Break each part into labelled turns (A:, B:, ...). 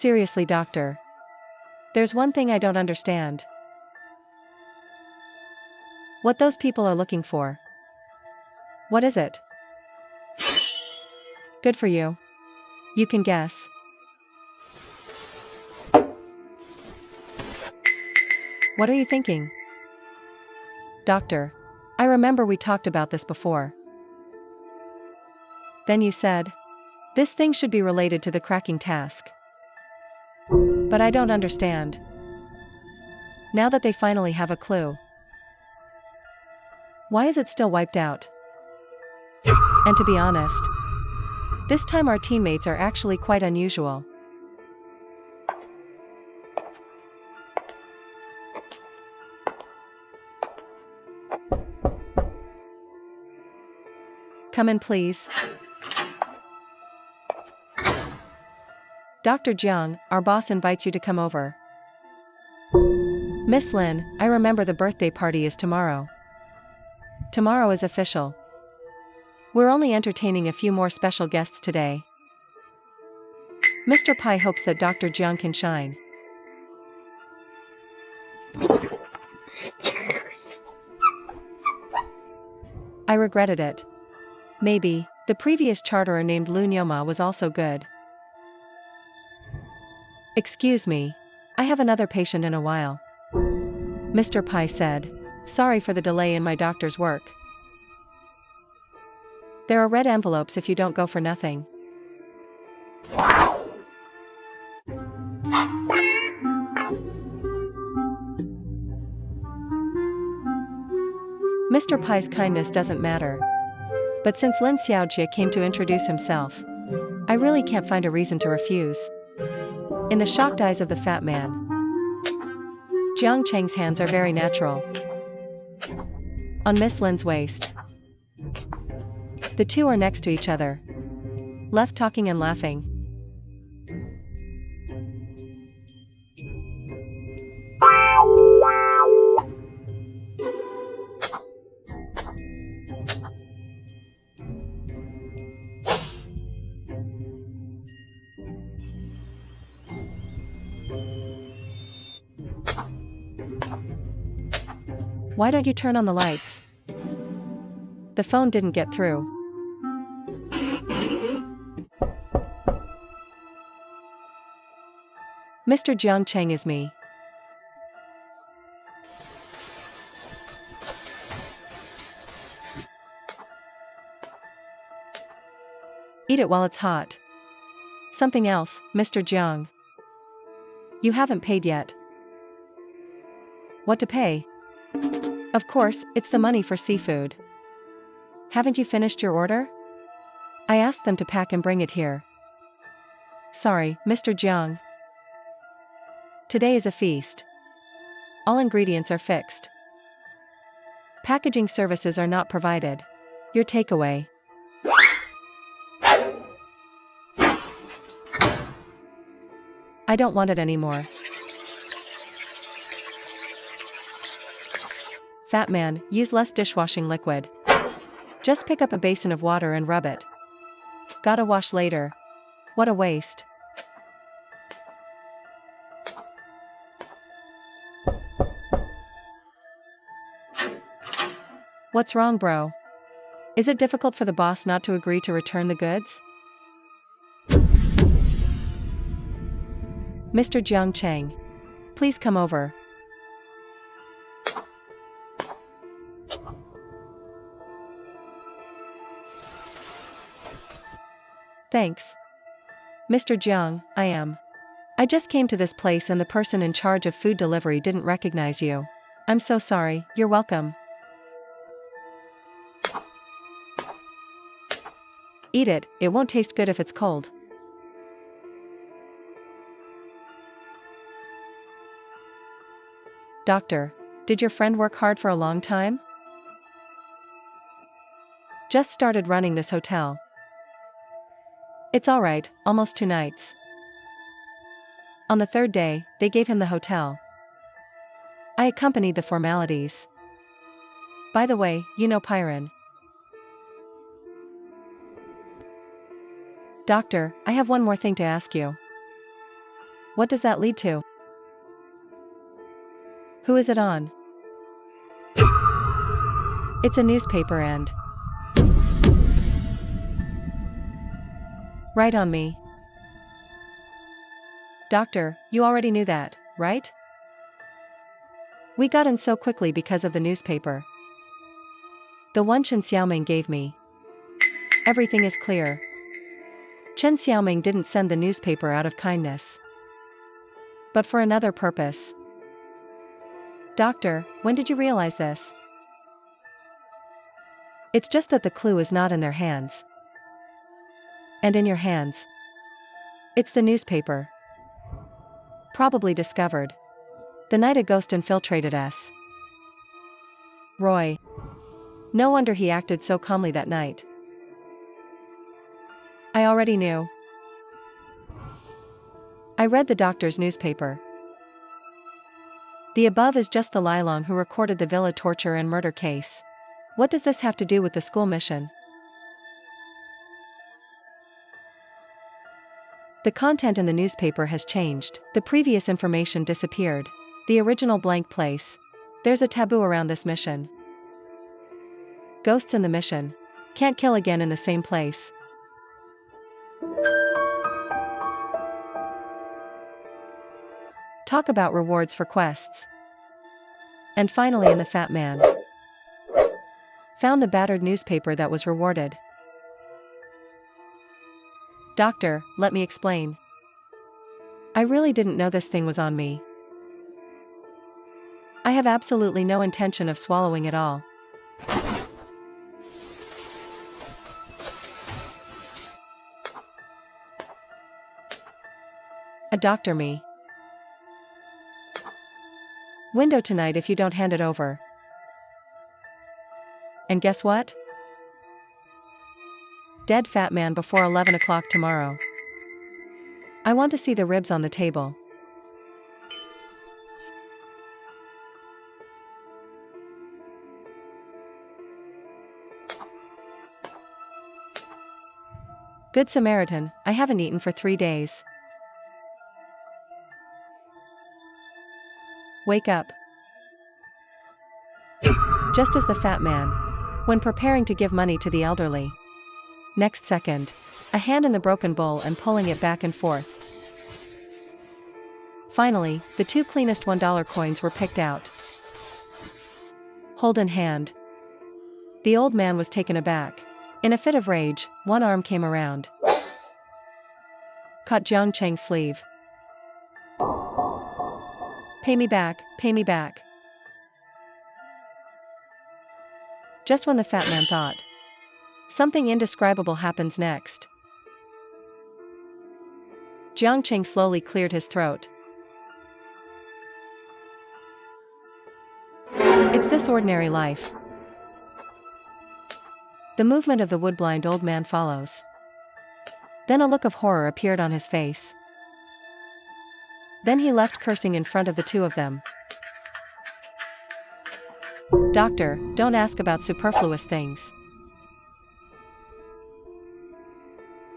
A: Seriously, doctor. There's one thing I don't understand. What those people are looking for. What is it? Good for you. You can guess. What are you thinking? Doctor. I remember we talked about this before. Then you said, this thing should be related to the cracking task. But I don't understand. Now that they finally have a clue. Why is it still wiped out? And to be honest, this time our teammates are actually quite unusual. Come in, please. Dr. Jiang, our boss invites you to come over. Miss Lin, I remember the birthday party is tomorrow. Tomorrow is official. We're only entertaining a few more special guests today. Mr. Pai hopes that Dr. Jiang can shine. I regretted it. Maybe, the previous charterer named Lu Nyoma was also good. Excuse me. I have another patient in a while. Mr. Pai said. Sorry for the delay in my doctor's work. There are red envelopes if you don't go for nothing. Mr. Pai's kindness doesn't matter. But since Lin Xiaojie came to introduce himself, I really can't find a reason to refuse. In the shocked eyes of the fat man, Jiang Cheng's hands are very natural. On Miss Lin's waist. The two are next to each other, left talking and laughing. Why don't you turn on the lights? The phone didn't get through. Mr. Jiang Cheng is me. Eat it while it's hot. Something else, Mr. Jiang. You haven't paid yet. What to pay? Of course, it's the money for seafood. Haven't you finished your order? I asked them to pack and bring it here. Sorry, Mr. Jiang. Today is a feast. All ingredients are fixed. Packaging services are not provided. Your takeaway. I don't want it anymore. Fat man, use less dishwashing liquid. Just pick up a basin of water and rub it. Gotta wash later. What a waste. What's wrong, bro? Is it difficult for the boss not to agree to return the goods? Mr. Jiang Cheng, please come over. Thanks. Mr. Jiang, I just came to this place and the person in charge of food delivery didn't recognize you. I'm so sorry. You're welcome. Eat it, it won't taste good if it's cold. Doctor, did your friend work hard for a long time? Just started running this hotel. It's alright, almost 2 nights. On the 3rd day, they gave him the hotel. I accompanied the formalities. By the way, you know Pyron. Doctor, I have one more thing to ask you. What does that lead to? Who is it on? It's a newspaper and right on me. Doctor, you already knew that, right? We got in so quickly because of the newspaper. The one Chen Xiaoming gave me. Everything is clear. Chen Xiaoming didn't send the newspaper out of kindness, but for another purpose. Doctor, when did you realize this? It's just that the clue is not in their hands. And in your hands. It's the newspaper. Probably discovered the night a ghost infiltrated us. Roy. No wonder he acted so calmly that night. I already knew. I read the doctor's newspaper. The above is just the Lilong who recorded the villa torture and murder case. What does this have to do with the school mission? The content in the newspaper has changed. The previous information disappeared. The original blank place. There's a taboo around this mission. Ghosts in the mission. Can't kill again in the same place. Talk about rewards for quests. And finally in the Fat Man. Found the battered newspaper that was rewarded. Doctor, let me explain. I really didn't know this thing was on me. I have absolutely no intention of swallowing it all. A doctor me. Window tonight if you don't hand it over. And guess what? Dead Fat Man before 11 o'clock tomorrow. I want to see the ribs on the table. Good Samaritan, I haven't eaten for 3 days. Wake up. Just as the Fat Man. When preparing to give money to the elderly. Next second. A hand in the broken bowl and pulling it back and forth. Finally, the 2 cleanest $1 coins were picked out. Hold in hand. The old man was taken aback. In a fit of rage, one arm came around. Caught Jiang Cheng's sleeve. Pay me back, pay me back. Just when the Fat Man thought. Something indescribable happens next. Jiang Cheng slowly cleared his throat. It's this ordinary life. The movement of the wood-blind old man follows. Then a look of horror appeared on his face. Then he left cursing in front of the 2 of them. Doctor, don't ask about superfluous things.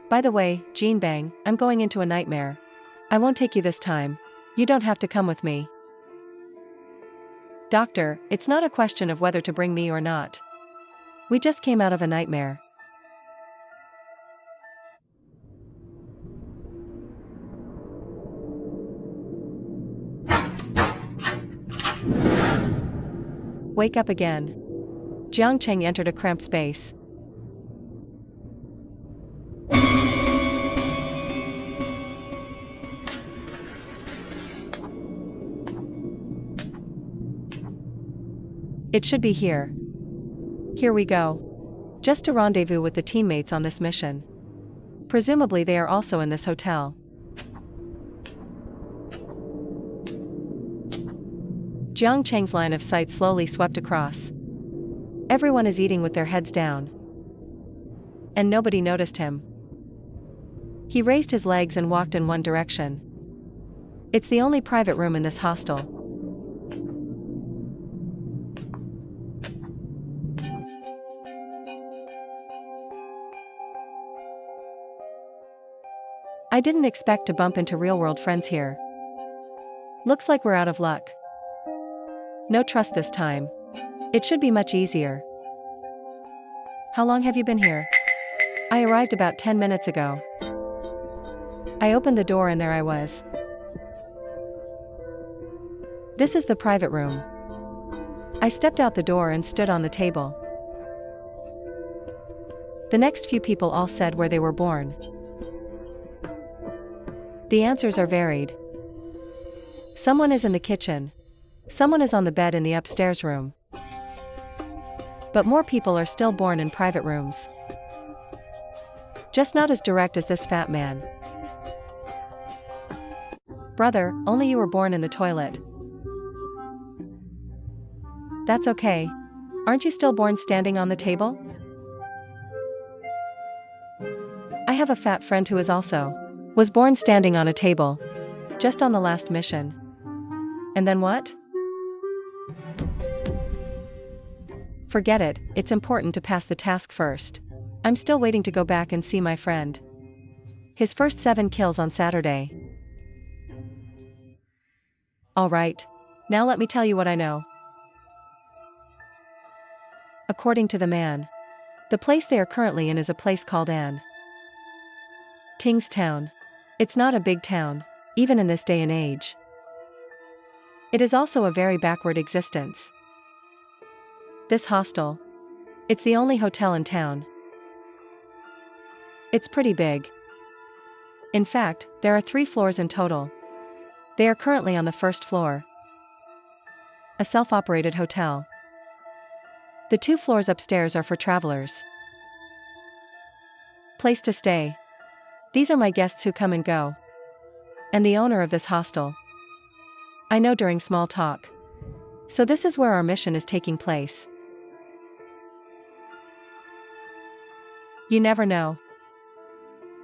A: By the way, Jean Bang, I'm going into a nightmare. I won't take you this time. You don't have to come with me. Doctor, it's not a question of whether to bring me or not. We just came out of a nightmare. Wake up again. Jiang Cheng entered a cramped space. It should be here. Here we go. Just to rendezvous with the teammates on this mission. Presumably they are also in this hotel. Jiang Cheng's line of sight slowly swept across. Everyone is eating with their heads down. And nobody noticed him. He raised his legs and walked in one direction. It's the only private room in this hostel. I didn't expect to bump into real-world friends here. Looks like we're out of luck. No trust this time. It should be much easier. How long have you been here? I arrived about 10 minutes ago. I opened the door and there I was. This is the private room. I stepped out the door and stood on the table. The next few people all said where they were born. The answers are varied. Someone is in the kitchen. Someone is on the bed in the upstairs room. But more people are still born in private rooms. Just not as direct as this fat man. Brother, only you were born in the toilet. That's okay. Aren't you still born standing on the table? I have a fat friend who was born standing on a table. Just on the last mission. And then what? Forget it, it's important to pass the task first. I'm still waiting to go back and see my friend. His first 7 kills on Saturday. Alright. Now let me tell you what I know. According to the man, the place they are currently in is a place called An Ting's Town. It's not a big town, even in this day and age. It is also a very backward existence. This hostel. It's the only hotel in town. It's pretty big. In fact, there are 3 floors in total. They are currently on the first floor. A self-operated hotel. The 2 floors upstairs are for travelers. Place to stay. These are my guests who come and go. And the owner of this hostel. I know during small talk. So this is where our mission is taking place. You never know.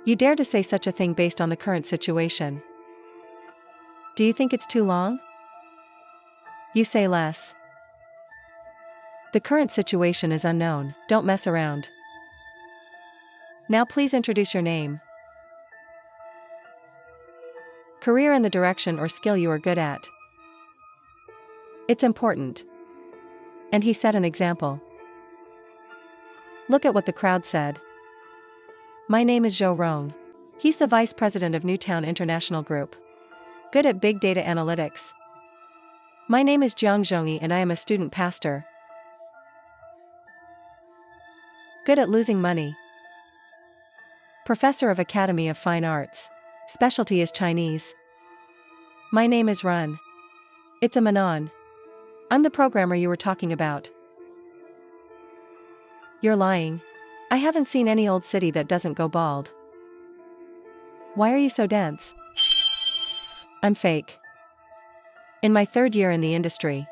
A: You dare to say such a thing based on the current situation. Do you think it's too long? You say less. The current situation is unknown, don't mess around. Now please introduce your name. Career and the direction or skill you are good at. It's important. And he set an example. Look at what the crowd said. My name is Zhou Rong. He's the vice president of Newtown International Group. Good at big data analytics. My name is Jiang Zhongyi and I am a student pastor. Good at losing money. Professor of Academy of Fine Arts. Specialty is Chinese. My name is Run. It's a Manon. I'm the programmer you were talking about. You're lying. I haven't seen any old city that doesn't go bald. Why are you so dense? I'm fake. In my 3rd year in the industry.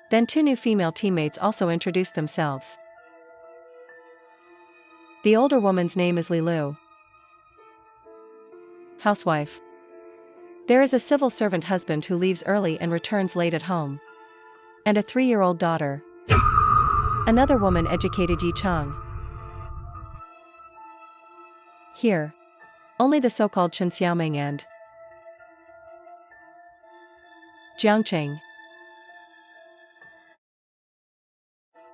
A: Then 2 new female teammates also introduced themselves. The older woman's name is Li Lu. Housewife. There is a civil servant husband who leaves early and returns late at home. And a 3-year-old daughter. Another woman educated Yi Chang. Here. Only the so-called Chen Xiaoming and Jiang Qing.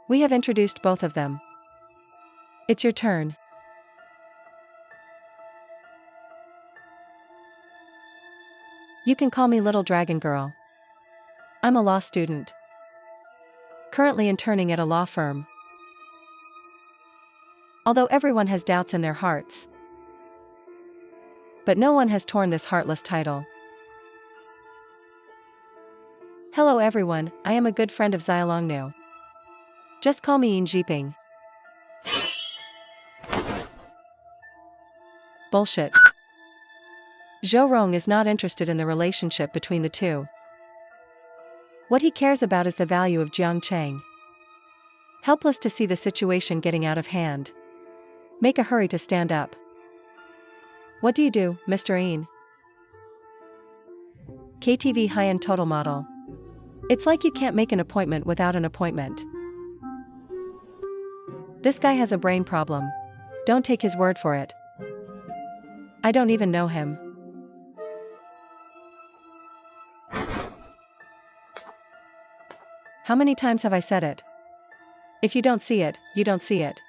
A: We have introduced both of them. It's your turn. You can call me Little Dragon Girl. I'm a law student. Currently interning at a law firm. Although everyone has doubts in their hearts. But no one has torn this heartless title. Hello everyone, I am a good friend of Xiaolongnu. Just call me Yin Jiping. Bullshit. Zhou Rong is not interested in the relationship between the two. What he cares about is the value of Jiang Cheng. Helpless to see the situation getting out of hand. Make a hurry to stand up. What do you do, Mr. Yin? KTV high-end total model. It's like you can't make an appointment without an appointment. This guy has a brain problem. Don't take his word for it. I don't even know him. How many times have I said it? If you don't see it, you don't see it.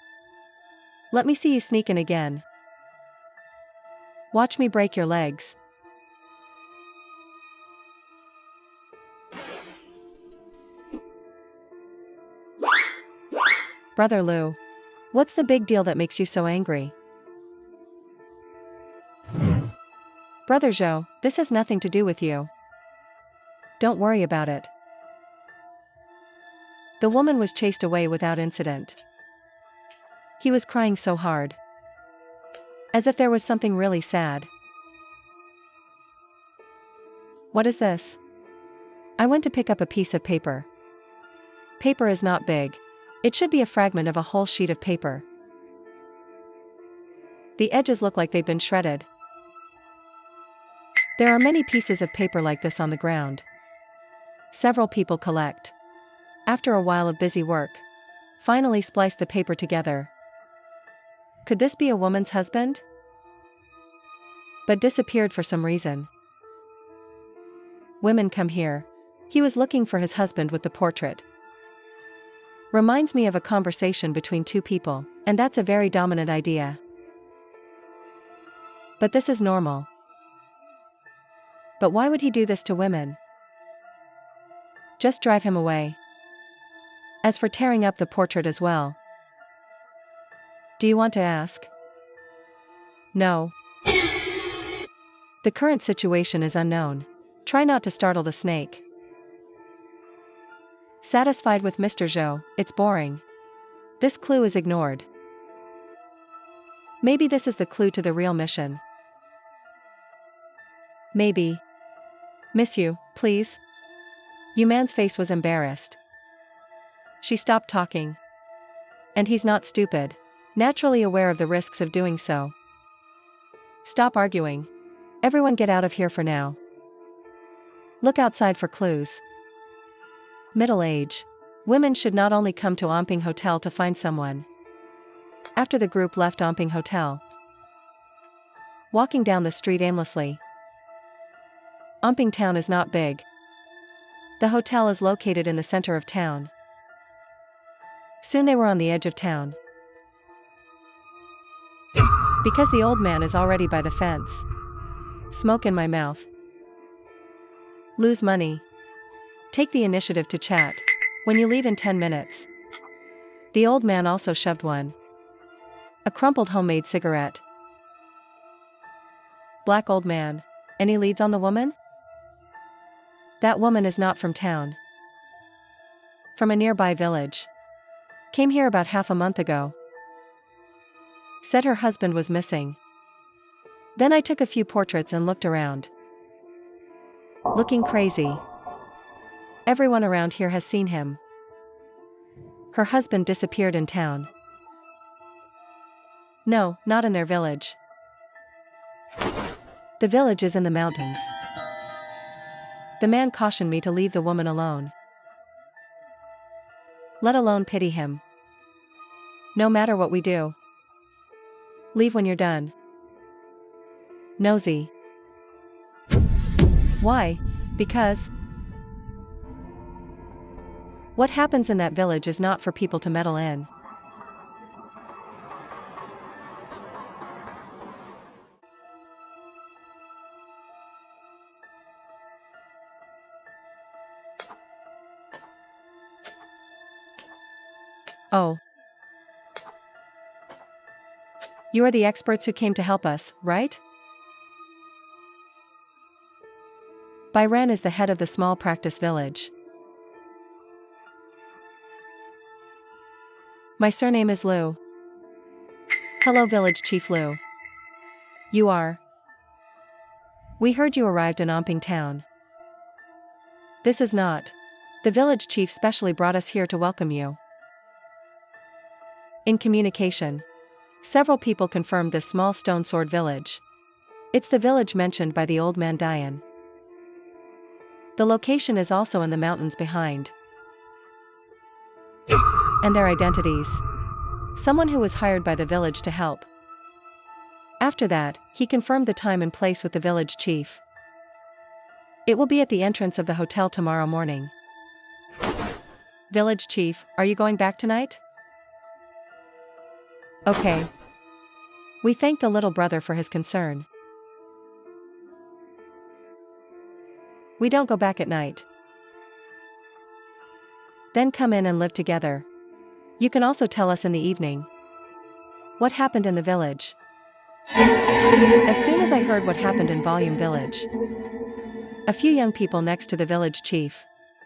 A: Let me see you sneak in again. Watch me break your legs. Brother Lou. What's the big deal that makes you so angry? Brother Joe, this has nothing to do with you. Don't worry about it. The woman was chased away without incident. He was crying so hard. As if there was something really sad. What is this? I went to pick up a piece of paper. Paper is not big. It should be a fragment of a whole sheet of paper. The edges look like they've been shredded. There are many pieces of paper like this on the ground. Several people collect. After a while of busy work, finally splice the paper together. Could this be a woman's husband? But disappeared for some reason. Women come here. He was looking for his husband with the portrait. Reminds me of a conversation between two people, and that's a very dominant idea. But this is normal. But why would he do this to women? Just drive him away. As for tearing up the portrait as well. Do you want to ask? No. The current situation is unknown. Try not to startle the snake. Satisfied with Mr. Zhou, it's boring. This clue is ignored. Maybe this is the clue to the real mission. Maybe. Miss you, please? Yu Man's face was embarrassed. She stopped talking. And he's not stupid, naturally aware of the risks of doing so. Stop arguing. Everyone get out of here for now. Look outside for clues. Middle age. Women should not only come to Omping Hotel to find someone. After the group left Omping Hotel. Walking down the street aimlessly. Omping town is not big. The hotel is located in the center of town. Soon they were on the edge of town. Because the old man is already by the fence. Smoke in my mouth. Lose money. Take the initiative to chat. When you leave in 10 minutes. The old man also shoved one. A crumpled homemade cigarette. Black old man. Any leads on the woman? That woman is not from town. From a nearby village. Came here about half a month ago. Said her husband was missing. Then I took a few portraits and looked around. Looking crazy. Everyone around here has seen him. Her husband disappeared in town. No, not in their village. The village is in the mountains. The man cautioned me to leave the woman alone. Let alone pity him. No matter what we do. Leave when you're done. Nosy. Why? Because what happens in that village is not for people to meddle in. Oh. You are the experts who came to help us, right? Bairan is the head of the small practice village. My surname is Liu. Hello, Village Chief Liu. You are? We heard you arrived in Omping Town. This is not. The village chief specially brought us here to welcome you. In communication. Several people confirmed this small stone sword village. It's the village mentioned by the old man Dian. The location is also in the mountains behind. And their identities. Someone who was hired by the village to help. After that, he confirmed the time and place with the village chief. It will be at the entrance of the hotel tomorrow morning. Village chief, are you going back tonight? Okay. We thank the little brother for his concern. We don't go back at night. Then come in and live together. You can also tell us in the evening what happened in the village. As soon as I heard what happened in Volume Village, a few young people next to the village chief,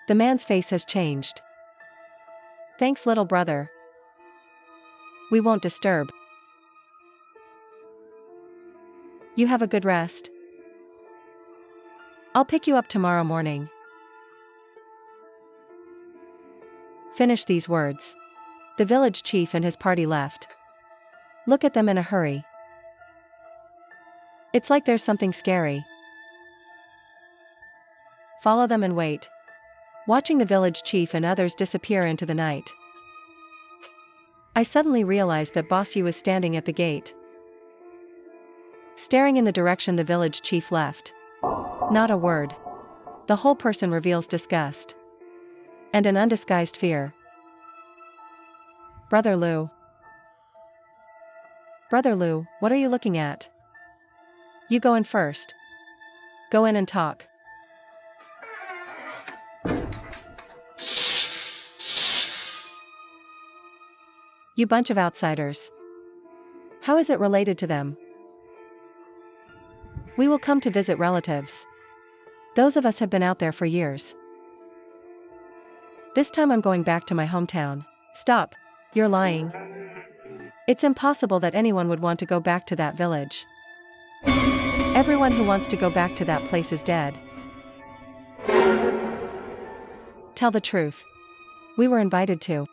A: the man's face has changed. Thanks, little brother. We won't disturb. You have a good rest. I'll pick you up tomorrow morning. Finish these words. The village chief and his party left. Look at them in a hurry. It's like there's something scary. Follow them and wait. Watching the village chief and others disappear into the night, I suddenly realized that Bossu was standing at the gate, staring in the direction the village chief left. Not a word. The whole person reveals disgust and an undisguised fear. Brother Lu. Brother Lu, what are you looking at? You go in first. Go in and talk. You bunch of outsiders. How is it related to them? We will come to visit relatives. Those of us have been out there for years. This time I'm going back to my hometown. Stop. You're lying. It's impossible that anyone would want to go back to that village. Everyone who wants to go back to that place is dead. Tell the truth. We were invited to.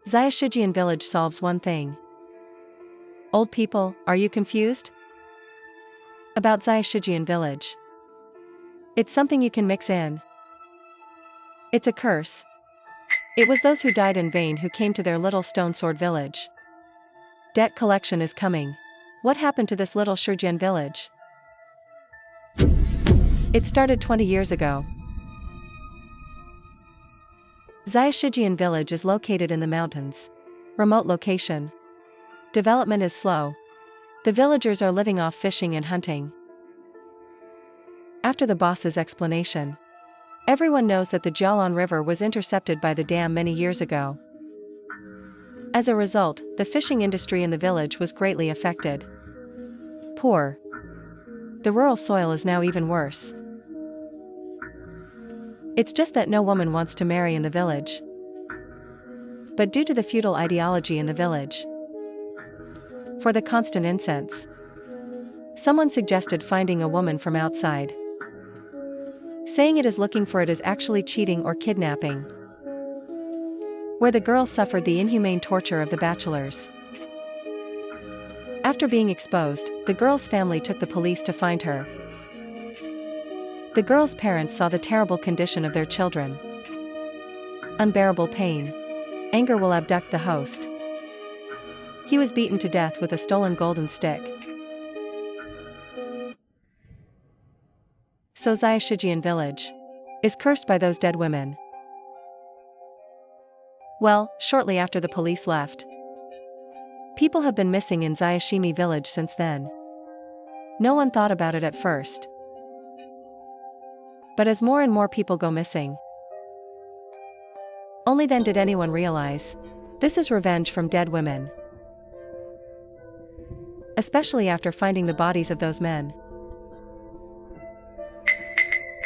A: Xia Shijian village solves one thing. Old people, are you confused? About Xia Shijian village. It's something you can mix in. It's a curse. It was those who died in vain who came to their little stone sword village. Debt collection is coming. What happened to this little Shijian village? It started 20 years ago. Xia Shijian village is located in the mountains. Remote location. Development is slow. The villagers are living off fishing and hunting. After the boss's explanation, everyone knows that the Jialan River was intercepted by the dam many years ago. As a result, the fishing industry in the village was greatly affected. Poor. The rural soil is now even worse. It's just that no woman wants to marry in the village. But due to the feudal ideology in the village, for the constant incense, someone suggested finding a woman from outside. Saying it is looking for it is actually cheating or kidnapping. Where the girls suffered the inhumane torture of the bachelors. After being exposed, the girl's family took the police to find her. The girl's parents saw the terrible condition of their children. Unbearable pain. Anger will abduct the host. He was beaten to death with a stolen golden stick. So Xia Shijian village is cursed by those dead women. Well, shortly after the police left, people have been missing in Xia Shimi village since then. No one thought about it at first. But as more and more people go missing, only then did anyone realize, this is revenge from dead women. Especially after finding the bodies of those men.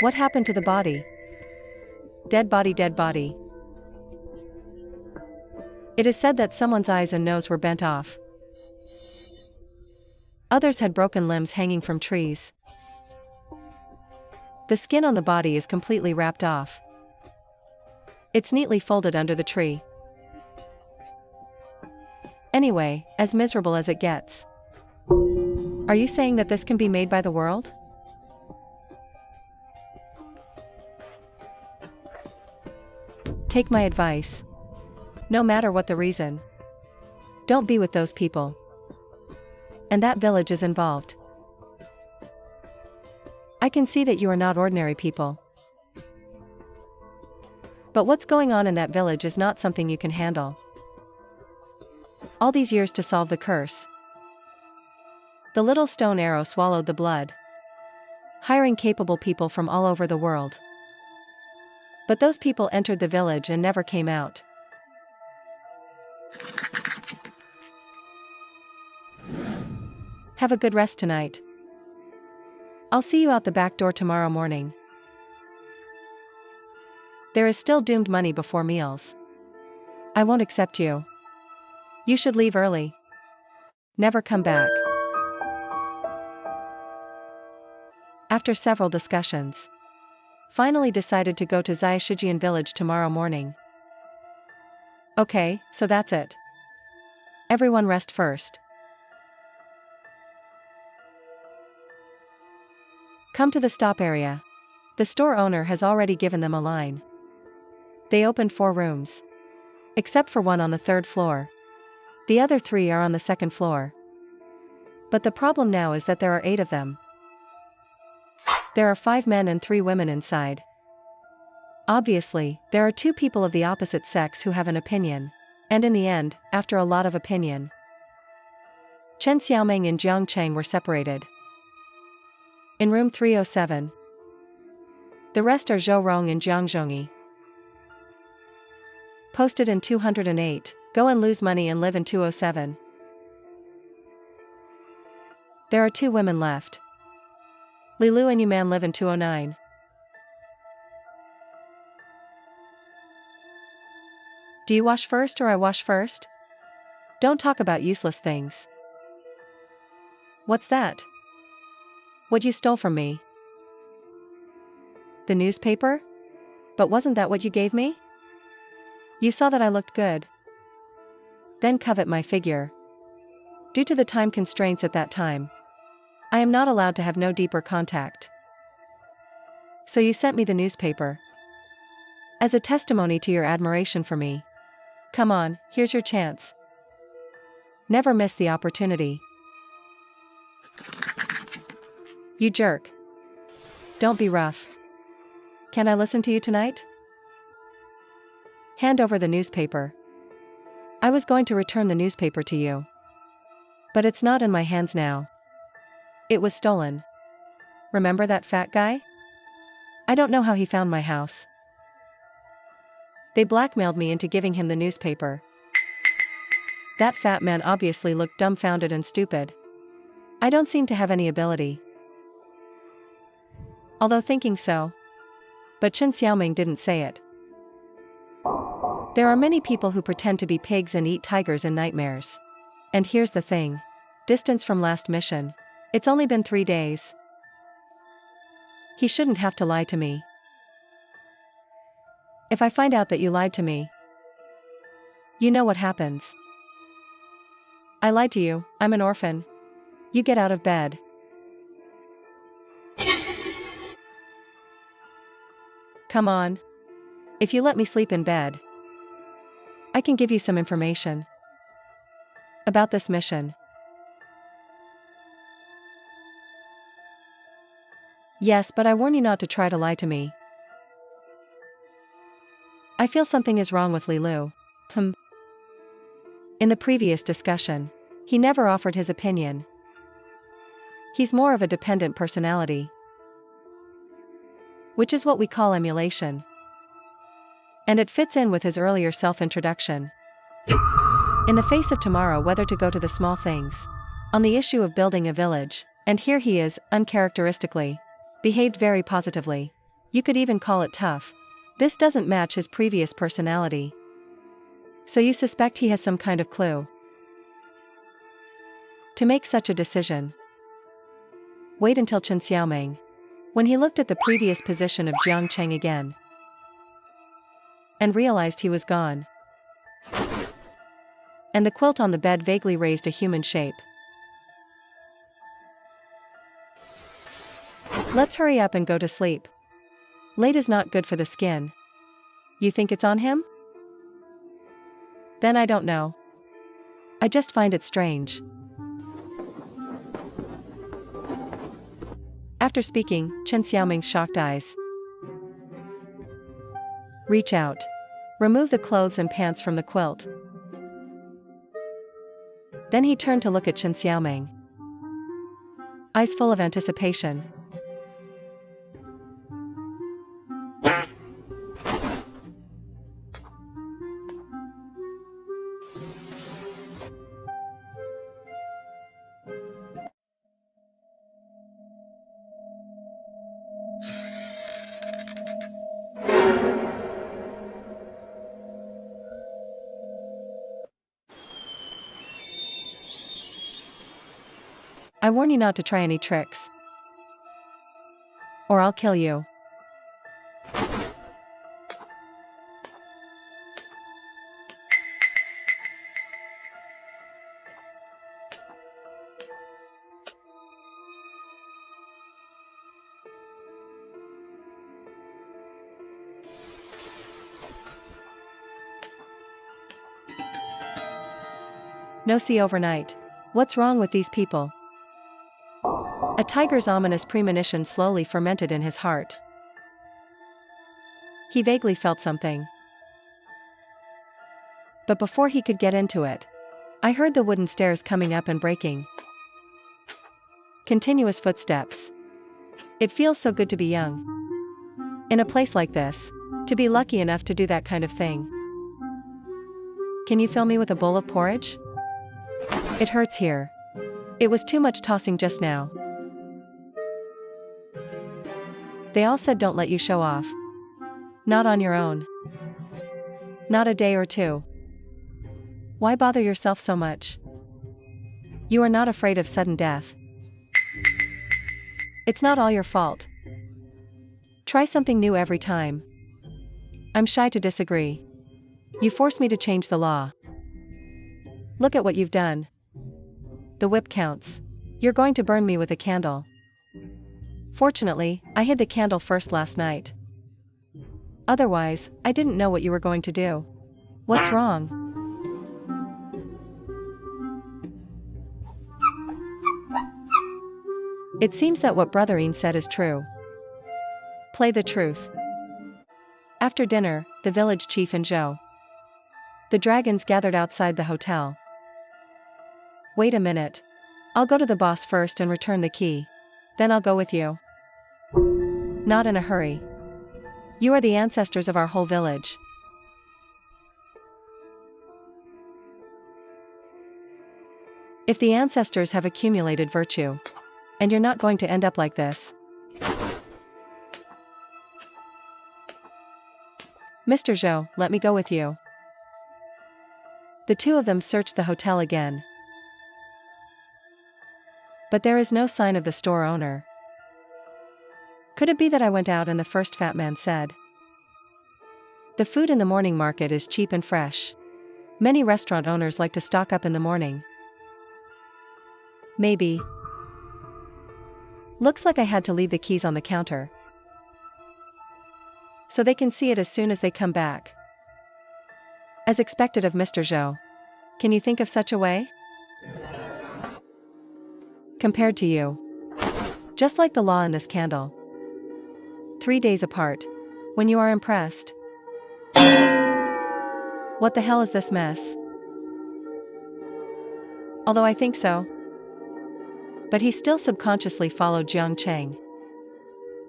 A: What happened to the body? Dead body, dead body. It is said that someone's eyes and nose were bent off. Others had broken limbs hanging from trees. The skin on the body is completely wrapped off. It's neatly folded under the tree. Anyway, as miserable as it gets. Are you saying that this can be made by the world? Take my advice. No matter what the reason, don't be with those people. And that village is involved. I can see that you are not ordinary people. But what's going on in that village is not something you can handle. All these years to solve the curse. The little stone arrow swallowed the blood. Hiring capable people from all over the world. But those people entered the village and never came out. Have a good rest tonight. I'll see you out the back door tomorrow morning. There is still doomed money before meals. I won't accept you. You should leave early. Never come back. After several discussions, finally decided to go to Zaishijian village tomorrow morning. Okay, so that's it. Everyone rest first. Come to the stop area. The store owner has already given them a line. They opened 4 rooms. Except for one on the 3rd floor. The other 3 are on the 2nd floor. But the problem now is that there are 8 of them. There are 5 men and 3 women inside. Obviously, there are 2 people of the opposite sex who have an opinion. And in the end, after a lot of opinion, Chen Xiaoming and Jiang Cheng were separated. In room 307. The rest are Zhou Rong and Jiang Zhongyi. Posted in 208, go and lose money and live in 207. There are 2 women left. Li Lu and Yuman live in 209. Do you wash first or I wash first? Don't talk about useless things. What's that? What you stole from me? The newspaper? But wasn't that what you gave me? You saw that I looked good. Then covet my figure. Due to the time constraints at that time, I am not allowed to have no deeper contact. So you sent me the newspaper. As a testimony to your admiration for me. Come on, here's your chance. Never miss the opportunity. You jerk. Don't be rough. Can I listen to you tonight? Hand over the newspaper. I was going to return the newspaper to you. But it's not in my hands now. It was stolen. Remember that fat guy? I don't know how he found my house. They blackmailed me into giving him the newspaper. That fat man obviously looked dumbfounded and stupid. I don't seem to have any ability. Although thinking so. But Chen Xiaoming didn't say it. There are many people who pretend to be pigs and eat tigers in nightmares. And here's the thing. Distance from last mission. It's only been 3 days. He shouldn't have to lie to me. If I find out that you lied to me, you know what happens. I lied to you, I'm an orphan. You get out of bed. Come on. If you let me sleep in bed, I can give you some information about this mission. Yes, but I warn you not to try to lie to me. I feel something is wrong with Li Lu. In the previous discussion, he never offered his opinion. He's more of a dependent personality. Which is what we call emulation. And it fits in with his earlier self-introduction. In the face of tomorrow whether to go to the small things. On the issue of building a village, and here he is, uncharacteristically. Behaved very positively. You could even call it tough. This doesn't match his previous personality. So you suspect he has some kind of clue to make such a decision. Wait until Chen Xiaoming. When he looked at the previous position of Jiang Cheng again. And realized he was gone. And the quilt on the bed vaguely raised a human shape. Let's hurry up and go to sleep. Late is not good for the skin. You think it's on him? Then I don't know. I just find it strange. After speaking, Chen Xiaoming's shocked eyes. Reach out. Remove the clothes and pants from the quilt. Then he turned to look at Chen Xiaoming. Eyes full of anticipation. I warn you not to try any tricks, or I'll kill you. No see overnight. What's wrong with these people? A tiger's ominous premonition slowly fermented in his heart. He vaguely felt something. But before he could get into it, I heard the wooden stairs coming up and breaking. Continuous footsteps. It feels so good to be young. In a place like this, to be lucky enough to do that kind of thing. Can you fill me with a bowl of porridge? It hurts here. It was too much tossing just now. They all said don't let you show off. Not on your own. Not a day or two. Why bother yourself so much? You are not afraid of sudden death. It's not all your fault. Try something new every time. I'm shy to disagree. You force me to change the law. Look at what you've done. The whip counts. You're going to burn me with a candle. Fortunately, I hid the candle first last night. Otherwise, I didn't know what you were going to do. What's wrong? It seems that what Brother Ian said is true. Play the truth. After dinner, the village chief and Zhou. The dragons gathered outside the hotel. Wait a minute. I'll go to the boss first and return the key. Then I'll go with you. Not in a hurry. You are the ancestors of our whole village. If the ancestors have accumulated virtue, and you're not going to end up like this. Mr. Zhou, let me go with you. The two of them searched the hotel again. But there is no sign of the store owner. Could it be that I went out and the first fat man said? The food in the morning market is cheap and fresh. Many restaurant owners like to stock up in the morning. Maybe. Looks like I had to leave the keys on the counter. So they can see it as soon as they come back. As expected of Mr. Zhou. Can you think of such a way? Compared to you. Just like the law in this candle. 3 days apart. When you are impressed. What the hell is this mess? Although I think so. But he still subconsciously followed Jiang Cheng.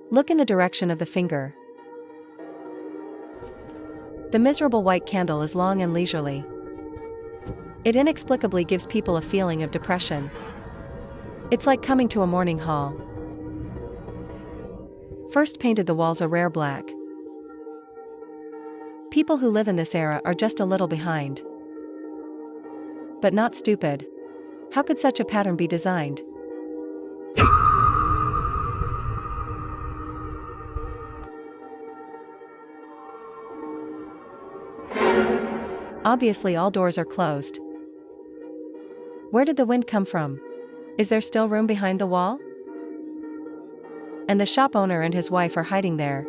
A: Look in the direction of the finger. The miserable white candle is long and leisurely. It inexplicably gives people a feeling of depression. It's like coming to a morning hall. First painted the walls a rare black. People who live in this era are just a little behind. But not stupid. How could such a pattern be designed? Obviously all doors are closed. Where did the wind come from? Is there still room behind the wall? And the shop owner and his wife are hiding there.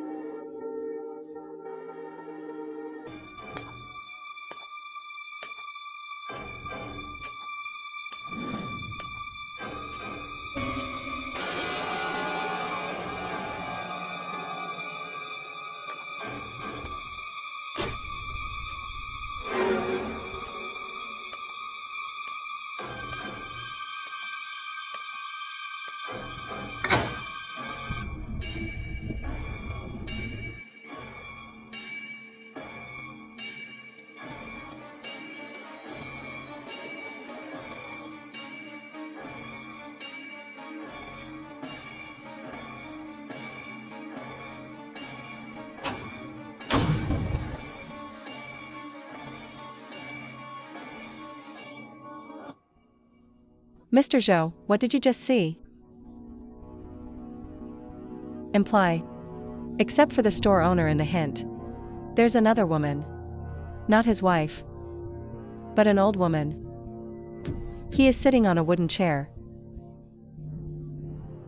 A: Mr. Zhou, what did you just see? Imply. Except for the store owner in the hint. There's another woman. Not his wife. But an old woman. He is sitting on a wooden chair.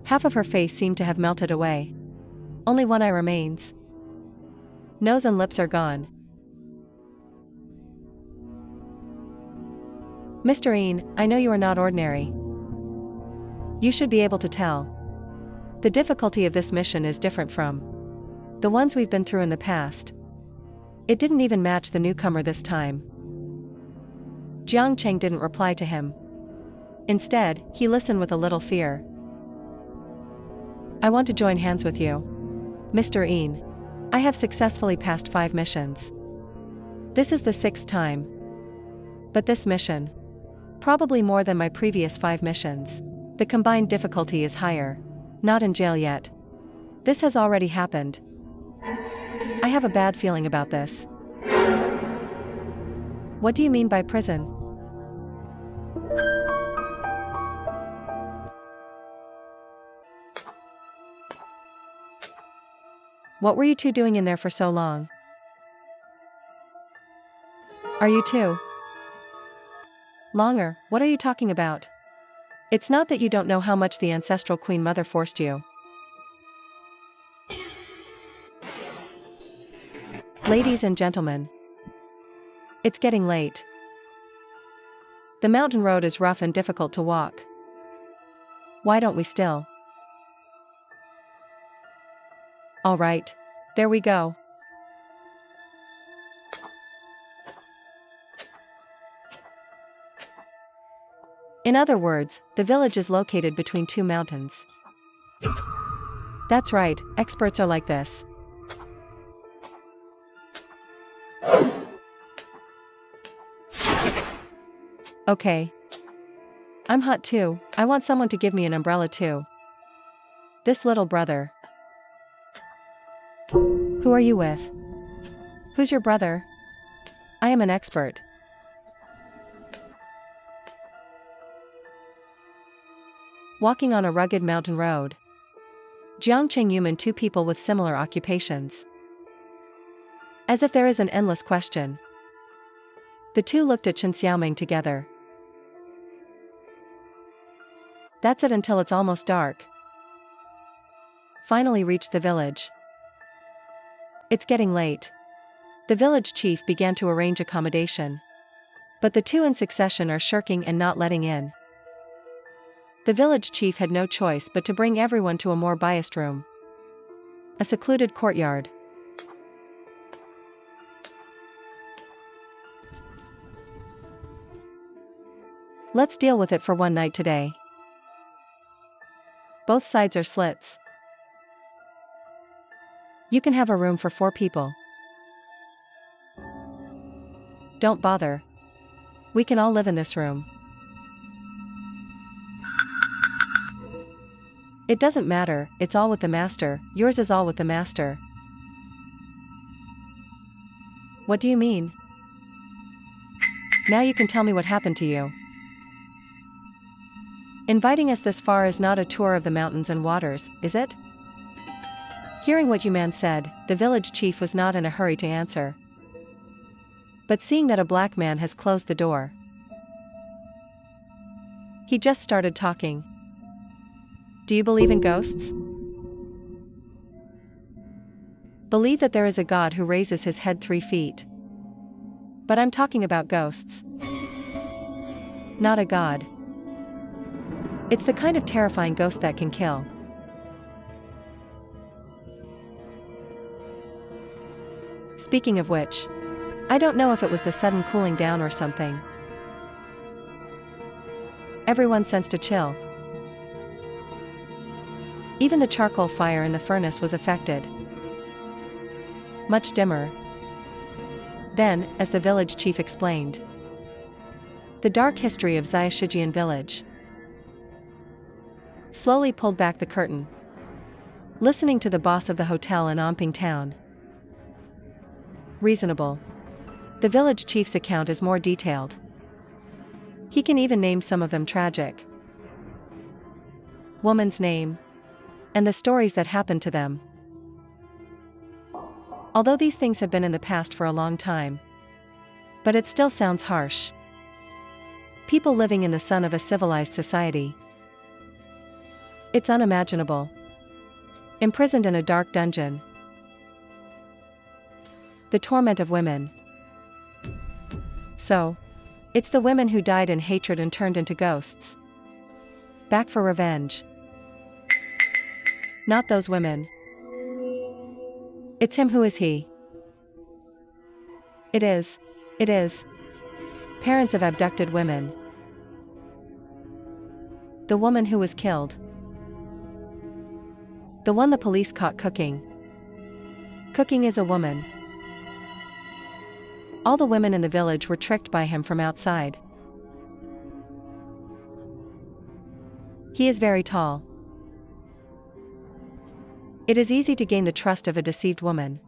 A: Half of her face seemed to have melted away. Only one eye remains. Nose and lips are gone. Mr. Een, I know you are not ordinary. You should be able to tell. The difficulty of this mission is different from the ones we've been through in the past. It didn't even match the newcomer this time. Jiang Cheng didn't reply to him. Instead, he listened with a little fear. I want to join hands with you. Mr. Een. I have successfully passed 5 missions. This is the 6th time. But this mission. Probably more than my previous 5 missions. The combined difficulty is higher. Not in jail yet. This has already happened. I have a bad feeling about this. What do you mean by prison? What were you two doing in there for so long? Are you two? Longer, what are you talking about? It's not that you don't know how much the ancestral Queen Mother forced you. Ladies and gentlemen. It's getting late. The mountain road is rough and difficult to walk. Why don't we still? All right. There we go. In other words, the village is located between 2 mountains. That's right, experts are like this. Okay. I'm hot too, I want someone to give me an umbrella too. This little brother. Who are you with? Who's your brother? I am an expert. Walking on a rugged mountain road. Jiang Cheng human 2 people with similar occupations. As if there is an endless question. The 2 looked at Chen Xiaoming together. That's it until it's almost dark. Finally reached the village. It's getting late. The village chief began to arrange accommodation. But the 2 in succession are shirking and not letting in. The village chief had no choice but to bring everyone to a more biased room. A secluded courtyard. Let's deal with it for one night today. Both sides are slits. You can have a room for 4 people. Don't bother. We can all live in this room. It doesn't matter, it's all with the master, yours is all with the master. What do you mean? Now you can tell me what happened to you. Inviting us this far is not a tour of the mountains and waters, is it? Hearing what Yuman said, the village chief was not in a hurry to answer. But seeing that a black man has closed the door, he just started talking. Do you believe in ghosts? Believe that there is a god who raises his head 3 feet. But I'm talking about ghosts. Not a god. It's the kind of terrifying ghost that can kill. Speaking of which, I don't know if it was the sudden cooling down or something. Everyone sensed a chill. Even the charcoal fire in the furnace was affected. Much dimmer. Then, as the village chief explained, the dark history of Xiashijian village. Slowly pulled back the curtain. Listening to the boss of the hotel in Anping town. Reasonable. The village chief's account is more detailed. He can even name some of them tragic. woman's name, and the stories that happened to them. Although these things have been in the past for a long time, but it still sounds harsh. People living in the sun of a civilized society. It's unimaginable. Imprisoned in a dark dungeon. The torment of women. So, it's the women who died in hatred and turned into ghosts. Back for revenge. Not those women. It's him. Who is he? It is. Parents of abducted women. The woman who was killed. The one the police caught cooking. Cooking is a woman. All the women in the village were tricked by him from outside. He is very tall. It is easy to gain the trust of a deceived woman.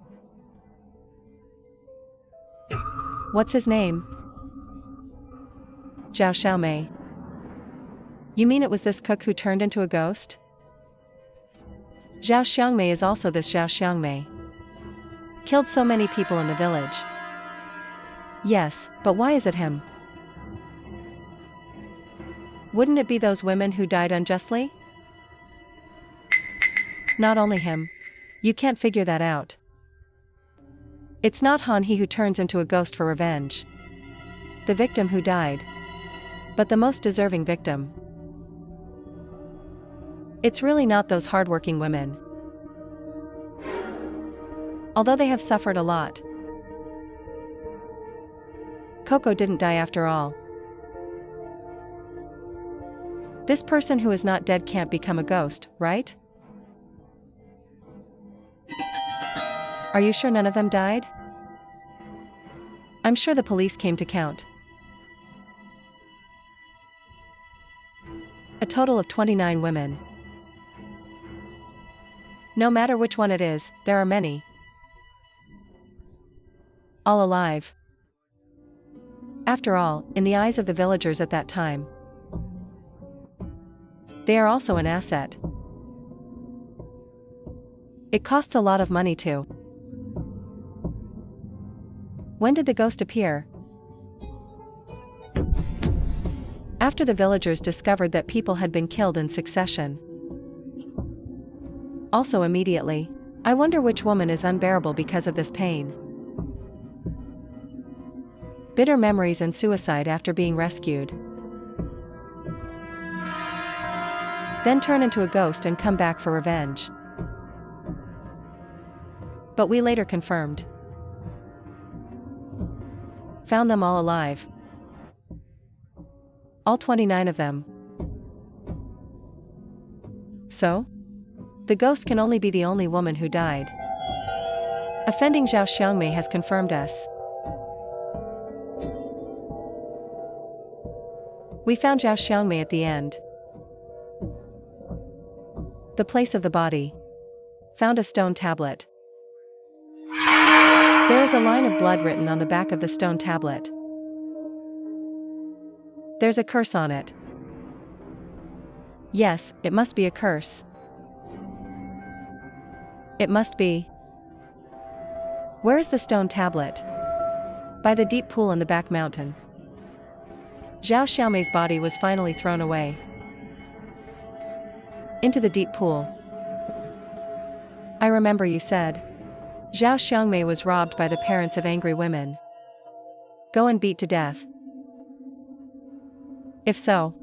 A: What's his name? Zhao Xiaomei. You mean it was this cook who turned into a ghost? Zhao Xiaomei is also this Zhao Xiaomei. Killed so many people in the village. Yes, but why is it him? Wouldn't it be those women who died unjustly? Not only him. You can't figure that out. It's not Han He who turns into a ghost for revenge. The victim who died. But the most deserving victim. It's really not those hardworking women. Although they have suffered a lot. Coco didn't die after all. This person who is not dead can't become a ghost, right? Are you sure none of them died? I'm sure the police came to count. A total of 29 women. No matter which one it is, there are many. All alive. After all, in the eyes of the villagers at that time, they are also an asset. It costs a lot of money too. When did the ghost appear? After the villagers discovered that people had been killed in succession. Also immediately. I wonder which woman is unbearable because of this pain. Bitter memories and suicide after being rescued. Then turn into a ghost and come back for revenge. But we later confirmed. Found them all alive. All 29 of them. So? The ghost can only be the only woman who died. Offending Zhao Xiaomei has confirmed us. We found Zhao Xiaomei at the end. The place of the body. Found a stone tablet. There is a line of blood written on the back of the stone tablet. There's a curse on it. Yes, it must be a curse. It must be. Where is the stone tablet? By the deep pool in the back mountain. Zhao Xiaomei's body was finally thrown away. Into the deep pool. I remember you said. Zhao Xiaomei was robbed by the parents of angry women. Go and beat to death. If so,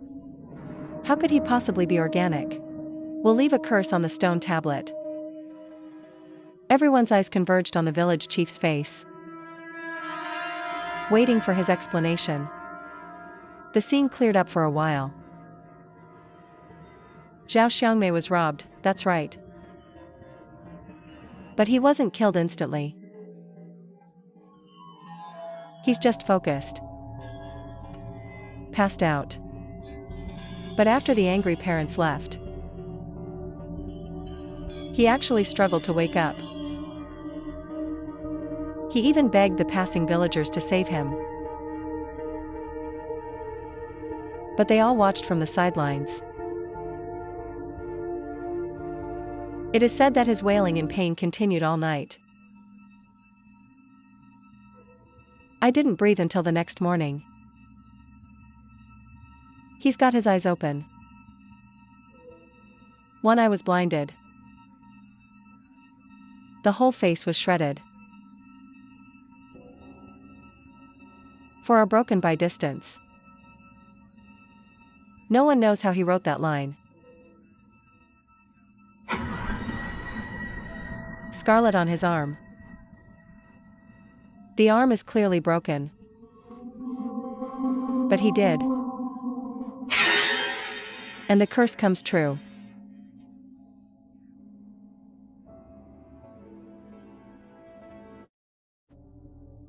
A: how could he possibly be organic? We'll leave a curse on the stone tablet. Everyone's eyes converged on the village chief's face, waiting for his explanation. The scene cleared up for a while. Zhao Xiaomei was robbed, that's right. But he wasn't killed instantly. He's just focused. Passed out. But after the angry parents left, he actually struggled to wake up. He even begged the passing villagers to save him. But they all watched from the sidelines. It is said that his wailing in pain continued all night. I didn't breathe until the next morning. He's got his eyes open. One eye was blinded. The whole face was shredded. For a broken by distance. No one knows how he wrote that line. Scarlet on his arm. The arm is clearly broken. But he did. And the curse comes true.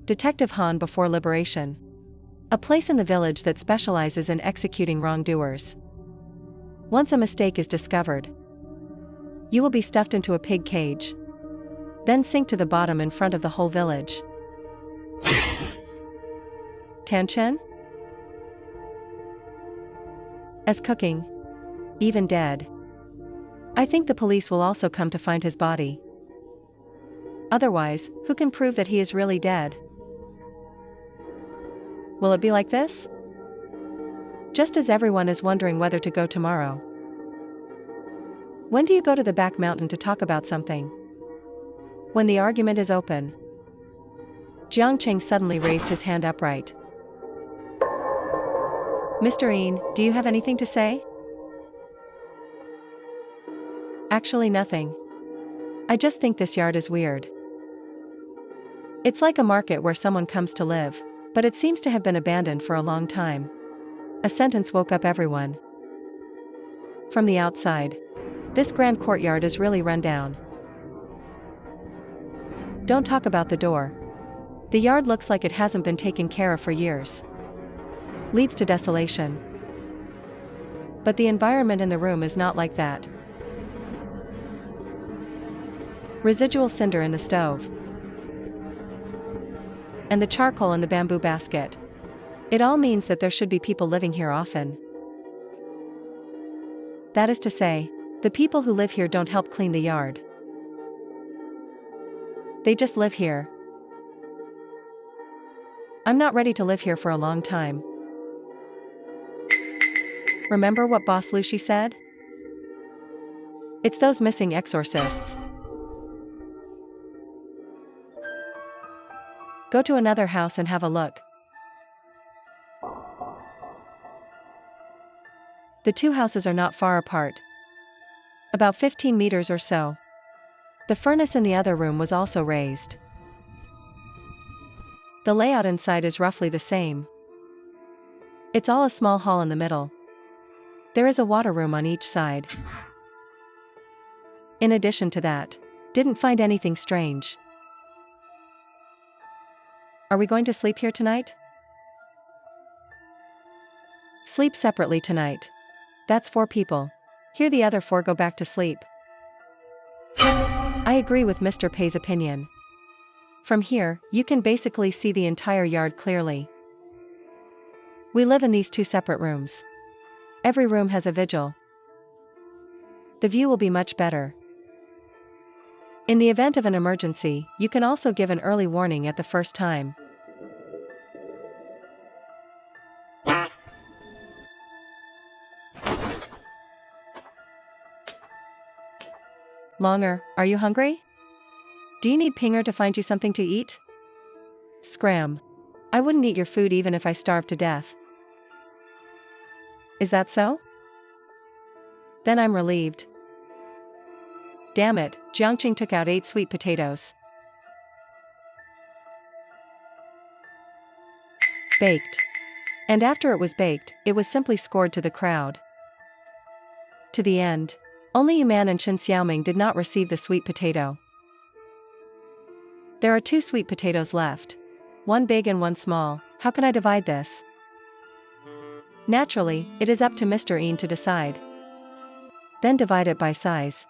A: Detective Han before liberation. A place in the village that specializes in executing wrongdoers. Once a mistake is discovered, you will be stuffed into a pig cage. Then sink to the bottom in front of the whole village. Tanchen? As cooking. Even dead. I think the police will also come to find his body. Otherwise, who can prove that he is really dead? Will it be like this? Just as everyone is wondering whether to go tomorrow. When do you go to the back mountain to talk about something? When the argument is open. Jiangqing suddenly raised his hand upright. Mr. Yin, do you have anything to say? Actually nothing. I just think this yard is weird. It's like a market where someone comes to live, but it seems to have been abandoned for a long time. A sentence woke up everyone. From the outside. This grand courtyard is really run down. Don't talk about the door. The yard looks like it hasn't been taken care of for years. Leads to desolation. But the environment in the room is not like that. Residual cinder in the stove. And the charcoal in the bamboo basket. It all means that there should be people living here often. That is to say, the people who live here don't help clean the yard. They just live here. I'm not ready to live here for a long time. Remember what Boss Lucy said? It's those missing exorcists. Go to another house and have a look. The two houses are not far apart. About 15 meters or so. The furnace in the other room was also raised. The layout inside is roughly the same. It's all a small hall in the middle. There is a water room on each side. In addition to that, didn't find anything strange. Are we going to sleep here tonight? Sleep separately tonight. That's 4 people. Here the other 4 go back to sleep. I agree with Mr. Pei's opinion. From here, you can basically see the entire yard clearly. We live in these 2 separate rooms. Every room has a vigil. The view will be much better. In the event of an emergency, you can also give an early warning at the first time. Longer, are you hungry? Do you need Pinger to find you something to eat? Scram. I wouldn't eat your food even if I starved to death. Is that so? Then I'm relieved. Damn it, Jiangqing took out 8 sweet potatoes. Baked. And after it was baked, it was simply scored to the crowd. To the end. Only Yuman and Chen Xiaoming did not receive the sweet potato. There are 2 sweet potatoes left. One big and one small. How can I divide this? Naturally, it is up to Mr. Yin to decide. Then divide it by size.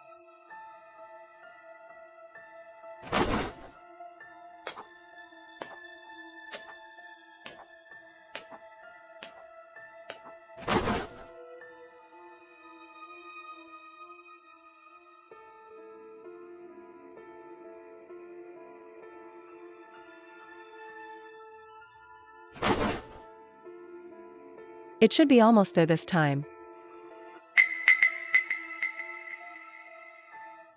A: It should be almost there this time.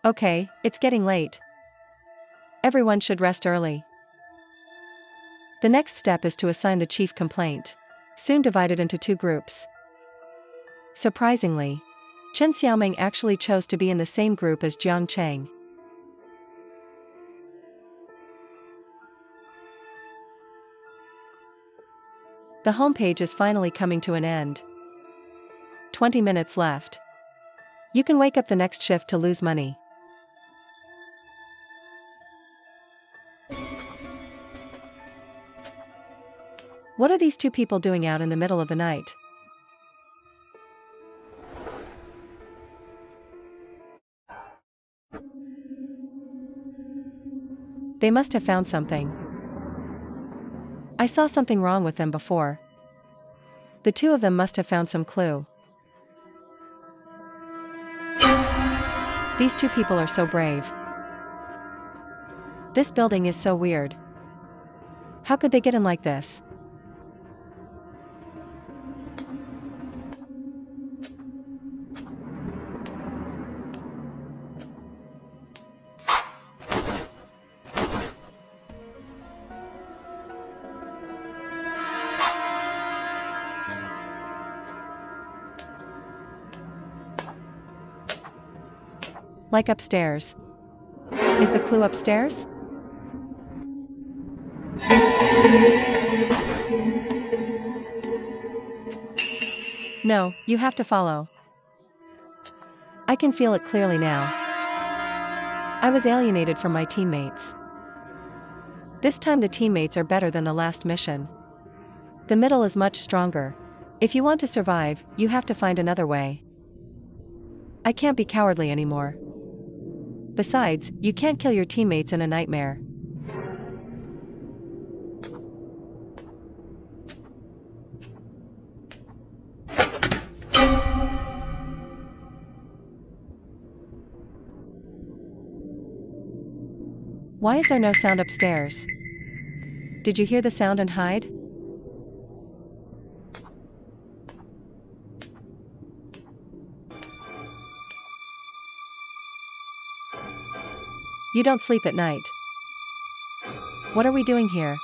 A: Okay, it's getting late. Everyone should rest early. The next step is to assign the chief complaint, soon divided into 2 groups. Surprisingly, Chen Xiaoming actually chose to be in the same group as Jiang Cheng. The homepage is finally coming to an end. 20 minutes left. You can wake up the next shift to lose money. What are these 2 people doing out in the middle of the night? They must have found something. I saw something wrong with them before. The 2 of them must have found some clue. These 2 people are so brave. This building is so weird. How could they get in like this? Like upstairs. Is the clue upstairs? No, you have to follow. I can feel it clearly now. I was alienated from my teammates. This time the teammates are better than the last mission. The middle is much stronger. If you want to survive, you have to find another way. I can't be cowardly anymore. Besides, you can't kill your teammates in a nightmare. Why is there no sound upstairs? Did you hear the sound and hide? You don't sleep at night. What are we doing here?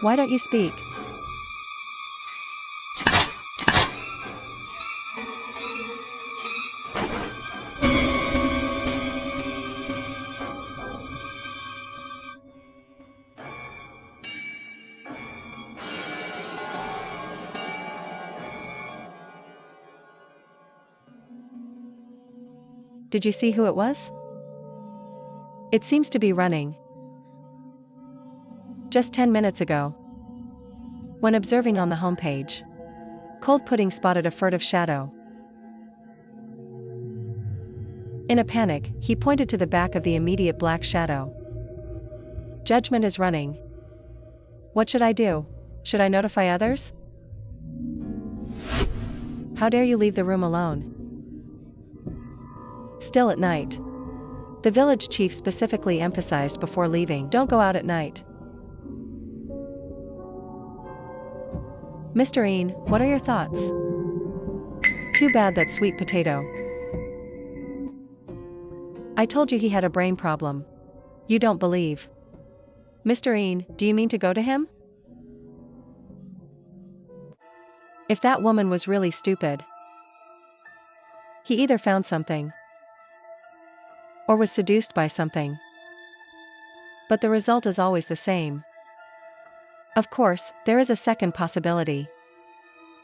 A: Why don't you speak? Did you see who it was? It seems to be running. Just 10 minutes ago. When observing on the homepage, Cold Pudding spotted a furtive shadow. In a panic, he pointed to the back of the immediate black shadow. Judgment is running. What should I do? Should I notify others? How dare you leave the room alone? Still at night. The village chief specifically emphasized before leaving, don't go out at night. Mr. Een, what are your thoughts? Too bad that sweet potato. I told you he had a brain problem. You don't believe. Mr. Een, do you mean to go to him? If that woman was really stupid, he either found something or was seduced by something. But the result is always the same. Of course, there is a second possibility.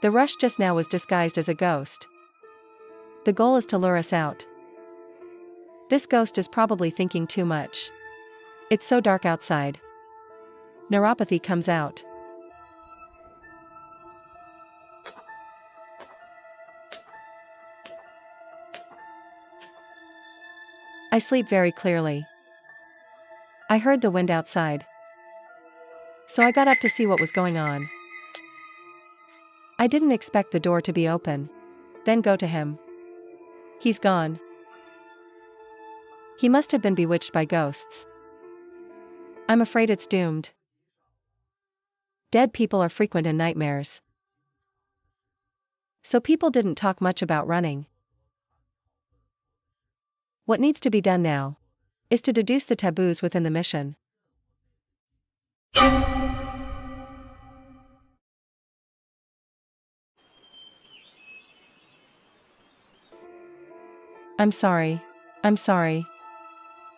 A: The rush just now was disguised as a ghost. The goal is to lure us out. This ghost is probably thinking too much. It's so dark outside. Neuropathy comes out. I sleep very clearly. I heard the wind outside, so I got up to see what was going on. I didn't expect the door to be open, then go to him. He's gone. He must have been bewitched by ghosts. I'm afraid it's doomed. Dead people are frequent in nightmares. So people didn't talk much about running. What needs to be done now is to deduce the taboos within the mission. I'm sorry. I'm sorry.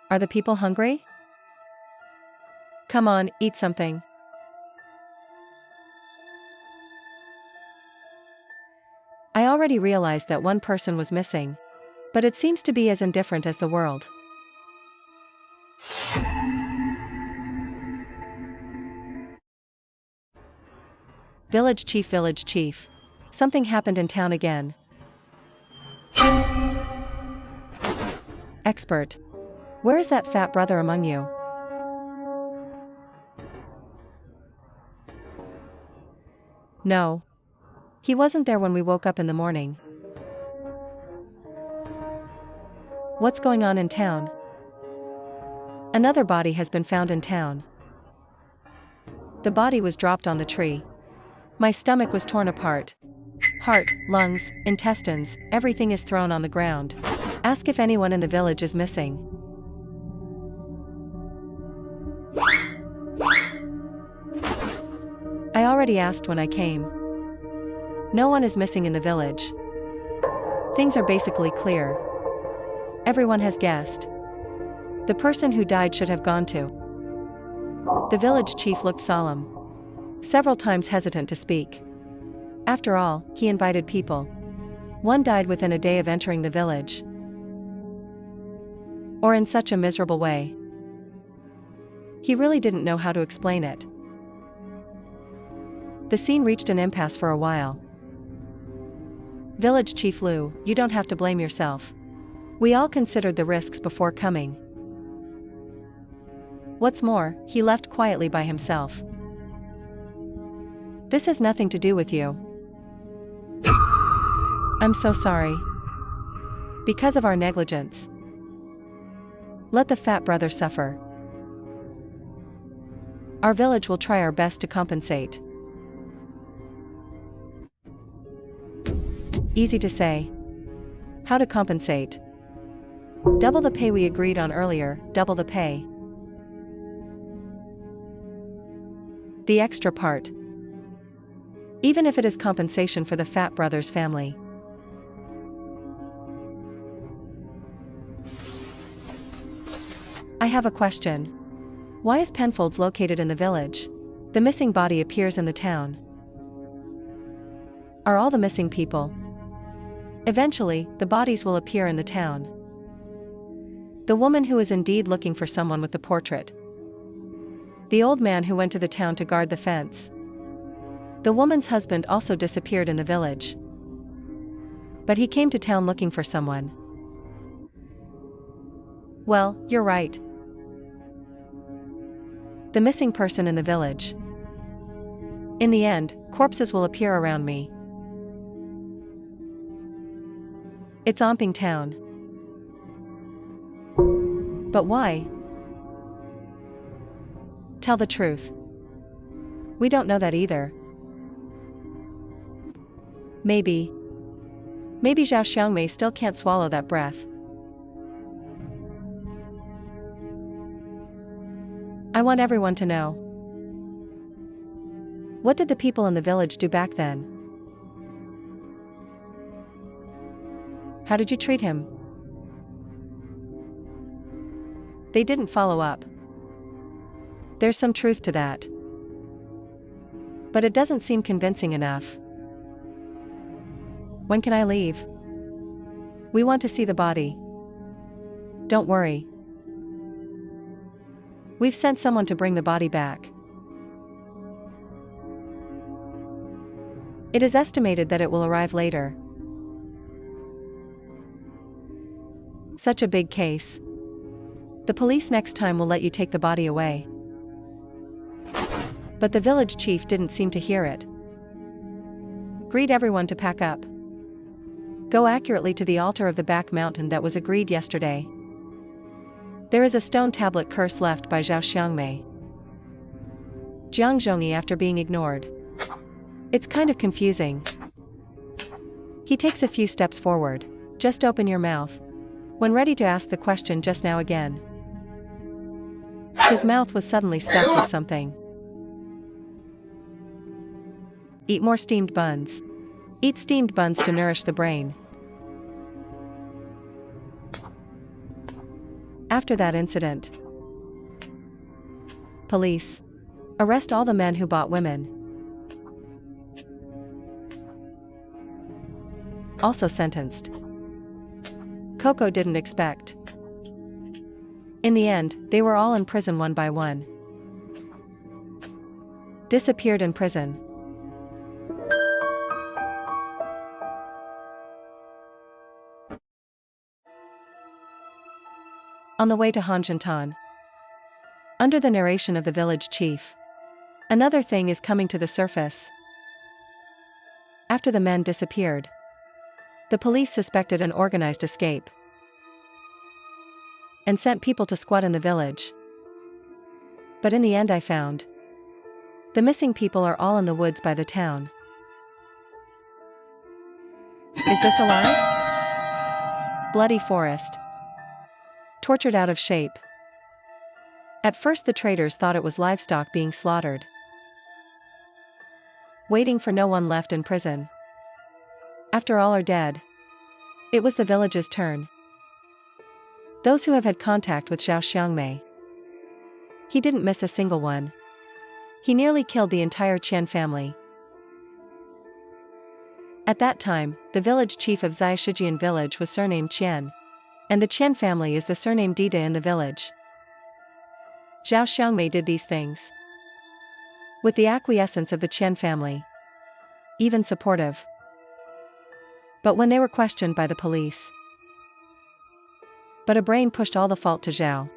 A: Are the people hungry? Come on, eat something. I already realized that one person was missing, but it seems to be as indifferent as the world. Village chief. Something happened in town again. Expert. Where is that fat brother among you? No. He wasn't there when we woke up in the morning. What's going on in town? Another body has been found in town. The body was dropped on the tree. My stomach was torn apart. Heart, lungs, intestines, everything is thrown on the ground. Ask if anyone in the village is missing. I already asked when I came. No one is missing in the village. Things are basically clear. Everyone has guessed. The person who died should have gone to. The village chief looked solemn. Several times hesitant to speak. After all, he invited people. One died within a day of entering the village. Or in such a miserable way. He really didn't know how to explain it. The scene reached an impasse for a while. Village Chief Liu, you don't have to blame yourself. We all considered the risks before coming. What's more, he left quietly by himself. This has nothing to do with you. I'm so sorry. Because of our negligence. Let the fat brother suffer. Our village will try our best to compensate. Easy to say. How to compensate? Double the pay we agreed on earlier, double the pay. The extra part. Even if it is compensation for the fat brother's family. I have a question. Why is Penfolds located in the village? The missing body appears in the town. Are all the missing people? Eventually, the bodies will appear in the town. The woman who is indeed looking for someone with the portrait. The old man who went to the town to guard the fence. The woman's husband also disappeared in the village. But he came to town looking for someone. Well, you're right. The missing person in the village. In the end, corpses will appear around me. It's Omping Town. But why? Tell the truth. We don't know that either. Maybe Zhao Xiangmei still can't swallow that breath. I want everyone to know. What did the people in the village do back then? How did you treat him? They didn't follow up. There's some truth to that. But it doesn't seem convincing enough. When can I leave? We want to see the body. Don't worry. We've sent someone to bring the body back. It is estimated that it will arrive later. Such a big case. The police next time will let you take the body away. But the village chief didn't seem to hear it. Greet everyone to pack up. Go accurately to the altar of the back mountain that was agreed yesterday. There is a stone tablet curse left by Zhao Xiangmei. Jiang Zhongyi after being ignored. It's kind of confusing. He takes a few steps forward. Just open your mouth. When ready to ask the question just now again. His mouth was suddenly stuffed with something. Eat more steamed buns. Eat steamed buns to nourish the brain. After that incident. Police. Arrest all the men who bought women. Also sentenced. Coco didn't expect. In the end, they were all in prison one by one. Disappeared in prison. On the way to Hanjintan. Under the narration of the village chief. Another thing is coming to the surface. After the men disappeared, the police suspected an organized escape and sent people to squat in the village. But in the end I found the missing people are all in the woods by the town. Is this alive? Bloody forest. Tortured out of shape. At first the traders thought it was livestock being slaughtered. Waiting for no one left in prison. After all are dead. It was the village's turn. Those who have had contact with Zhao Xiangmei. He didn't miss a single one. He nearly killed the entire Qian family. At that time, the village chief of Zai Shijian village was surnamed Qian. And the Qian family is the surname Dida in the village. Zhao Xiangmei did these things with the acquiescence of the Qian family. Even supportive. But when they were questioned by the police. But a brain pushed all the fault to Zhao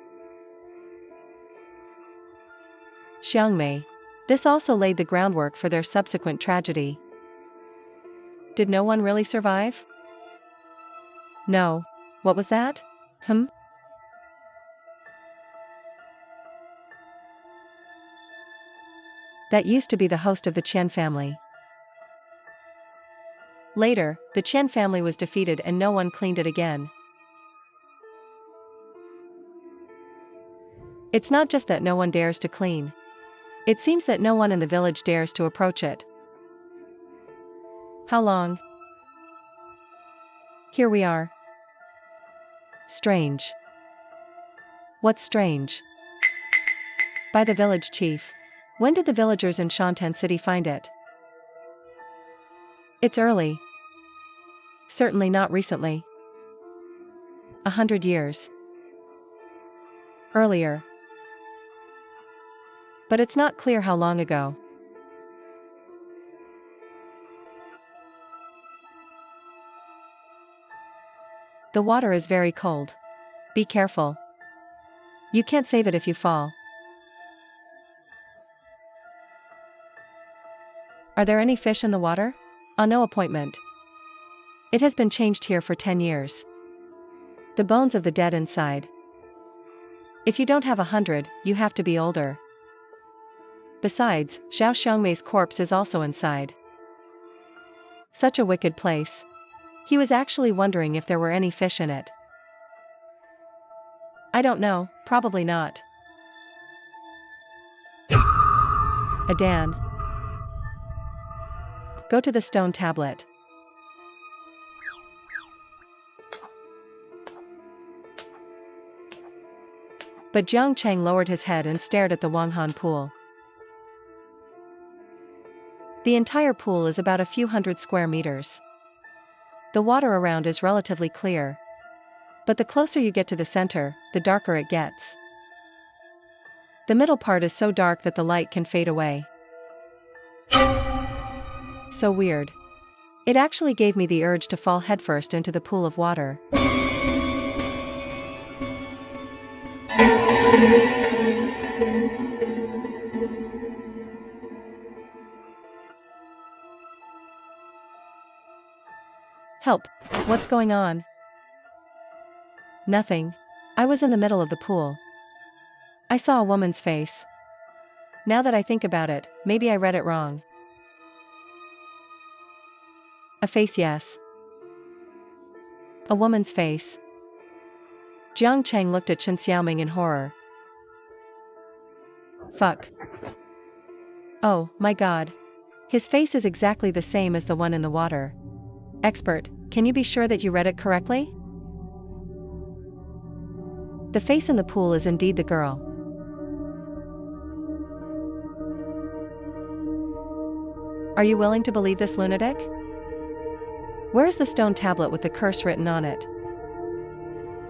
A: Xiangmei. This also laid the groundwork for their subsequent tragedy. Did no one really survive? No. What was that? That used to be the host of the Qian family. Later, the Qian family was defeated and no one cleaned it again. It's not just that no one dares to clean. It seems that no one in the village dares to approach it. How long? Here we are. Strange. What's strange? By the village chief. When did the villagers in Shantan City find it? It's early. Certainly not recently. 100 years. Earlier. But it's not clear how long ago. The water is very cold. Be careful. You can't save it if you fall. Are there any fish in the water? No appointment. It has been changed here for 10 years. The bones of the dead inside. If you don't have 100, you have to be older. Besides, Zhao Xiangmei's corpse is also inside. Such a wicked place. He was actually wondering if there were any fish in it. I don't know, probably not. Adan. Go to the stone tablet. But Jiang Cheng lowered his head and stared at the Wanghan pool. The entire pool is about a few hundred square meters. The water around is relatively clear. But the closer you get to the center, the darker it gets. The middle part is so dark that the light can fade away. So weird. It actually gave me the urge to fall headfirst into the pool of water. Help! What's going on? Nothing. I was in the middle of the pool. I saw a woman's face. Now that I think about it, maybe I read it wrong. A face, yes. A woman's face. Jiang Cheng looked at Chen Xiaoming in horror. Fuck. Oh, my god. His face is exactly the same as the one in the water. Expert, can you be sure that you read it correctly? The face in the pool is indeed the girl. Are you willing to believe this lunatic? Where's the stone tablet with the curse written on it?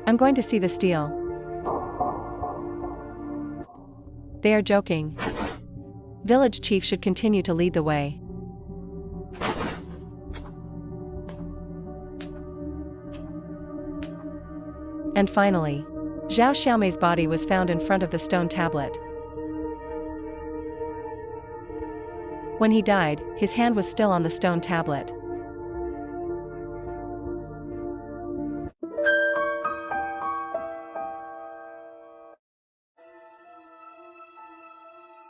A: I'm going to see the steel. They are joking. Village chief should continue to lead the way. And finally, Zhao Xiaomei's body was found in front of the stone tablet. When he died, his hand was still on the stone tablet.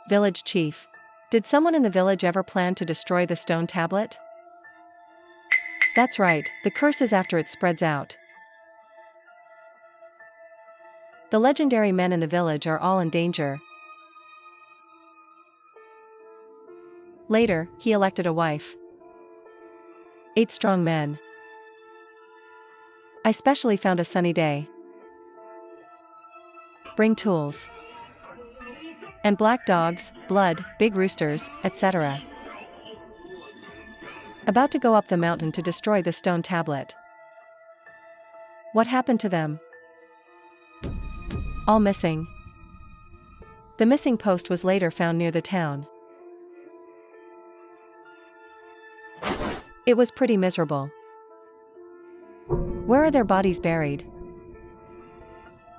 A: Village chief. Did someone in the village ever plan to destroy the stone tablet? That's right, the curse is after it spreads out. The legendary men in the village are all in danger. Later, he elected a wife. 8 strong men. I specially found a sunny day. Bring tools. And black dogs, blood, big roosters, etc. About to go up the mountain to destroy the stone tablet. What happened to them? All missing. The missing post was later found near the town. It was pretty miserable. Where are their bodies buried?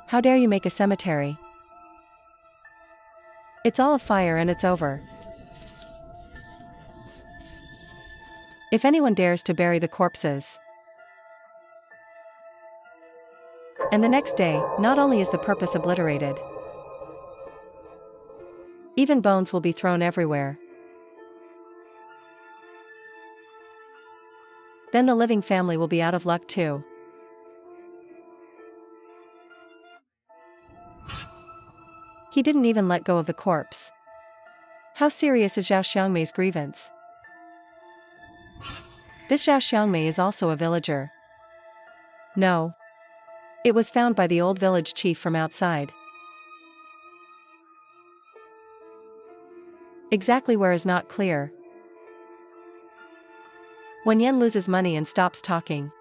A: How dare you make a cemetery? It's all afire and it's over. If anyone dares to bury the corpses. And the next day, not only is the purpose obliterated, even bones will be thrown everywhere. Then the living family will be out of luck too. He didn't even let go of the corpse. How serious is Zhao Xiaomei's grievance? This Zhao Xiaomei is also a villager. No. It was found by the old village chief from outside. Exactly where is not clear. When Yen loses money and stops talking.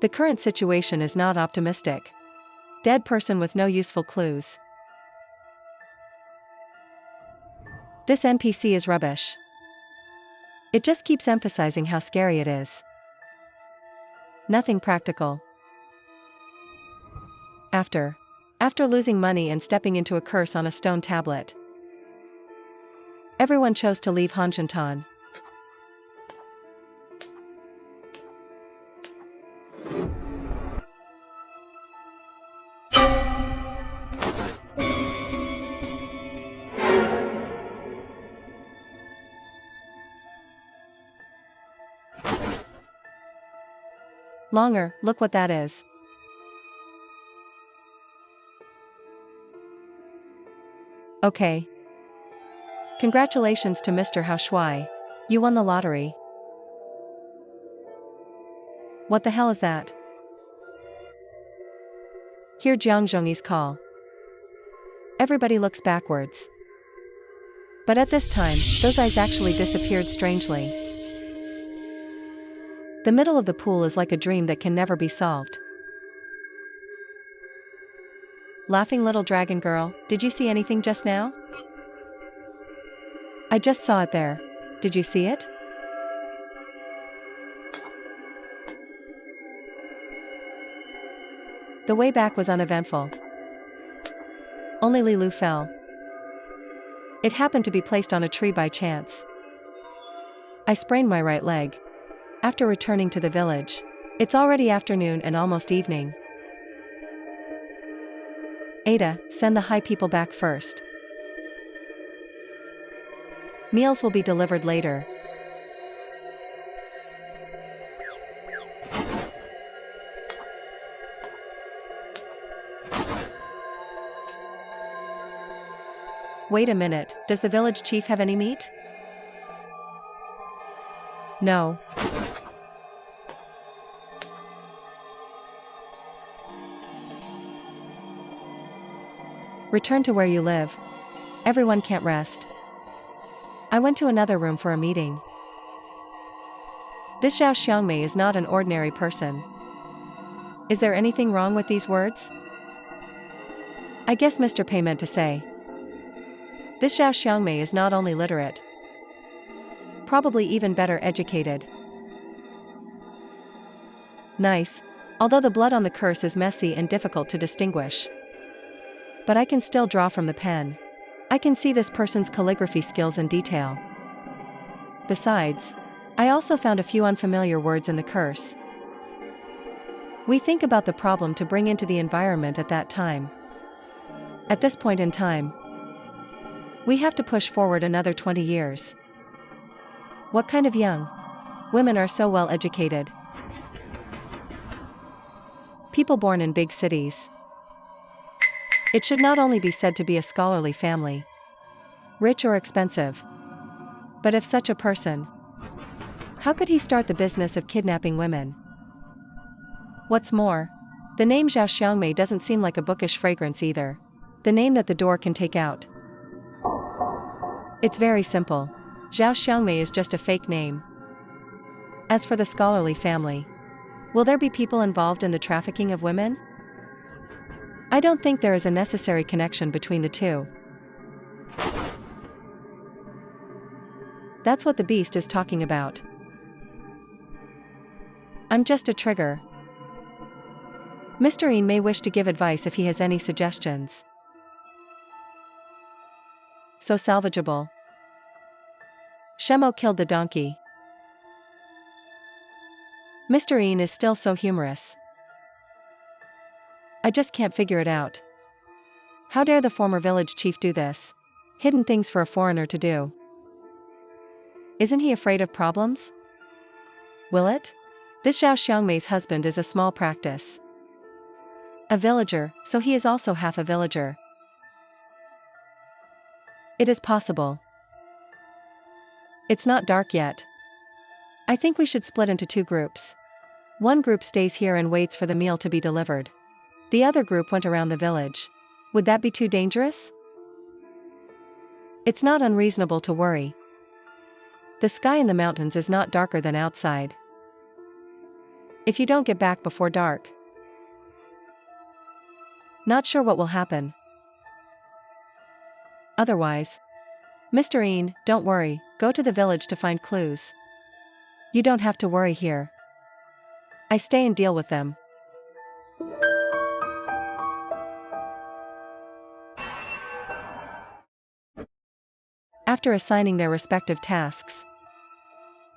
A: The current situation is not optimistic. Dead person with no useful clues. This NPC is rubbish. It just keeps emphasizing how scary it is. Nothing practical. After losing money and stepping into a curse on a stone tablet, everyone chose to leave Hanzhentan. Longer, look what that is. Okay. Congratulations to Mr. Hao Shuai. You won the lottery. What the hell is that? Hear Jiang Zhongyi's call. Everybody looks backwards. But at this time, those eyes actually disappeared strangely. The middle of the pool is like a dream that can never be solved. Laughing little dragon girl, did you see anything just now? I just saw it there. Did you see it? The way back was uneventful. Only Li Lu fell. It happened to be placed on a tree by chance. I sprained my right leg. After returning to the village. It's already afternoon and almost evening. Ada, send the high people back first. Meals will be delivered later. Wait a minute, does the village chief have any meat? No. Return to where you live. Everyone can't rest. I went to another room for a meeting. This Zhao Xiangmei is not an ordinary person. Is there anything wrong with these words? I guess Mr. Pei meant to say. This Zhao Xiangmei is not only literate, probably even better educated. Nice, although the blood on the curse is messy and difficult to distinguish. But I can still draw from the pen. I can see this person's calligraphy skills in detail. Besides, I also found a few unfamiliar words in the curse. We think about the problem to bring into the environment at that time. At this point in time, we have to push forward another 20 years. What kind of young women are so well educated? People born in big cities. It should not only be said to be a scholarly family, rich or expensive. But if such a person, how could he start the business of kidnapping women? What's more, the name Zhao Xiangmei doesn't seem like a bookish fragrance either. The name that the door can take out. It's very simple. Zhao Xiangmei is just a fake name. As for the scholarly family, will there be people involved in the trafficking of women? I don't think there is a necessary connection between the two. That's what the beast is talking about. I'm just a trigger. Mr. Yin may wish to give advice if he has any suggestions. So salvageable. Shemo killed the donkey. Mr. Yin is still so humorous. I just can't figure it out. How dare the former village chief do this? Hidden things for a foreigner to do. Isn't he afraid of problems? Will it? This Zhao Xiangmei's husband is a small practice. A villager, so he is also half a villager. It is possible. It's not dark yet. I think we should split into two groups. One group stays here and waits for the meal to be delivered. The other group went around the village. Would that be too dangerous? It's not unreasonable to worry. The sky in the mountains is not darker than outside. If you don't get back before dark, not sure what will happen. Otherwise, Mr. Yin, don't worry, go to the village to find clues. You don't have to worry here. I stay and deal with them. After assigning their respective tasks,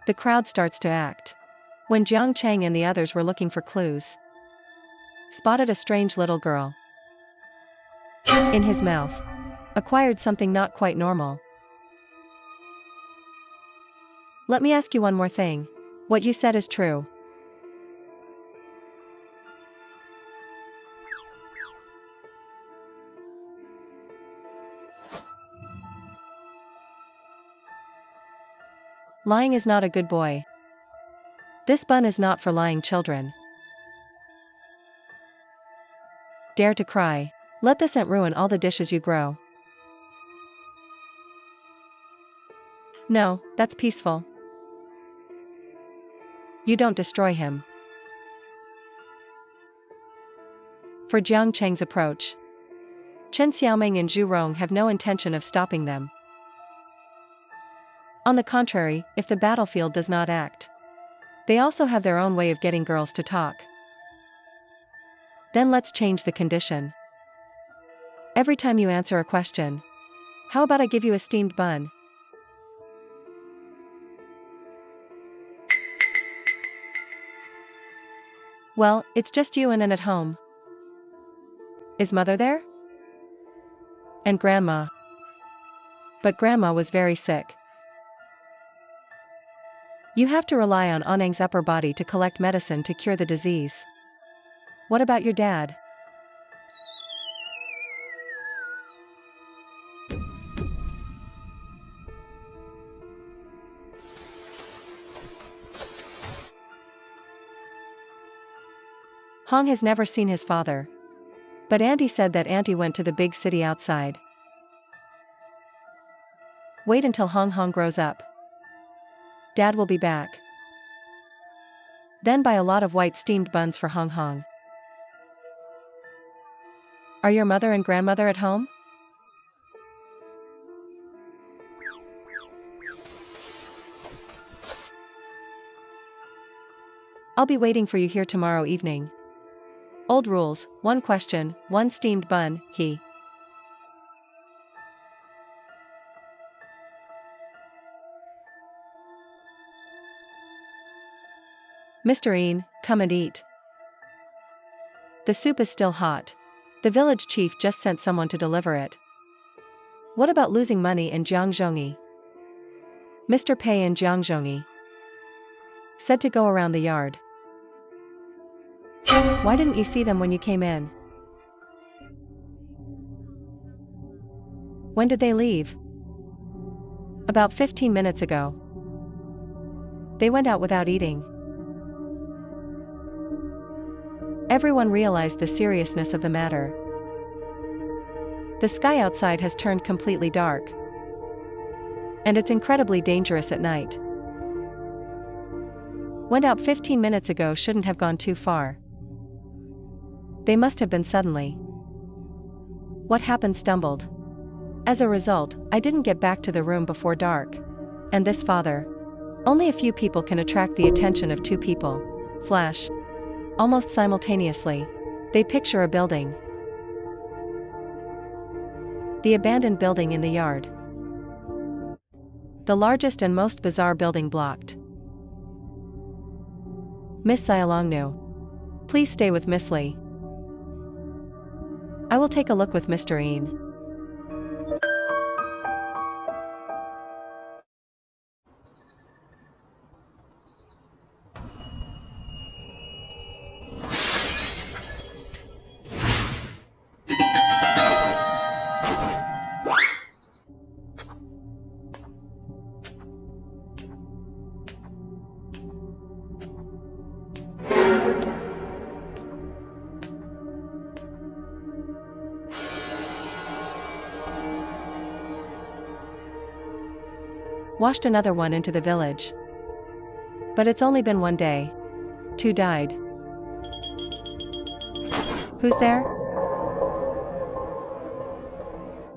A: the crowd starts to act. When Jiang Cheng and the others were looking for clues, spotted a strange little girl. In his mouth, acquired something not quite normal. Let me ask you one more thing. What you said is true. Lying is not a good boy. This bun is not for lying children. Dare to cry. Let the scent ruin all the dishes you grow. No, that's peaceful. You don't destroy him. For Jiang Cheng's approach, Chen Xiaoming and Zhu Rong have no intention of stopping them. On the contrary, if the battlefield does not act, they also have their own way of getting girls to talk. Then let's change the condition. Every time you answer a question, how about I give you a steamed bun? Well, it's just you and at home. Is mother there? And grandma. But grandma was very sick. You have to rely on Onang's upper body to collect medicine to cure the disease. What about your dad? Hong has never seen his father. But Auntie said that Auntie went to the big city outside. Wait until Hong grows up. Dad will be back. Then buy a lot of white steamed buns for Hong. Are your mother and grandmother at home? I'll be waiting for you here tomorrow evening. Old rules, one question, one steamed bun, he. Mr. Een, come and eat. The soup is still hot. The village chief just sent someone to deliver it. What about losing money in Jiangzhongi? Mr. Pei in Jiangzhongi said to go around the yard. Why didn't you see them when you came in? When did they leave? About 15 minutes ago. They went out without eating. Everyone realized the seriousness of the matter. The sky outside has turned completely dark. And it's incredibly dangerous at night. Went out 15 minutes ago shouldn't have gone too far. They must have been suddenly. What happened stumbled. As a result, I didn't get back to the room before dark. And this father. Only a few people can attract the attention of two people. Flash. Almost simultaneously, they picture a building. The abandoned building in the yard. The largest and most bizarre building blocked. Miss Xiaolongnu. Please stay with Miss Li. I will take a look with Mr. Een. Washed another one into the village. But it's only been one day. 2 died. Who's there?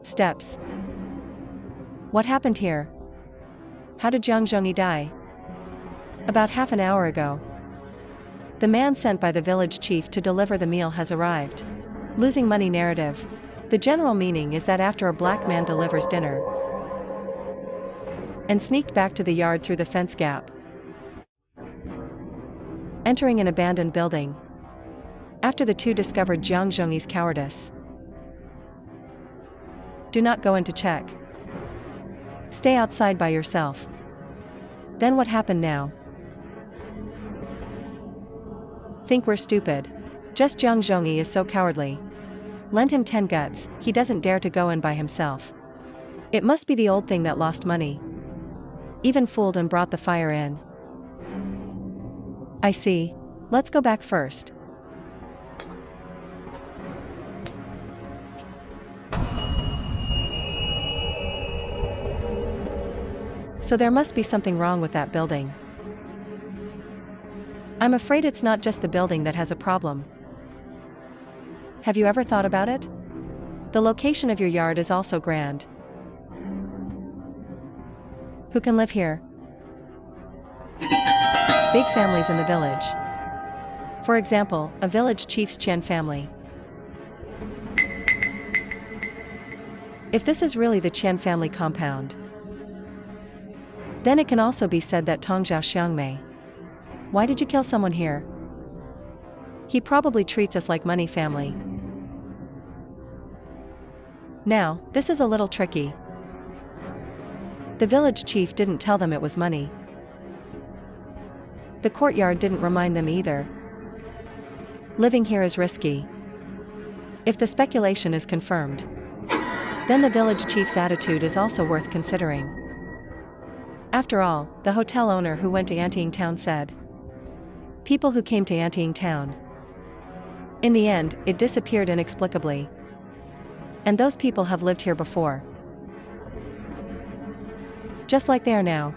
A: Steps. What happened here? How did Jiang Zhongyi die? About half an hour ago. The man sent by the village chief to deliver the meal has arrived. Losing money narrative. The general meaning is that after a black man delivers dinner and sneaked back to the yard through the fence gap, entering an abandoned building. After the two discovered Jiang Zhongyi's cowardice. Do not go in to check. Stay outside by yourself. Then what happened now? Think we're stupid. Just Jiang Zhongyi is so cowardly. Lend him 10 guts, he doesn't dare to go in by himself. It must be the old thing that lost money. Even fooled and brought the fire in. I see. Let's go back first. So there must be something wrong with that building. I'm afraid it's not just the building that has a problem. Have you ever thought about it? The location of your yard is also grand. Who can live here? Big families in the village. For example, a village chief's Chen family. If this is really the Chen family compound, then it can also be said that Tongzhao Xiangmei. Why did you kill someone here? He probably treats us like money family. Now, this is a little tricky. The village chief didn't tell them it was money. The courtyard didn't remind them either. Living here is risky. If the speculation is confirmed, then the village chief's attitude is also worth considering. After all, the hotel owner who went to Anting Town said, people who came to Anting Town. In the end, it disappeared inexplicably. And those people have lived here before. Just like they are now.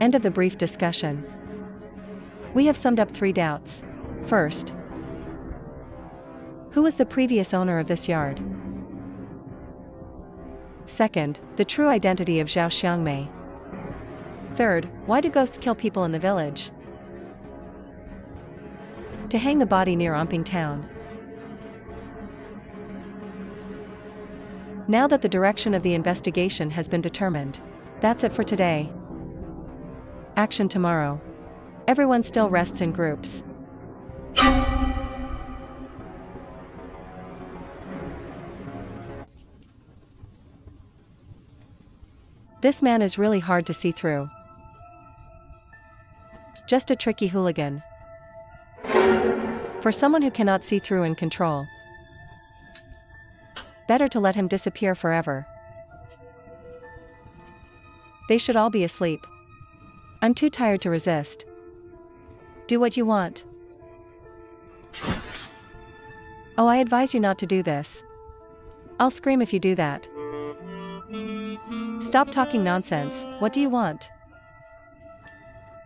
A: End of the brief discussion. We have summed up 3 doubts. First, who was the previous owner of this yard? Second, the true identity of Zhao Xiangmei. Third, why do ghosts kill people in the village? To hang the body near Anping Town. Now that the direction of the investigation has been determined, that's it for today. Action tomorrow. Everyone still rests in groups. This man is really hard to see through. Just a tricky hooligan. For someone who cannot see through and control. Better to let him disappear forever. They should all be asleep. I'm too tired to resist. Do what you want. Oh, I advise you not to do this. I'll scream if you do that. Stop talking nonsense, what do you want?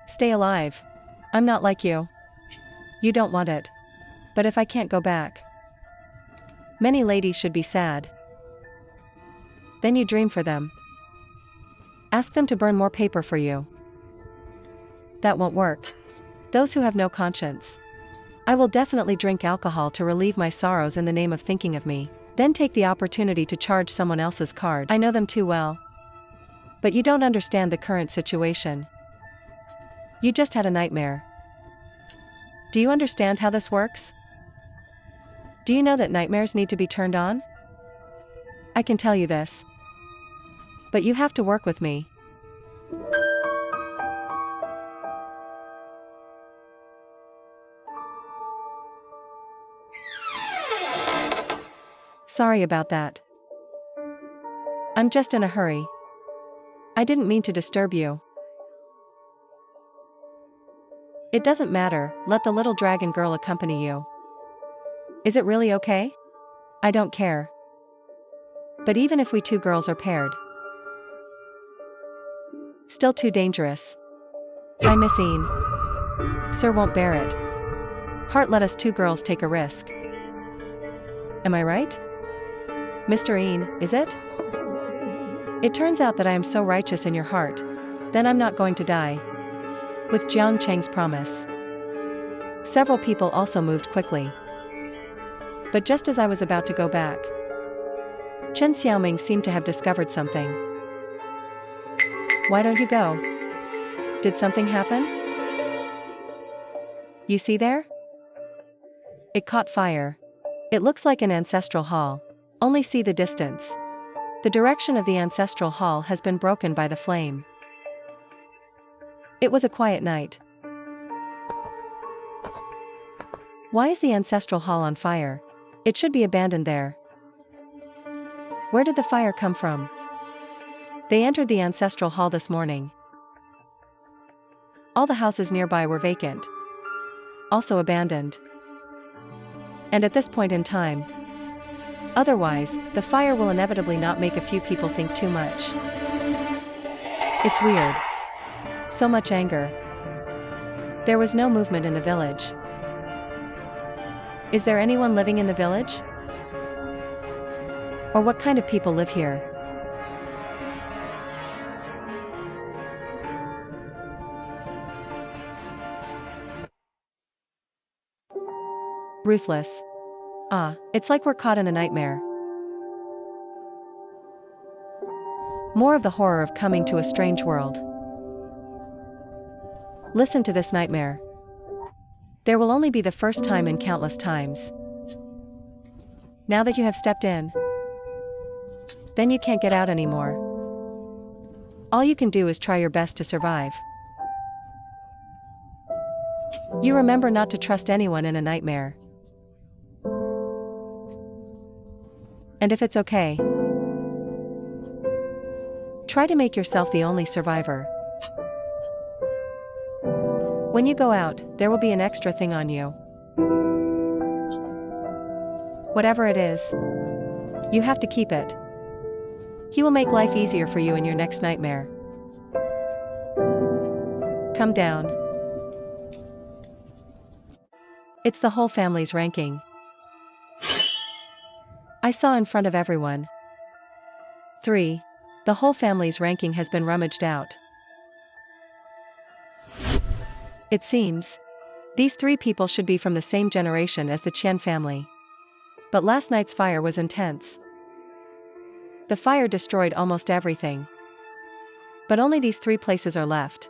A: Stay alive. I'm not like you. You don't want it. But if I can't go back. Many ladies should be sad. Then you dream for them. Ask them to burn more paper for you. That won't work. Those who have no conscience. I will definitely drink alcohol to relieve my sorrows in the name of thinking of me, then take the opportunity to charge someone else's card. I know them too well. But you don't understand the current situation. You just had a nightmare. Do you understand how this works? Do you know that nightmares need to be turned on? I can tell you this. But you have to work with me. Sorry about that. I'm just in a hurry. I didn't mean to disturb you. It doesn't matter, let the little dragon girl accompany you. Is it really okay? I don't care. But even if we 2 girls are paired. Still too dangerous. I miss Een. Sir won't bear it. Heart, let us 2 girls take a risk. Am I right? Mr. Een, is it? It turns out that I am so righteous in your heart. Then I'm not going to die. With Jiang Cheng's promise. Several people also moved quickly. But just as I was about to go back, Chen Xiaoming seemed to have discovered something. Why don't you go? Did something happen? You see there? It caught fire. It looks like an ancestral hall. Only see the distance. The direction of the ancestral hall has been broken by the flame. It was a quiet night. Why is the ancestral hall on fire? It should be abandoned there. Where did the fire come from? They entered the ancestral hall this morning. All the houses nearby were vacant. Also abandoned. And at this point in time, otherwise, the fire will inevitably not make a few people think too much. It's weird. So much anger. There was no movement in the village. Is there anyone living in the village? Or what kind of people live here? Ruthless. Ah, it's like we're caught in a nightmare. More of the horror of coming to a strange world. Listen to this nightmare. There will only be the first time in countless times. Now that you have stepped in, then you can't get out anymore. All you can do is try your best to survive. You remember not to trust anyone in a nightmare. And if it's okay, try to make yourself the only survivor. When you go out, there will be an extra thing on you. Whatever it is, you have to keep it. He will make life easier for you in your next nightmare. Come down. It's the whole family's ranking. I saw in front of everyone. 3. The whole family's ranking has been rummaged out. It seems these 3 people should be from the same generation as the Qian family. But last night's fire was intense. The fire destroyed almost everything. But only these 3 places are left.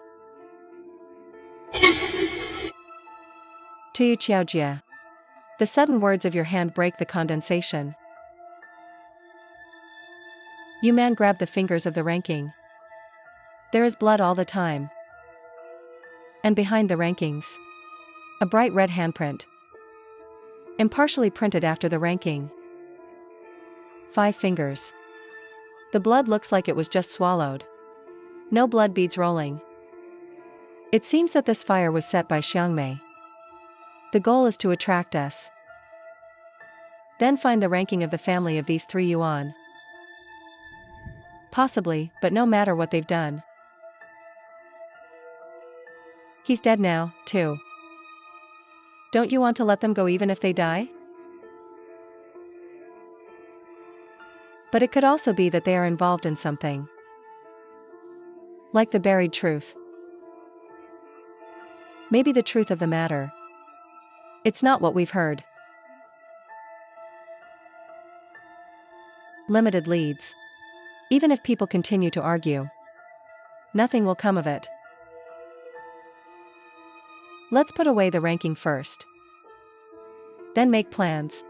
A: Tu Xiaojie. The sudden words of your hand break the condensation. You man grab the fingers of the ranking. There is blood all the time. And behind the rankings, a bright red handprint. Impartially printed after the ranking. 5 fingers. The blood looks like it was just swallowed. No blood beads rolling. It seems that this fire was set by Xiangmei. The goal is to attract us. Then find the ranking of the family of these 3 Yuan. Possibly, but no matter what they've done. He's dead now, too. Don't you want to let them go even if they die? But it could also be that they are involved in something. Like the buried truth. Maybe the truth of the matter. It's not what we've heard. Limited leads. Even if people continue to argue, nothing will come of it. Let's put away the ranking first. Then make plans.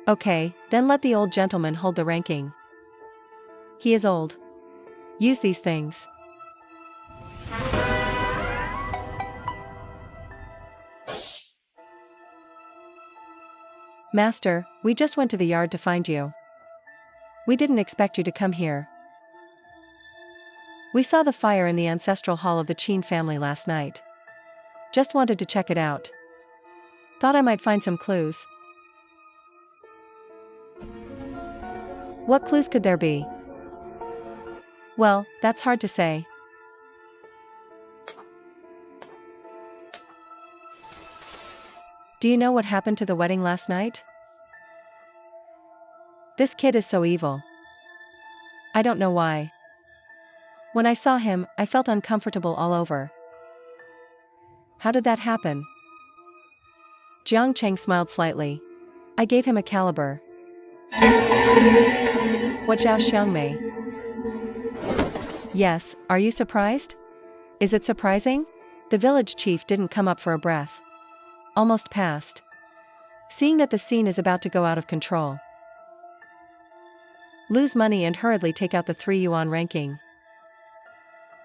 A: Okay, then let the old gentleman hold the ranking. He is old. Use these things. Master, we just went to the yard to find you. We didn't expect you to come here. We saw the fire in the ancestral hall of the Qin family last night. Just wanted to check it out. Thought I might find some clues. What clues could there be? Well, that's hard to say. Do you know what happened to the wedding last night? This kid is so evil. I don't know why. When I saw him, I felt uncomfortable all over. How did that happen? Jiang Cheng smiled slightly. I gave him a caliber. What, Zhao Xiangmei? Yes, are you surprised? Is it surprising? The village chief didn't come up for a breath. Almost passed. Seeing that the scene is about to go out of control. Lose money and hurriedly take out the 3 Yuan ranking.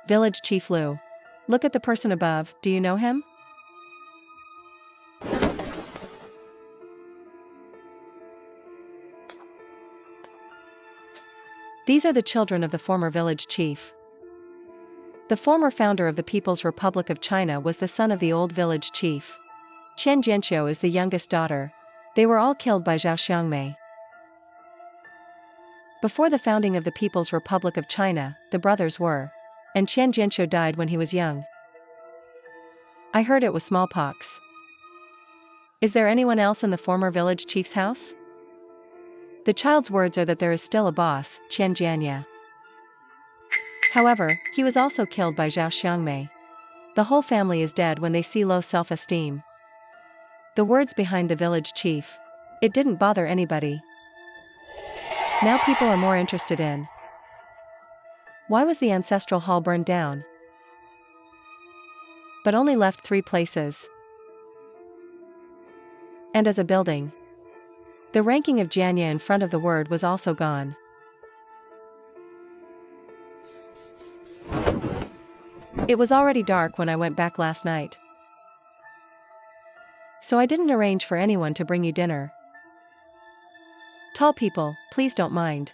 A: Village Chief Lu. Look at the person above, do you know him? These are the children of the former village chief. The former founder of the People's Republic of China was the son of the old village chief. Chen Jianqiu is the youngest daughter. They were all killed by Zhao Xiangmei. Before the founding of the People's Republic of China, the brothers were. And Chen Jianqiu died when he was young. I heard it was smallpox. Is there anyone else in the former village chief's house? The child's words are that there is still a boss, Chen Jianye. However, he was also killed by Zhao Xiangmei. The whole family is dead when they see low self-esteem. The words behind the village chief. It didn't bother anybody. Now people are more interested in. Why was the ancestral hall burned down? But only left 3 places. And as a building. The ranking of Jianye in front of the word was also gone. It was already dark when I went back last night. So I didn't arrange for anyone to bring you dinner. Tall people, please don't mind.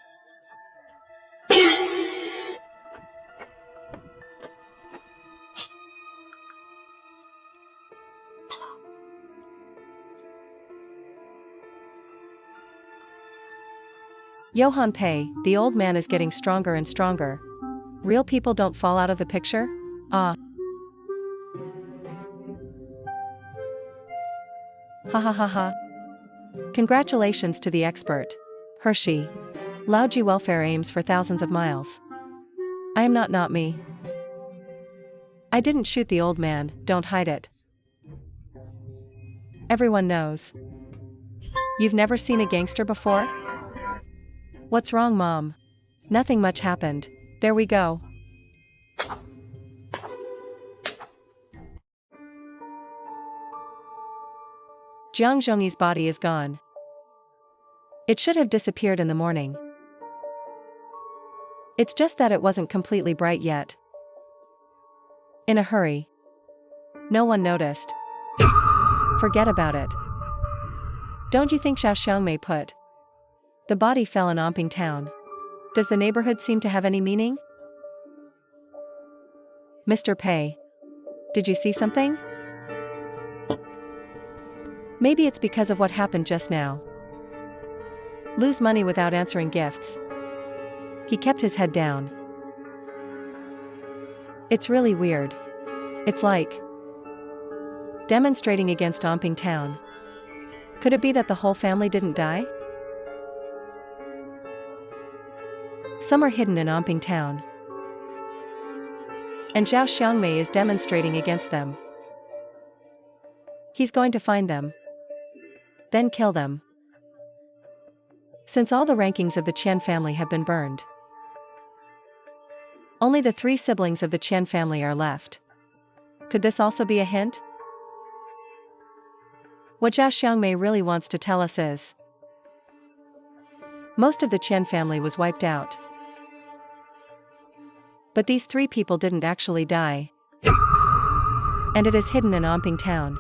A: Johan Pei, the old man is getting stronger and stronger. Real people don't fall out of the picture? Ah. Ha ha ha ha. Congratulations to the expert. Hershey. Laoji welfare aims for thousands of miles. I am not me. I didn't shoot the old man, don't hide it. Everyone knows. You've never seen a gangster before? What's wrong, Mom? Nothing much happened. There we go. Jiang Zhongyi's body is gone. It should have disappeared in the morning. It's just that it wasn't completely bright yet. In a hurry. No one noticed. Forget about it. Don't you think Zhao Xiangmei put? The body fell in Omping town. Does the neighborhood seem to have any meaning? Mr. Pei. Did you see something? Maybe it's because of what happened just now. Lose money without answering gifts. He kept his head down. It's really weird. It's like demonstrating against Omping town. Could it be that the whole family didn't die? Some are hidden in Omping town. And Zhao Xiangmei is demonstrating against them. He's going to find them. Then kill them. Since all the rankings of the Qian family have been burned, only the 3 siblings of the Qian family are left. Could this also be a hint? What Zhao Xiangmei really wants to tell us is, most of the Qian family was wiped out. But these 3 people didn't actually die. And it is hidden in Omping town.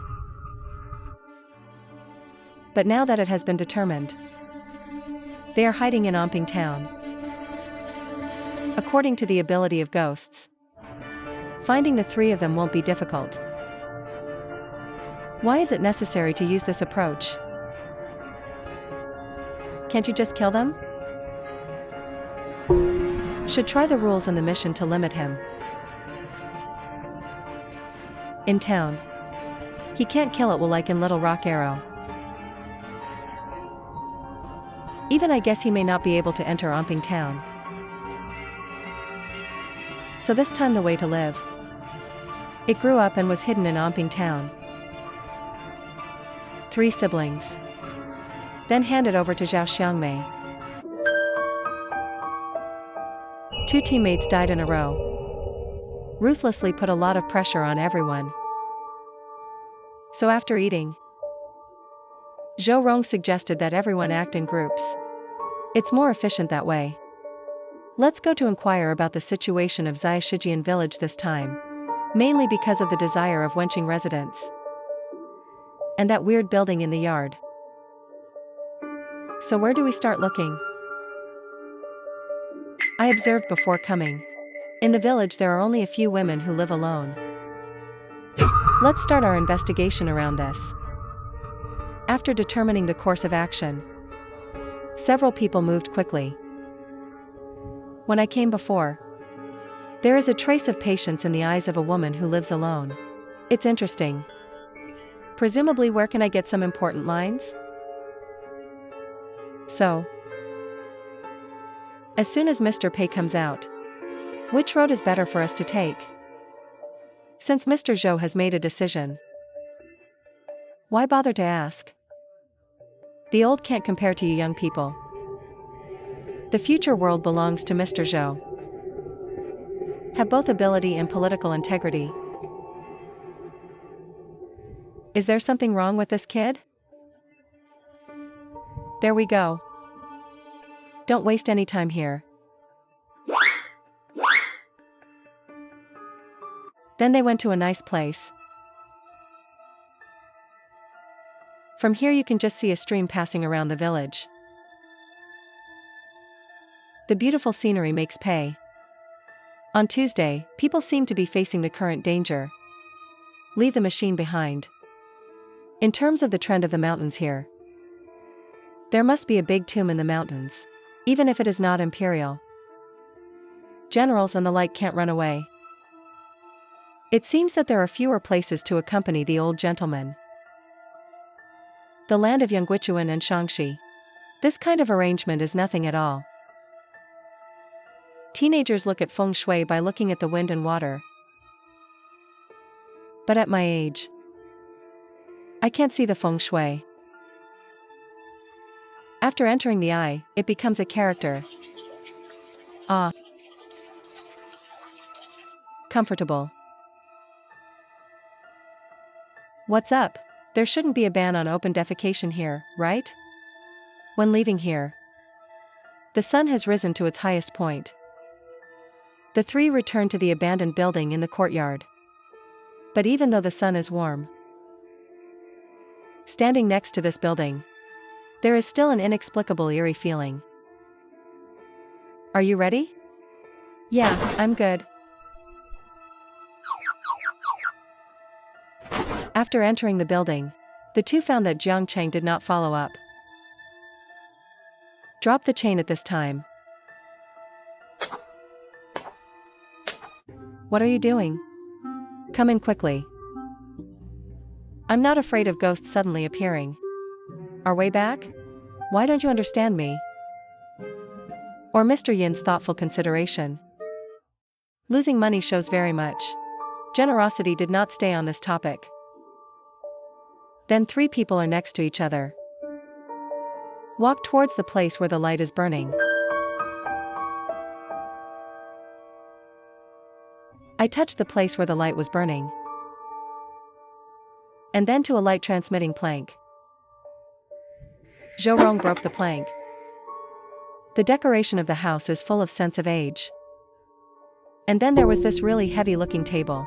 A: But now that it has been determined, they are hiding in Omping town. According to the ability of ghosts, finding the 3 of them won't be difficult. Why is it necessary to use this approach? Can't you just kill them? Should try the rules and the mission to limit him. In town. He can't kill it well like in Little Rock Arrow. Even I guess he may not be able to enter Omping town. So this time the way to live. It grew up and was hidden in Omping town. 3 siblings. Then handed over to Zhao Xiangmei. 2 teammates died in a row. Ruthlessly put a lot of pressure on everyone. So after eating, Zhou Rong suggested that everyone act in groups. It's more efficient that way. Let's go to inquire about the situation of Zai Shijian village this time. Mainly because of the desire of Wenqing residents. And that weird building in the yard. So where do we start looking? I observed before coming. In the village there are only a few women who live alone. Let's start our investigation around this. After determining the course of action, several people moved quickly. When I came before, there is a trace of patience in the eyes of a woman who lives alone. It's interesting. Presumably, where can I get some important lines? So, as soon as Mr. Pei comes out, which road is better for us to take? Since Mr. Zhou has made a decision, why bother to ask? The old can't compare to you young people. The future world belongs to Mr. Zhou. Have both ability and political integrity. Is there something wrong with this kid? There we go. Don't waste any time here. Then they went to a nice place. From here you can just see a stream passing around the village. The beautiful scenery makes pay. On Tuesday, people seem to be facing the current danger. Leave the machine behind. In terms of the trend of the mountains here, there must be a big tomb in the mountains, even if it is not imperial. Generals and the like can't run away. It seems that there are fewer places to accompany the old gentleman. The land of Yongguichuan and Shangxi. This kind of arrangement is nothing at all. Teenagers look at feng shui by looking at the wind and water. But at my age, I can't see the feng shui. After entering the eye, it becomes a character. Ah. Comfortable. What's up? There shouldn't be a ban on open defecation here, right? When leaving here, the sun has risen to its highest point. The three return to the abandoned building in the courtyard. But even though the sun is warm, standing next to this building, there is still an inexplicable eerie feeling. Are you ready? Yeah, I'm good. After entering the building, the two found that Jiang Cheng did not follow up. Drop the chain at this time. What are you doing? Come in quickly. I'm not afraid of ghosts suddenly appearing. Our way back? Why don't you understand me? Or Mr. Yin's thoughtful consideration. Losing money shows very much. Generosity did not stay on this topic. Then three people are next to each other. Walk towards the place where the light is burning. I touched the place where the light was burning. And then to a light transmitting plank. Zhou Rong broke the plank. The decoration of the house is full of sense of age. And then there was this really heavy-looking table,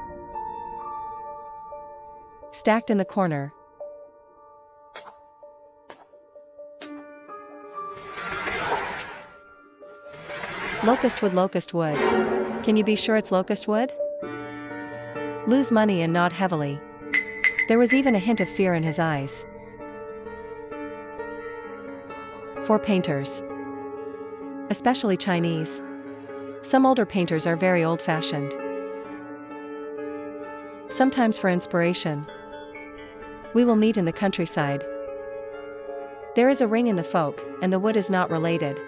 A: stacked in the corner. Locust wood, locust wood. Can you be sure it's locust wood? Lose money and nod heavily. There was even a hint of fear in his eyes. For painters, especially Chinese, some older painters are very old-fashioned. Sometimes for inspiration, we will meet in the countryside. There is a ring in the folk, and the wood is not related.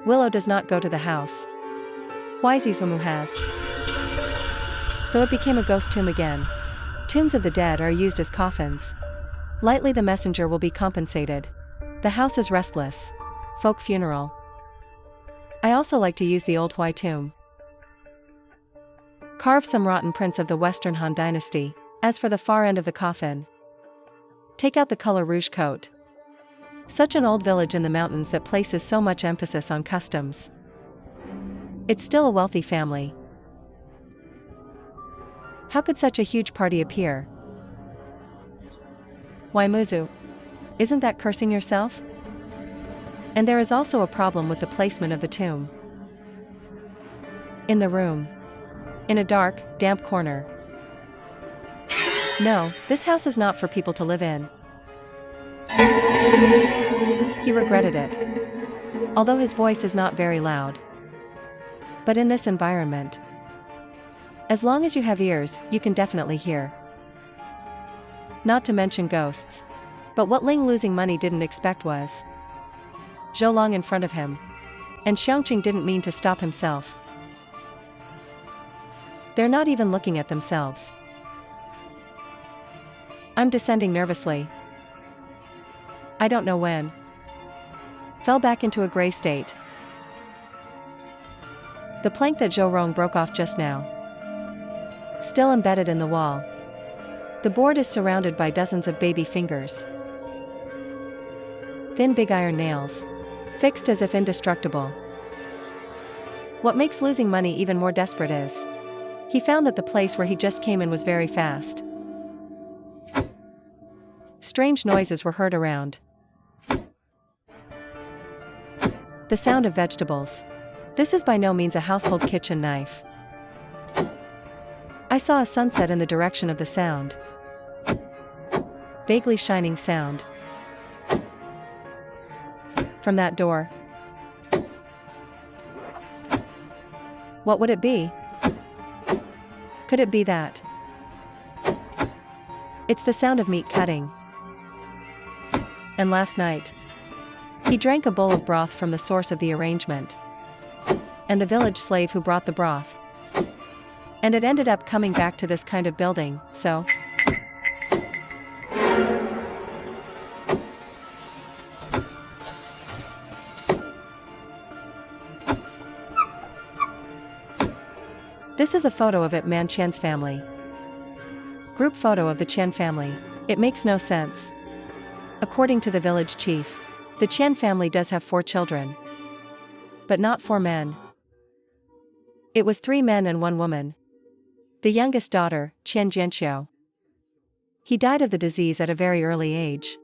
A: Willow does not go to the house. Huizizwamu has. So it became a ghost tomb again. Tombs of the dead are used as coffins. Lightly the messenger will be compensated. The house is restless. Folk funeral. I also like to use the old Hui tomb. Carve some rotten prints of the Western Han Dynasty. As for the far end of the coffin, take out the color rouge coat. Such an old village in the mountains that places so much emphasis on customs. It's still a wealthy family. How could such a huge party appear? Why Muzu? Isn't that cursing yourself? And there is also a problem with the placement of the tomb. In the room. In a dark, damp corner. No, this house is not for people to live in. He regretted it. Although his voice is not very loud. But in this environment, as long as you have ears, you can definitely hear. Not to mention ghosts. But what Ling losing money didn't expect was Zhou Long in front of him. And Xiangqing didn't mean to stop himself. They're not even looking at themselves. I'm descending nervously. I don't know when. Fell back into a gray state. The plank that Zhou Rong broke off just now, still embedded in the wall. The board is surrounded by dozens of baby fingers. Thin big iron nails, fixed as if indestructible. What makes losing money even more desperate is He found that the place where he just came in was very fast. Strange noises were heard around. The sound of vegetables. This is by no means a household kitchen knife. I saw a sunset in the direction of the sound. Vaguely shining sound. From that door. What would it be? Could it be that? It's the sound of meat cutting. And last night, he drank a bowl of broth from the source of the arrangement. And the village slave who brought the broth. And it ended up coming back to this kind of building, so. This is a photo of Ip Man Qian's family. Group photo of the Qian family. It makes no sense. According to the village chief, the Qian family does have 4 children. But not 4 men. It was 3 men and 1 woman. The youngest daughter, Qian Jianxiu. He died of the disease at a very early age.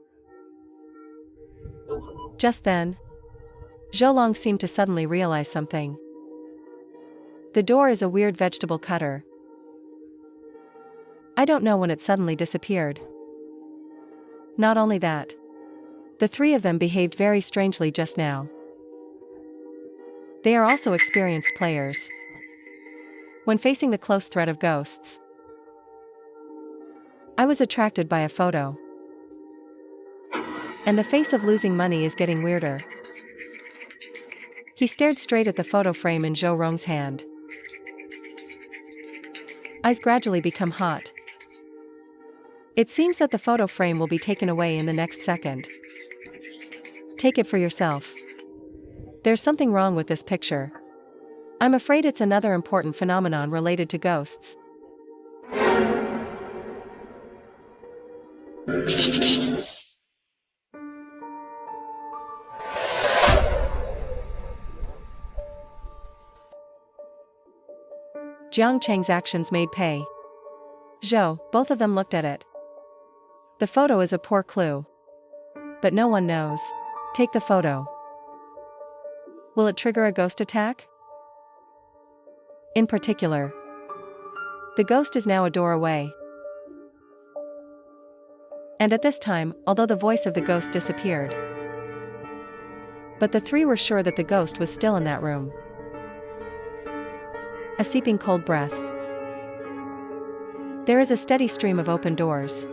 A: Just then, Zhou Long seemed to suddenly realize something. The door is a weird vegetable cutter. I don't know when it suddenly disappeared. Not only that, the 3 of them behaved very strangely just now. They are also experienced players. When facing the close threat of ghosts, I was attracted by a photo. And the face of losing money is getting weirder. He stared straight at the photo frame in Zhou Rong's hand. Eyes gradually become hot. It seems that the photo frame will be taken away in the next second. Take it for yourself. There's something wrong with this picture. I'm afraid it's another important phenomenon related to ghosts. Jiang Cheng's actions made pay. Zhou, both of them looked at it. The photo is a poor clue. But no one knows. Take the photo. Will it trigger a ghost attack? In particular, the ghost is now a door away. And at this time, although the voice of the ghost disappeared, but the 3 were sure that the ghost was still in that room. A seeping cold breath. There is a steady stream of open doors.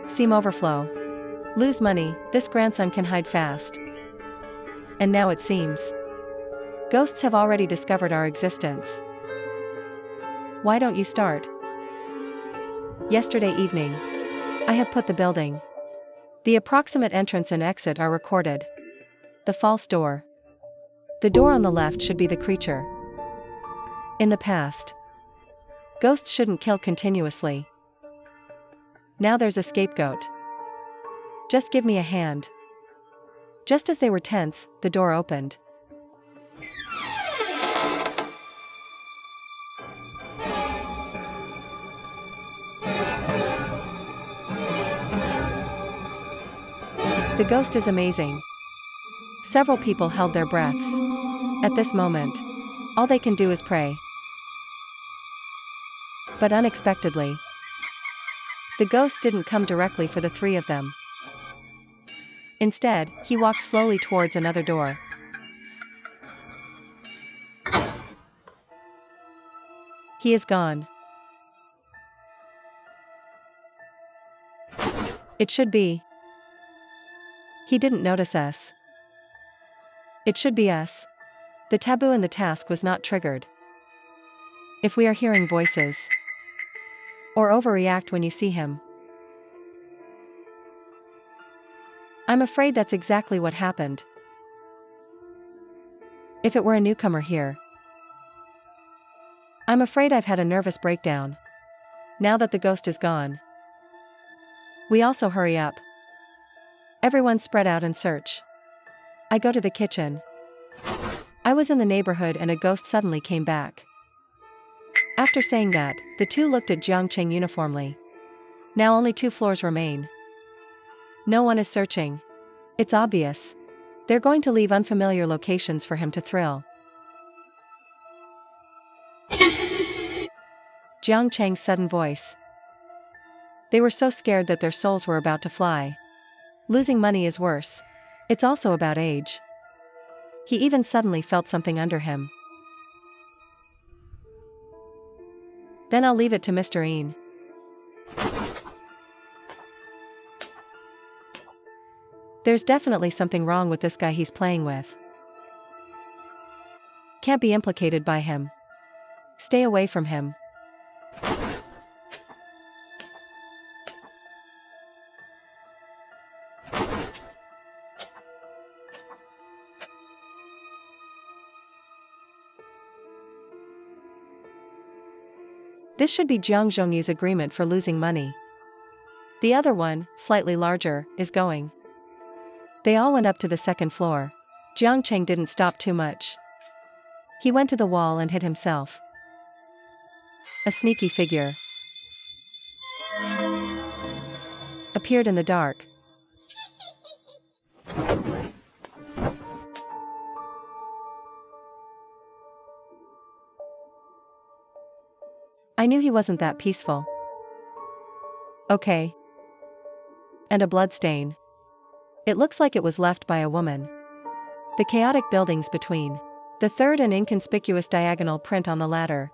A: Seam overflow. Lose money, this grandson can hide fast. And now it seems ghosts have already discovered our existence. Why don't you start? Yesterday evening, I have put the building. The approximate entrance and exit are recorded. The false door. The door on the left should be the creature. In the past, ghosts shouldn't kill continuously. Now there's a scapegoat. Just give me a hand. Just as they were tense, the door opened. The ghost is amazing. Several people held their breaths. At this moment, all they can do is pray. But unexpectedly, the ghost didn't come directly for the 3 of them. Instead, he walked slowly towards another door. He is gone. It should be. He didn't notice us. It should be us. The taboo in the task was not triggered. If we are hearing voices, or overreact when you see him, I'm afraid that's exactly what happened. If it were a newcomer here, I'm afraid I've had a nervous breakdown. Now that the ghost is gone, we also hurry up. Everyone spread out and search. I go to the kitchen. I was in the neighborhood and a ghost suddenly came back. After saying that, the two looked at Jiang Cheng uniformly. Now only 2 floors remain. No one is searching. It's obvious. They're going to leave unfamiliar locations for him to thrill. Jiang Cheng's sudden voice. They were so scared that their souls were about to fly. Losing money is worse. It's also about age. He even suddenly felt something under him. Then I'll leave it to Mr. Een. There's definitely something wrong with this guy he's playing with. Can't be implicated by him. Stay away from him. This should be Jiang Zhongyu's agreement for losing money. The other one, slightly larger, is going. They all went up to the 2nd floor. Jiang Cheng didn't stop too much. He went to the wall and hid himself. A sneaky figure appeared in the dark. I knew he wasn't that peaceful. Okay. And a bloodstain. It looks like it was left by a woman. The chaotic buildings between. The 3rd and inconspicuous diagonal print on the ladder.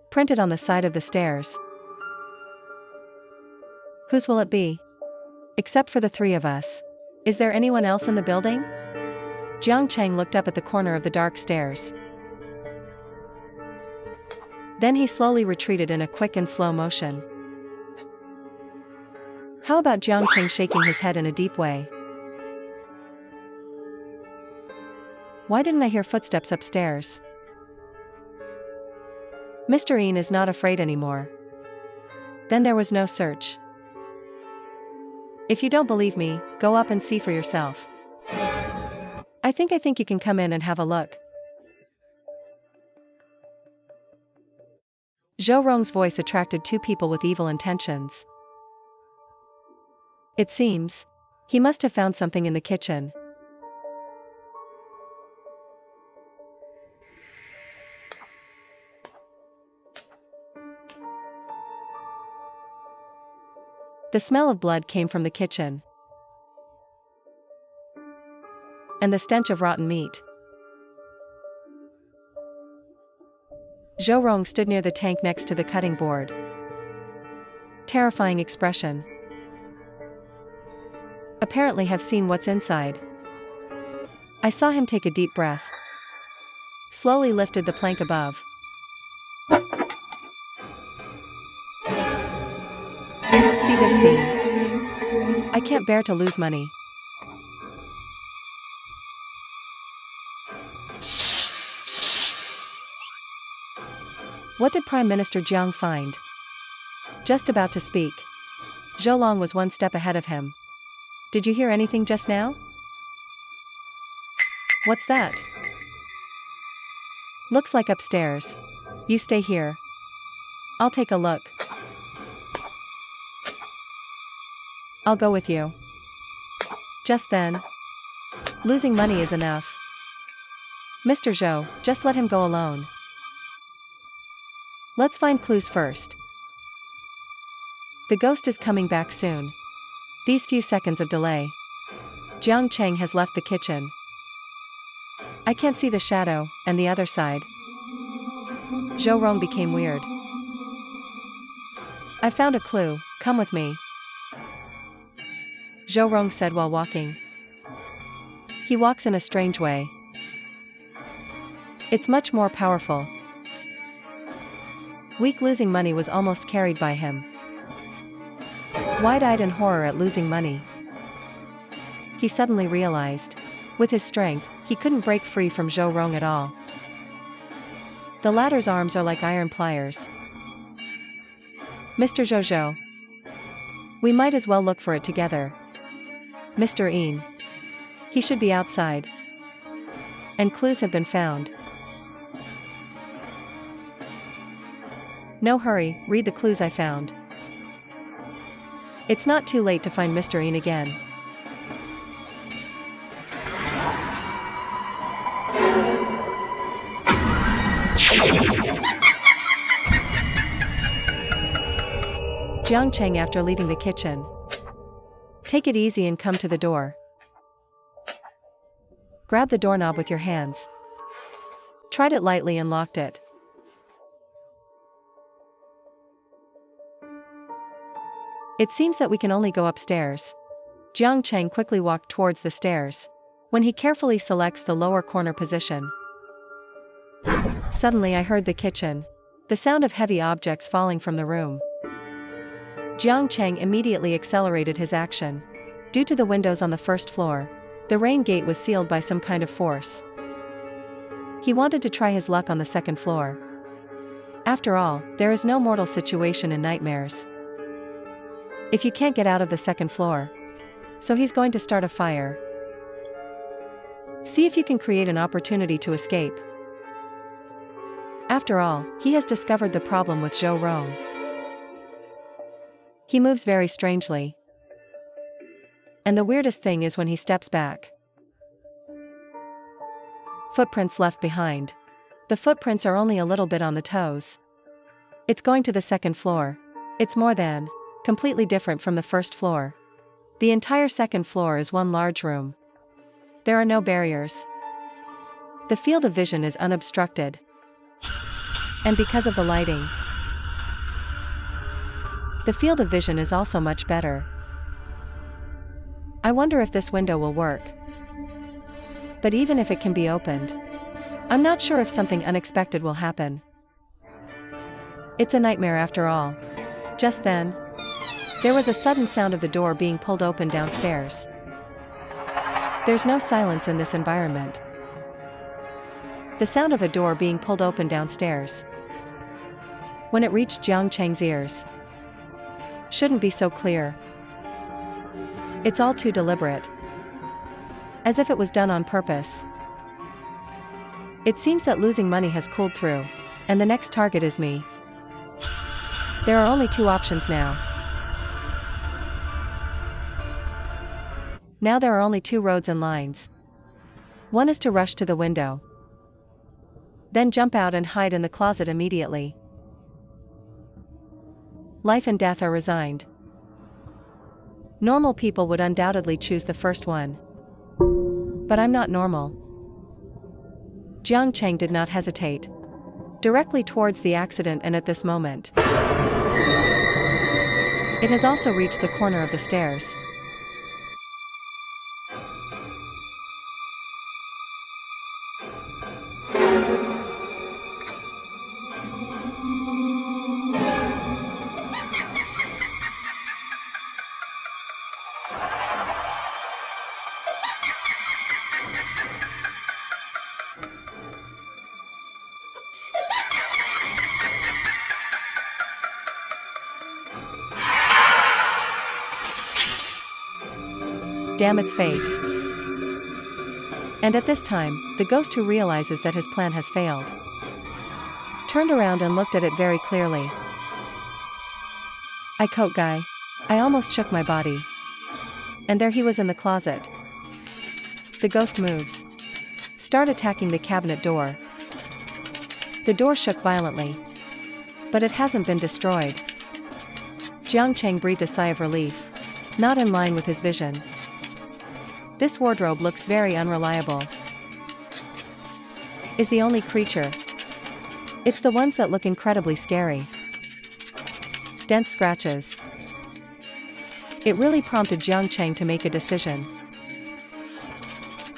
A: Printed on the side of the stairs. Whose will it be? Except for the 3 of us. Is there anyone else in the building? Jiang Cheng looked up at the corner of the dark stairs. Then he slowly retreated in a quick and slow motion. How about Jiang Cheng shaking his head in a deep way? Why didn't I hear footsteps upstairs? Mr. Een is not afraid anymore. Then there was no search. If you don't believe me, go up and see for yourself. I think you can come in and have a look. Zhou Rong's voice attracted 2 people with evil intentions. It seems, he must have found something in the kitchen. The smell of blood came from the kitchen. And the stench of rotten meat. Zhou Rong stood near the tank next to the cutting board. Terrifying expression. Apparently have seen what's inside. I saw him take a deep breath. Slowly lifted the plank above. See this scene. I can't bear to lose money. What did Prime Minister Jiang find? Just about to speak. Zhou Long was 1 step ahead of him. Did you hear anything just now? What's that? Looks like upstairs. You stay here. I'll take a look. I'll go with you. Just then. Losing money is enough. Mr. Zhou, just let him go alone. Let's find clues first. The ghost is coming back soon. These few seconds of delay. Jiang Cheng has left the kitchen. I can't see the shadow, and the other side. Zhou Rong became weird. I found a clue, come with me. Zhou Rong said while walking. He walks in a strange way. It's much more powerful. Weak losing money was almost carried by him. Wide-eyed in horror at losing money. He suddenly realized, with his strength, he couldn't break free from Zhou Rong at all. The latter's arms are like iron pliers. Mr. Zhou, we might as well look for it together. Mr. Een. He should be outside. And clues have been found. No hurry, read the clues I found. It's not too late to find Mr. Een again. Jiang Cheng after leaving the kitchen. Take it easy and come to the door. Grab the doorknob with your hands. Tried it lightly and locked it. It seems that we can only go upstairs. Jiang Cheng quickly walked towards the stairs. When he carefully selects the lower corner position. Suddenly I heard the kitchen. The sound of heavy objects falling from the room. Jiang Cheng immediately accelerated his action. Due to the windows on the first floor, the rain gate was sealed by some kind of force. He wanted to try his luck on the second floor. After all, there is no mortal situation in nightmares if you can't get out of the second floor. So he's going to start a fire. See if you can create an opportunity to escape. After all, he has discovered the problem with Zhou Rong. He moves very strangely. And the weirdest thing is when he steps back. Footprints left behind. The footprints are only a little bit on the toes. It's going to the second floor. It's more than completely different from the first floor. The entire second floor is one large room. There are no barriers. The field of vision is unobstructed. And because of the lighting, the field of vision is also much better. I wonder if this window will work. But even if it can be opened, I'm not sure if something unexpected will happen. It's a nightmare after all. Just then, there was a sudden sound of the door being pulled open downstairs. There's no silence in this environment. The sound of a door being pulled open downstairs. When it reached Jiang Cheng's ears. Shouldn't be so clear. It's all too deliberate. As if it was done on purpose. It seems that losing money has cooled through, and the next target is me. There are only two options now. Now there are only two roads and lines. One is to rush to the window. Then jump out and hide in the closet immediately. Life and death are resigned. Normal people would undoubtedly choose the first one. But I'm not normal. Jiang Cheng did not hesitate. Directly towards the accident, and at this moment, it has also reached the corner of the stairs. Damn, it's fake. And at this time, the ghost, who realizes that his plan has failed, turned around and looked at it very clearly. I coat guy. I almost shook my body. And there he was in the closet. The ghost moves. Start attacking the cabinet door. The door shook violently. But it hasn't been destroyed. Jiang Cheng breathed a sigh of relief. Not in line with his vision. This wardrobe looks very unreliable. Is the only creature. It's the ones that look incredibly scary. Dense scratches. It really prompted Jiang Cheng to make a decision.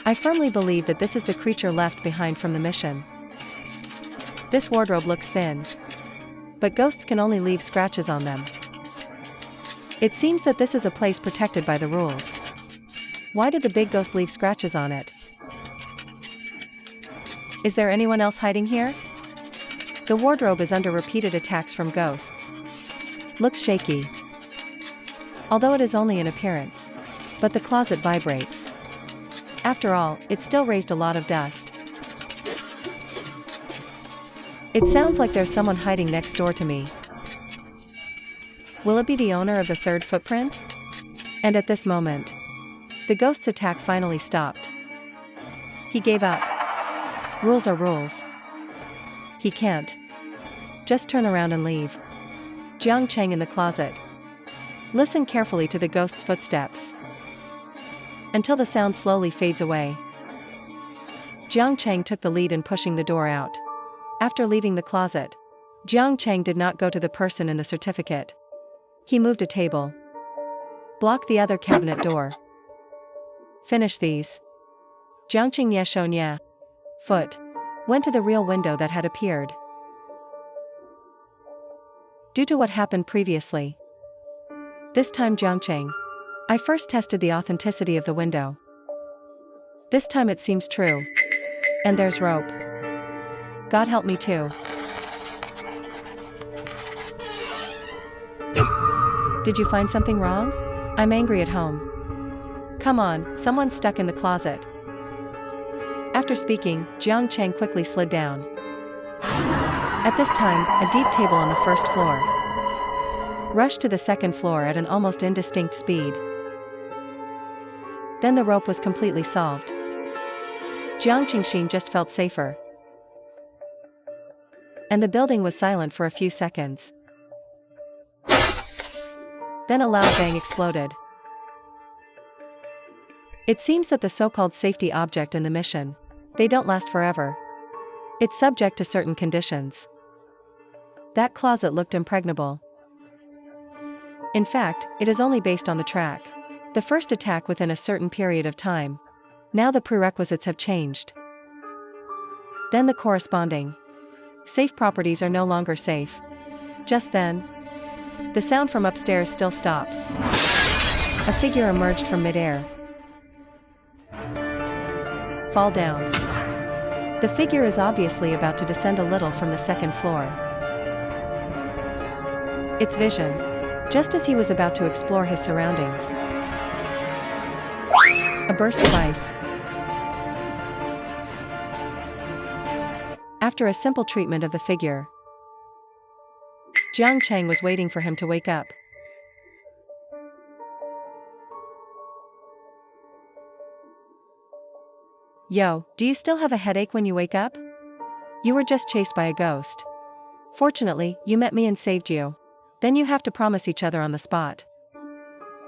A: I firmly believe that this is the creature left behind from the mission. This wardrobe looks thin. But ghosts can only leave scratches on them. It seems that this is a place protected by the rules. Why did the big ghost leave scratches on it? Is there anyone else hiding here? The wardrobe is under repeated attacks from ghosts. Looks shaky. Although it is only an appearance. But the closet vibrates. After all, it still raised a lot of dust. It sounds like there's someone hiding next door to me. Will it be the owner of the third footprint? And at this moment, the ghost's attack finally stopped. He gave up. Rules are rules. He can't just turn around and leave. Jiang Cheng in the closet. Listen carefully to the ghost's footsteps until the sound slowly fades away. Jiang Cheng took the lead in pushing the door out. After leaving the closet, Jiang Cheng did not go to the person in the certificate. He moved a table, blocked the other cabinet door. Finish these. Jiang Cheng Yeshounia. Foot. Went to the real window that had appeared. Due to what happened previously. This time Jiang Cheng. I first tested the authenticity of the window. This time it seems true. And there's rope. God help me too. Did you find something wrong? I'm angry at home. Come on, someone's stuck in the closet. After speaking, Jiang Cheng quickly slid down. At this time, a deep table on the first floor rushed to the second floor at an almost indistinct speed. Then the rope was completely solved. Jiang Qingxin just felt safer. And the building was silent for a few seconds. Then a loud bang exploded. It seems that the so-called safety object in the mission, they don't last forever. It's subject to certain conditions. That closet looked impregnable. In fact, it is only based on the track. The first attack within a certain period of time. Now the prerequisites have changed. Then the corresponding safe properties are no longer safe. Just then, the sound from upstairs still stops. A figure emerged from midair. Fall down. The figure is obviously about to descend a little from the second floor. Its vision, just as he was about to explore his surroundings. A burst of ice. After a simple treatment of the figure, Jiang Cheng was waiting for him to wake up. Yo, do you still have a headache when you wake up? You were just chased by a ghost. Fortunately, you met me and saved you. Then you have to promise each other on the spot.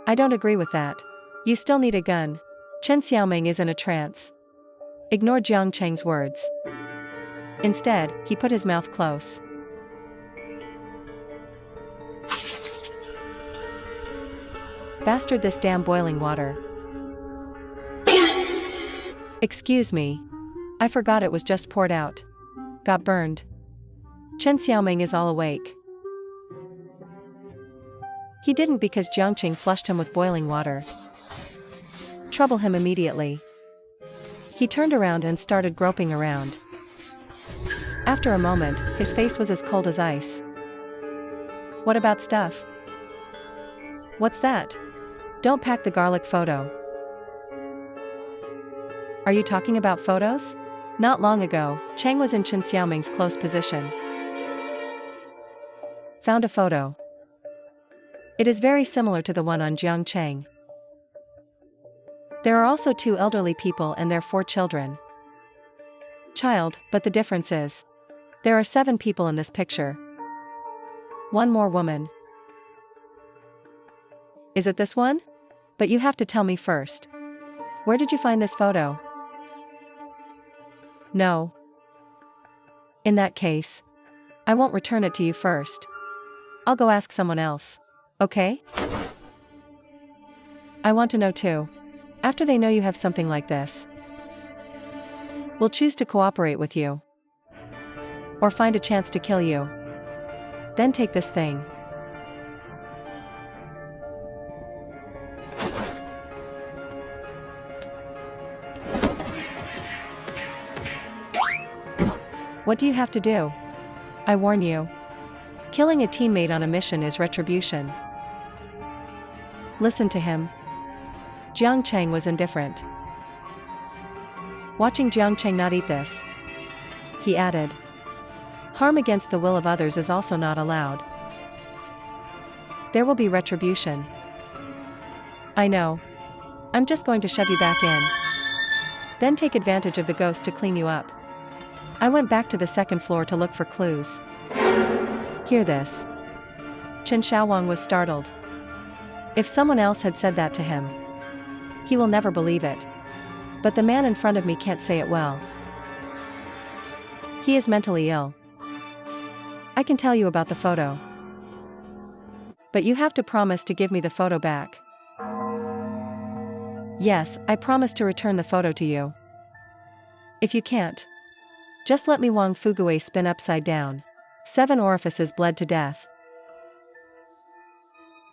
A: I don't agree with that. You still need a gun. Chen Xiaoming is in a trance. Ignore Jiang Cheng's words. Instead, he put his mouth close. Bastard, this damn boiling water. Excuse me. I forgot it was just poured out. Got burned. Chen Xiaoming is all awake. He didn't because Jiang Cheng flushed him with boiling water. Trouble him immediately. He turned around and started groping around. After a moment, his face was as cold as ice. What about stuff? What's that? Don't pack the garlic photo. Are you talking about photos? Not long ago, Cheng was in Chen Xiaoming's close position. Found a photo. It is very similar to the one on Jiang Cheng. There are also 2 elderly people and their 4 children. Child, but the difference is, there are 7 people in this picture. 1 more woman. Is it this one? But you have to tell me first. Where did you find this photo? No. In that case, I won't return it to you first. I'll go ask someone else. Okay? I want to know too. After they know you have something like this, will choose to cooperate with you. Or find a chance to kill you. Then take this thing. What do you have to do? I warn you. Killing a teammate on a mission is retribution. Listen to him. Jiang Cheng was indifferent. Watching Jiang Cheng not eat this, he added, Harm against the will of others is also not allowed. There will be retribution. I know. I'm just going to shove you back in. Then take advantage of the ghost to clean you up. I went back to the second floor to look for clues. Hear this. Chen Xiaowang was startled. If someone else had said that to him, he will never believe it. But the man in front of me can't say it well. He is mentally ill. I can tell you about the photo. But you have to promise to give me the photo back. Yes, I promise to return the photo to you. If you can't, just let me Wang Fugui spin upside down. 7 orifices bled to death.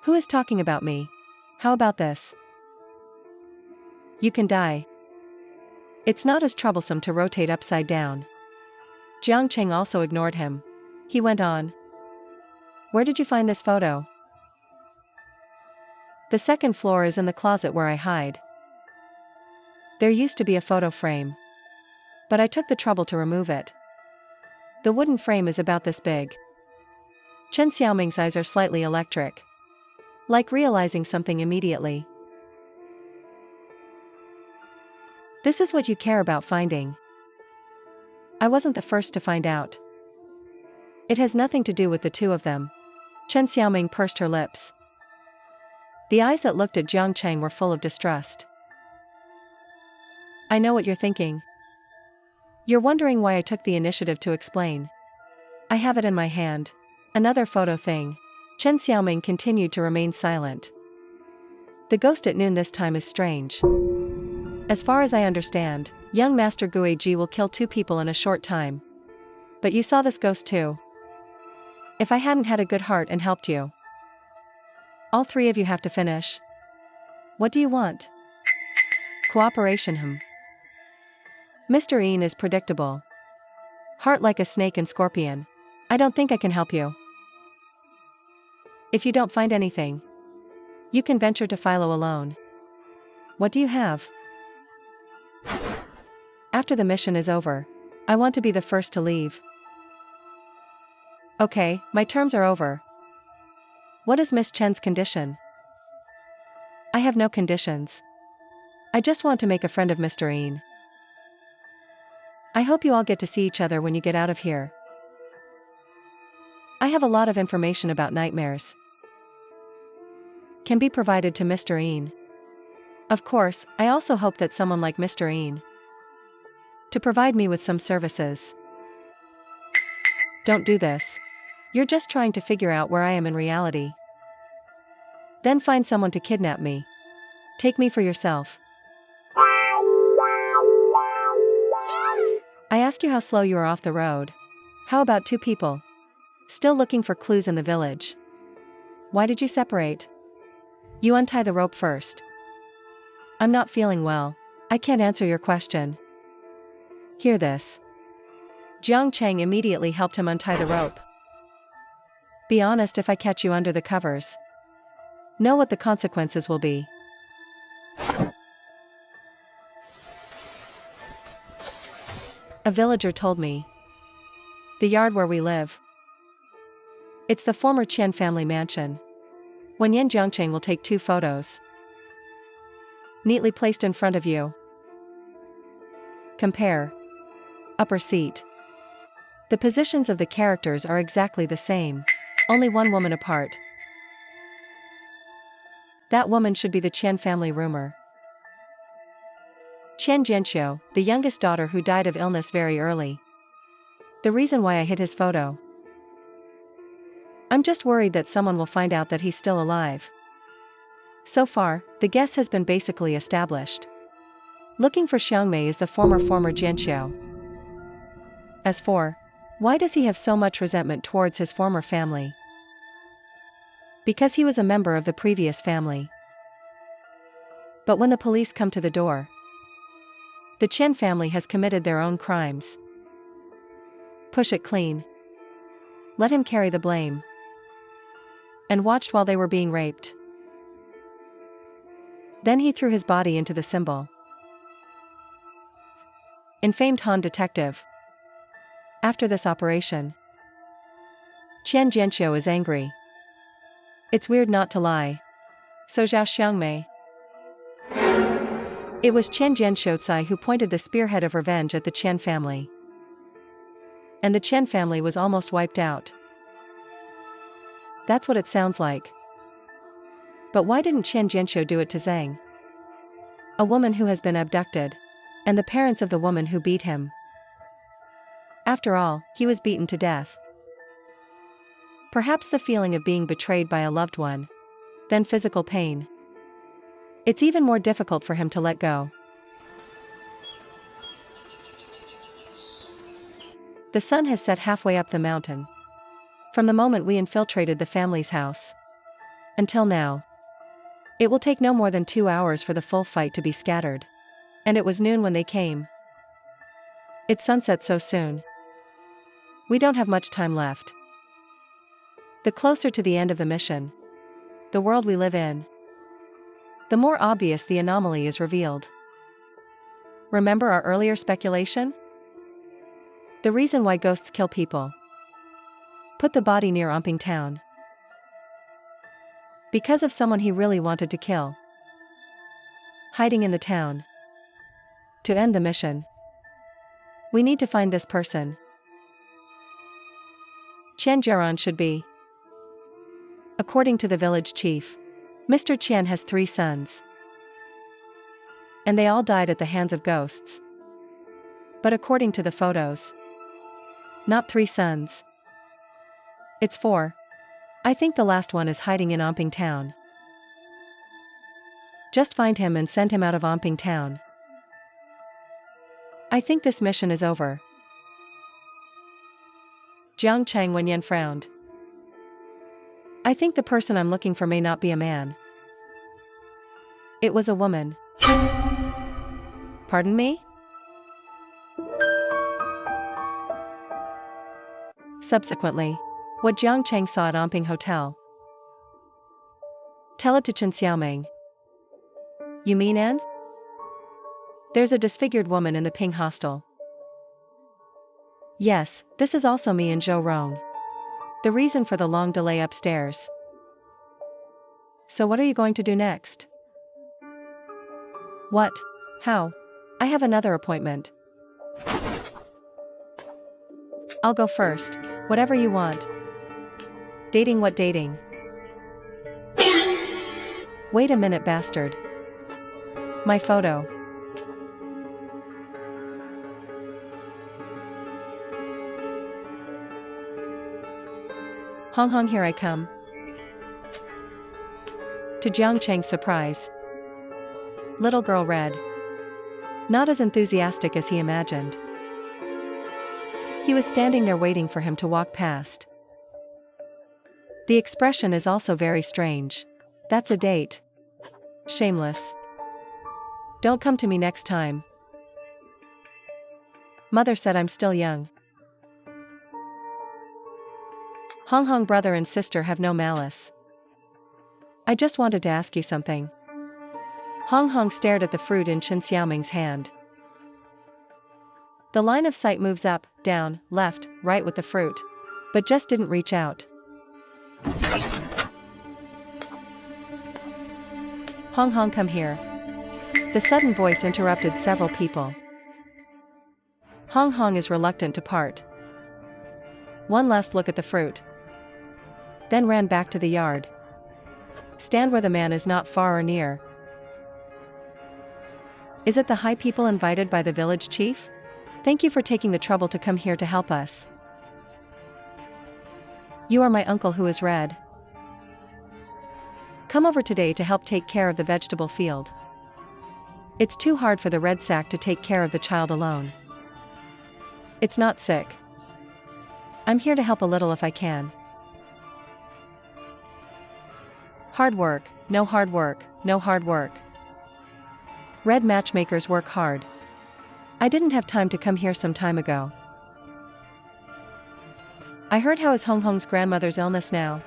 A: Who is talking about me? How about this? You can die. It's not as troublesome to rotate upside down. Jiang Cheng also ignored him. He went on. Where did you find this photo? The second floor is in the closet where I hide. There used to be a photo frame. But I took the trouble to remove it. The wooden frame is about this big. Chen Xiaoming's eyes are slightly electric. Like realizing something immediately. This is what you care about finding. I wasn't the first to find out. It has nothing to do with the two of them. Chen Xiaoming pursed her lips. The eyes that looked at Jiang Cheng were full of distrust. I know what you're thinking. You're wondering why I took the initiative to explain. I have it in my hand. Another photo thing. Chen Xiaoming continued to remain silent. The ghost at noon this time is strange. As far as I understand, young Master Guiji will kill 2 people in a short time. But you saw this ghost too. If I hadn't had a good heart and helped you, all 3 of you have to finish. What do you want? Cooperation. Mr. Yin is predictable. Heart like a snake and scorpion. I don't think I can help you. If you don't find anything, you can venture to Philo alone. What do you have? After the mission is over, I want to be the first to leave. Okay, my terms are over. What is Miss Chen's condition? I have no conditions. I just want to make a friend of Mr. Yin. I hope you all get to see each other when you get out of here. I have a lot of information about nightmares. Can be provided to Mr. Yin. Of course, I also hope that someone like Mr. Yin to provide me with some services. Don't do this. You're just trying to figure out where I am in reality. Then find someone to kidnap me. Take me for yourself. I ask you how slow you are off the road. How about 2 people? Still looking for clues in the village. Why did you separate? You untie the rope first. I'm not feeling well. I can't answer your question. Hear this. Jiang Cheng immediately helped him untie the rope. Be honest if I catch you under the covers. Know what the consequences will be. A villager told me. The yard where we live. It's the former Qian family mansion. When Yan Jiangcheng will take 2 photos. Neatly placed in front of you. Compare. Upper seat. The positions of the characters are exactly the same. Only 1 woman apart. That woman should be the Qian family rumor. Qian Jianxiu, the youngest daughter who died of illness very early. The reason why I hid his photo. I'm just worried that someone will find out that he's still alive. So far, the guess has been basically established. Looking for Xiangmei is the former Jianxiu. As for, why does he have so much resentment towards his former family? Because he was a member of the previous family. But when the police come to the door, the Qian family has committed their own crimes. Push it clean. Let him carry the blame. And watched while they were being raped. Then he threw his body into the symbol. Infamed Han detective. After this operation, Qian Jianxiu is angry. It's weird not to lie. So Zhao Xiangmei. It was Qian Jianxiucai who pointed the spearhead of revenge at the Qian family. And the Qian family was almost wiped out. That's what it sounds like. But why didn't Qian Jianxiu do it to Zhang? A woman who has been abducted. And the parents of the woman who beat him. After all, he was beaten to death. Perhaps the feeling of being betrayed by a loved one. Then physical pain. It's even more difficult for him to let go. The sun has set halfway up the mountain. From the moment we infiltrated the family's house. Until now. It will take no more than 2 hours for the full fight to be scattered. And it was noon when they came. It's sunset so soon. We don't have much time left. The closer to the end of the mission, the world we live in, the more obvious the anomaly is revealed. Remember our earlier speculation? The reason why ghosts kill people. Put the body near Omping town. Because of someone he really wanted to kill. Hiding in the town. To end the mission. We need to find this person. Qian Jiaran should be. According to the village chief, Mr. Qian has 3 sons. And they all died at the hands of ghosts. But according to the photos, not 3 sons. It's 4. I think the last one is hiding in Omping town. Just find him and send him out of Omping town. I think this mission is over. Jiang Chang Wenyan frowned. I think the person I'm looking for may not be a man. It was a woman. Pardon me? Subsequently, what Jiang Chang saw at Omping Hotel. Tell it to Chen Xiaoming. You mean Anne? There's a disfigured woman in the Ping hostel. Yes, this is also me and Zhou Rong. The reason for the long delay upstairs. So what are you going to do next? What? How? I have another appointment. I'll go first, whatever you want. Dating what dating? Wait a minute, bastard. My photo. Hong Hong, here I come. To Jiang Chang's surprise, little girl read. Not as enthusiastic as he imagined. He was standing there waiting for him to walk past. The expression is also very strange. That's a date. Shameless. Don't come to me next time. Mother said I'm still young. Hong Hong brother and sister have no malice. I just wanted to ask you something. Hong Hong stared at the fruit in Chen Xiaoming's hand. The line of sight moves up, down, left, right with the fruit. But just didn't reach out. Hong Hong, come here. The sudden voice interrupted several people. Hong Hong is reluctant to part. One last look at the fruit. Then ran back to the yard. Stand where the man is not far or near. Is it the high people invited by the village chief? Thank you for taking the trouble to come here to help us. You are my uncle who is red. Come over today to help take care of the vegetable field. It's too hard for the red sack to take care of the child alone. It's not sick. I'm here to help a little if I can. Hard work, no hard work, no hard work. Red matchmakers work hard. I didn't have time to come here some time ago. I heard how is Hong Hong's grandmother's illness now.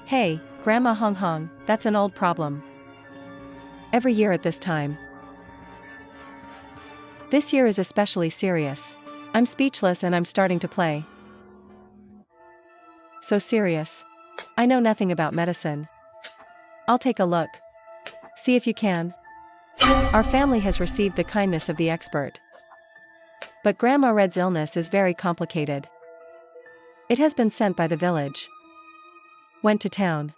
A: Hey, Grandma Hong Hong, that's an old problem. Every year at this time. This year is especially serious. I'm speechless and I'm starting to play. So serious. I know nothing about medicine. I'll take a look. See if you can. Our family has received the kindness of the expert. But Grandma Red's illness is very complicated. It has been sent by the village. Went to town.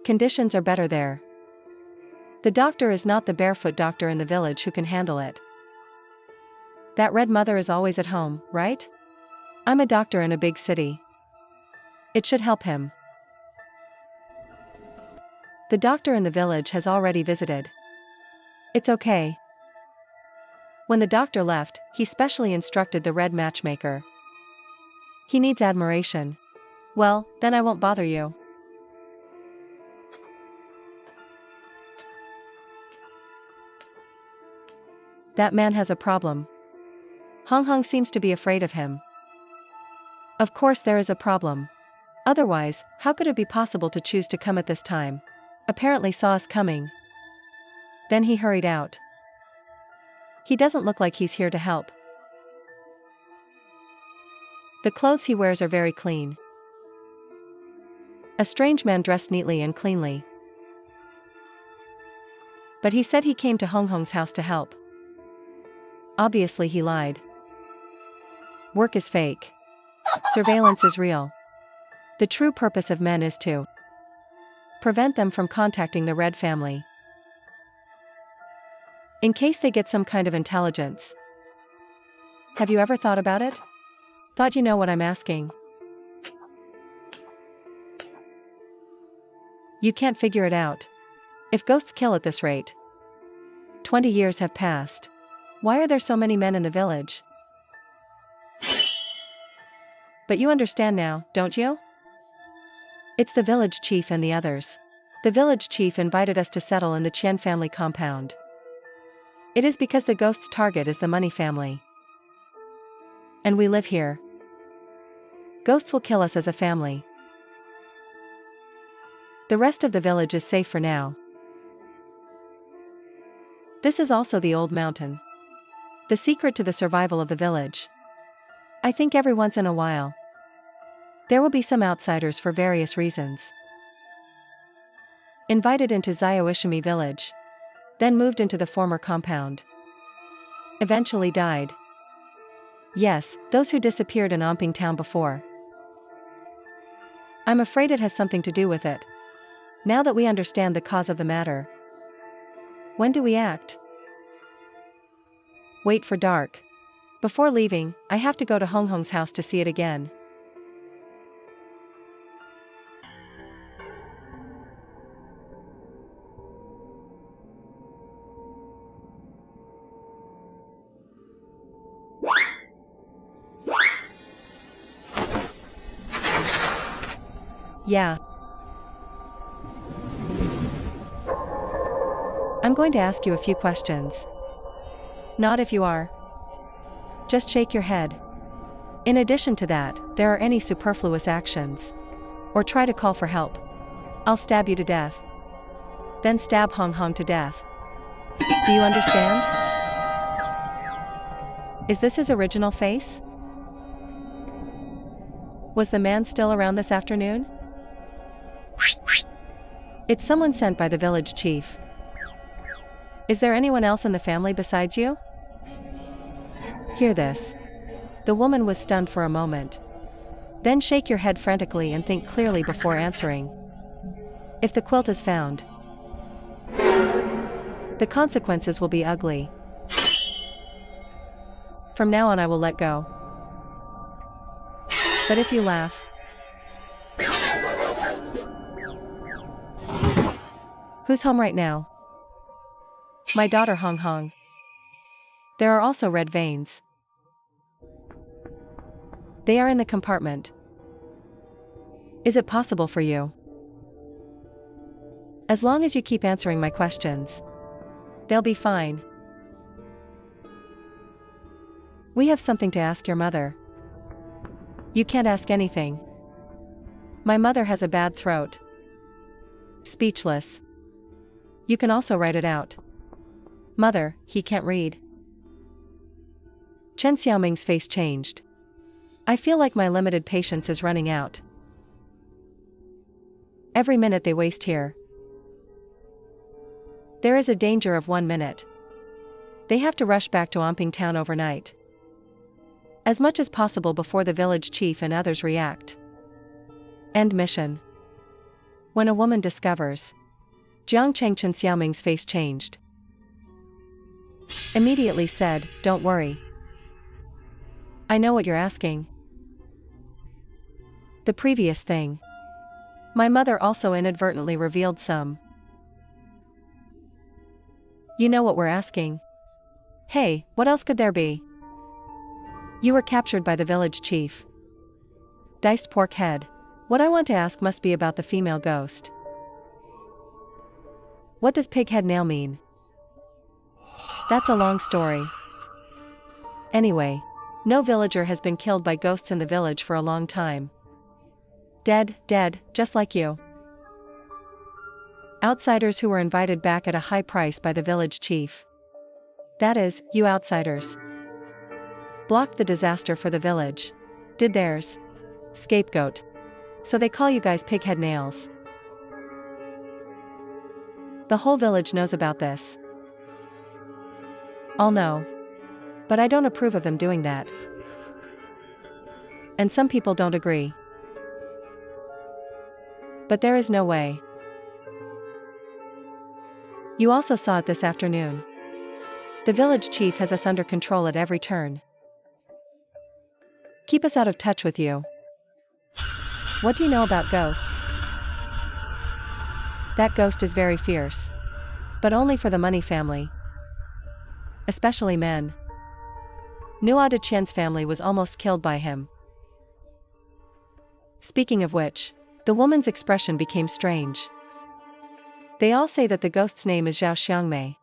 A: Conditions are better there. The doctor is not the barefoot doctor in the village who can handle it. That Red mother is always at home, right? I'm a doctor in a big city. It should help him. The doctor in the village has already visited. It's okay. When the doctor left, he specially instructed the Red matchmaker. He needs admiration. Well, then I won't bother you. That man has a problem. Hong Hong seems to be afraid of him. Of course there is a problem. Otherwise, how could it be possible to choose to come at this time? Apparently saw us coming. Then he hurried out. He doesn't look like he's here to help. The clothes he wears are very clean. A strange man dressed neatly and cleanly. But he said he came to Hong Hong's house to help. Obviously he lied. Work is fake. Surveillance is real. The true purpose of men is to prevent them from contacting the Red family. In case they get some kind of intelligence. Have you ever thought about it? Thought you know what I'm asking. You can't figure it out. If ghosts kill at this rate. 20 years have passed. Why are there so many men in the village? But you understand now, don't you? It's the village chief and the others. The village chief invited us to settle in the Chen family compound. It is because the ghost's target is the money family. And we live here. Ghosts will kill us as a family. The rest of the village is safe for now. This is also the old mountain. The secret to the survival of the village. I think every once in a while, there will be some outsiders for various reasons. Invited into Zioishimi village. Then moved into the former compound. Eventually died. Yes, those who disappeared in Omping town before. I'm afraid it has something to do with it. Now that we understand the cause of the matter. When do we act? Wait for dark. Before leaving, I have to go to Hong Hong's house to see it again. Yeah. I'm going to ask you a few questions. Not if you are. Just shake your head. In addition to that, there are any superfluous actions. Or try to call for help. I'll stab you to death. Then stab Hong Hong to death. Do you understand? Is this his original face? Was the man still around this afternoon? It's someone sent by the village chief. Is there anyone else in the family besides you? Hear this. The woman was stunned for a moment. Then shake your head frantically and think clearly before answering. If the quilt is found, the consequences will be ugly. From now on I will let go. But if you laugh, who's home right now? My daughter Hong Hong. There are also red veins. They are in the compartment. Is it possible for you? As long as you keep answering my questions, they'll be fine. We have something to ask your mother. You can't ask anything. My mother has a bad throat. Speechless. You can also write it out. Mother, he can't read. Chen Xiaoming's face changed. I feel like my limited patience is running out. Every minute they waste here. There is a danger of 1 minute. They have to rush back to Omping town overnight, as much as possible before the village chief and others react. End mission. When a woman discovers Jiang Chengchen, Xiaoming's face changed. Immediately said, "Don't worry. I know what you're asking." The previous thing. My mother also inadvertently revealed some. You know what we're asking? Hey, what else could there be? You were captured by the village chief. Diced pork head. What I want to ask must be about the female ghost. What does pig head nail mean? That's a long story. Anyway, no villager has been killed by ghosts in the village for a long time. Dead, just like you. Outsiders who were invited back at a high price by the village chief. That is, you outsiders. Blocked the disaster for the village. Did theirs. Scapegoat. So they call you guys pighead nails. The whole village knows about this. All know. But I don't approve of them doing that. And some people don't agree. But there is no way. You also saw it this afternoon. The village chief has us under control at every turn. Keep us out of touch with you. What do you know about ghosts? That ghost is very fierce. But only for the money family. Especially men. Nuo de Qian's family was almost killed by him. Speaking of which, the woman's expression became strange. They all say that the ghost's name is Zhao Xiangmei.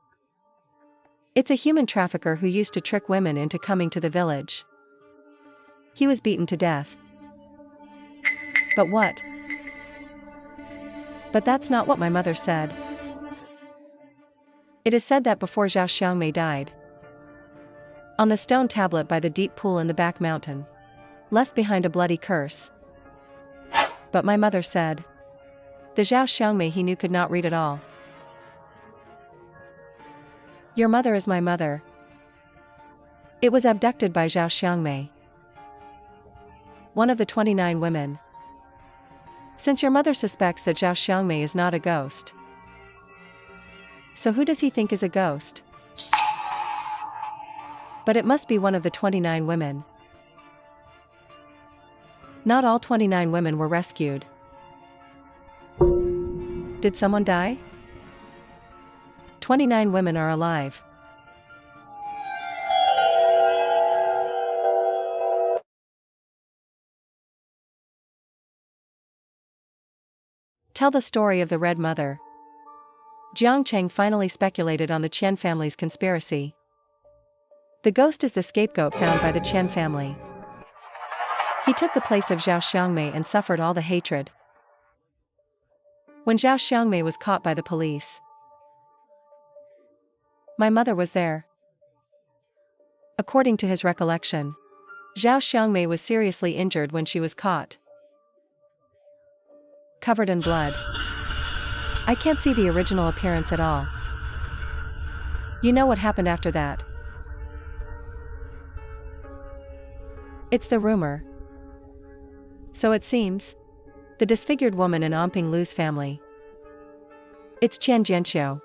A: It's a human trafficker who used to trick women into coming to the village. He was beaten to death. But what? But that's not what my mother said. It is said that before Zhao Xiangmei died, on the stone tablet by the deep pool in the back mountain, left behind a bloody curse. But my mother said, the Zhao Xiangmei he knew could not read at all. Your mother is my mother. It was abducted by Zhao Xiangmei, one of the 29 women. Since your mother suspects that Zhao Xiangmei is not a ghost, so who does he think is a ghost? But it must be one of the 29 women. Not all 29 women were rescued. Did someone die? 29 women are alive. Tell the story of the Red Mother. Jiang Cheng finally speculated on the Qian family's conspiracy. The ghost is the scapegoat found by the Qian family. He took the place of Zhao Xiangmei and suffered all the hatred. When Zhao Xiangmei was caught by the police, my mother was there. According to his recollection, Zhao Xiangmei was seriously injured when she was caught, covered in blood. I can't see the original appearance at all. You know what happened after that? It's the rumor. So it seems, the disfigured woman in Omping Lu's family. It's Qian Jianxiu.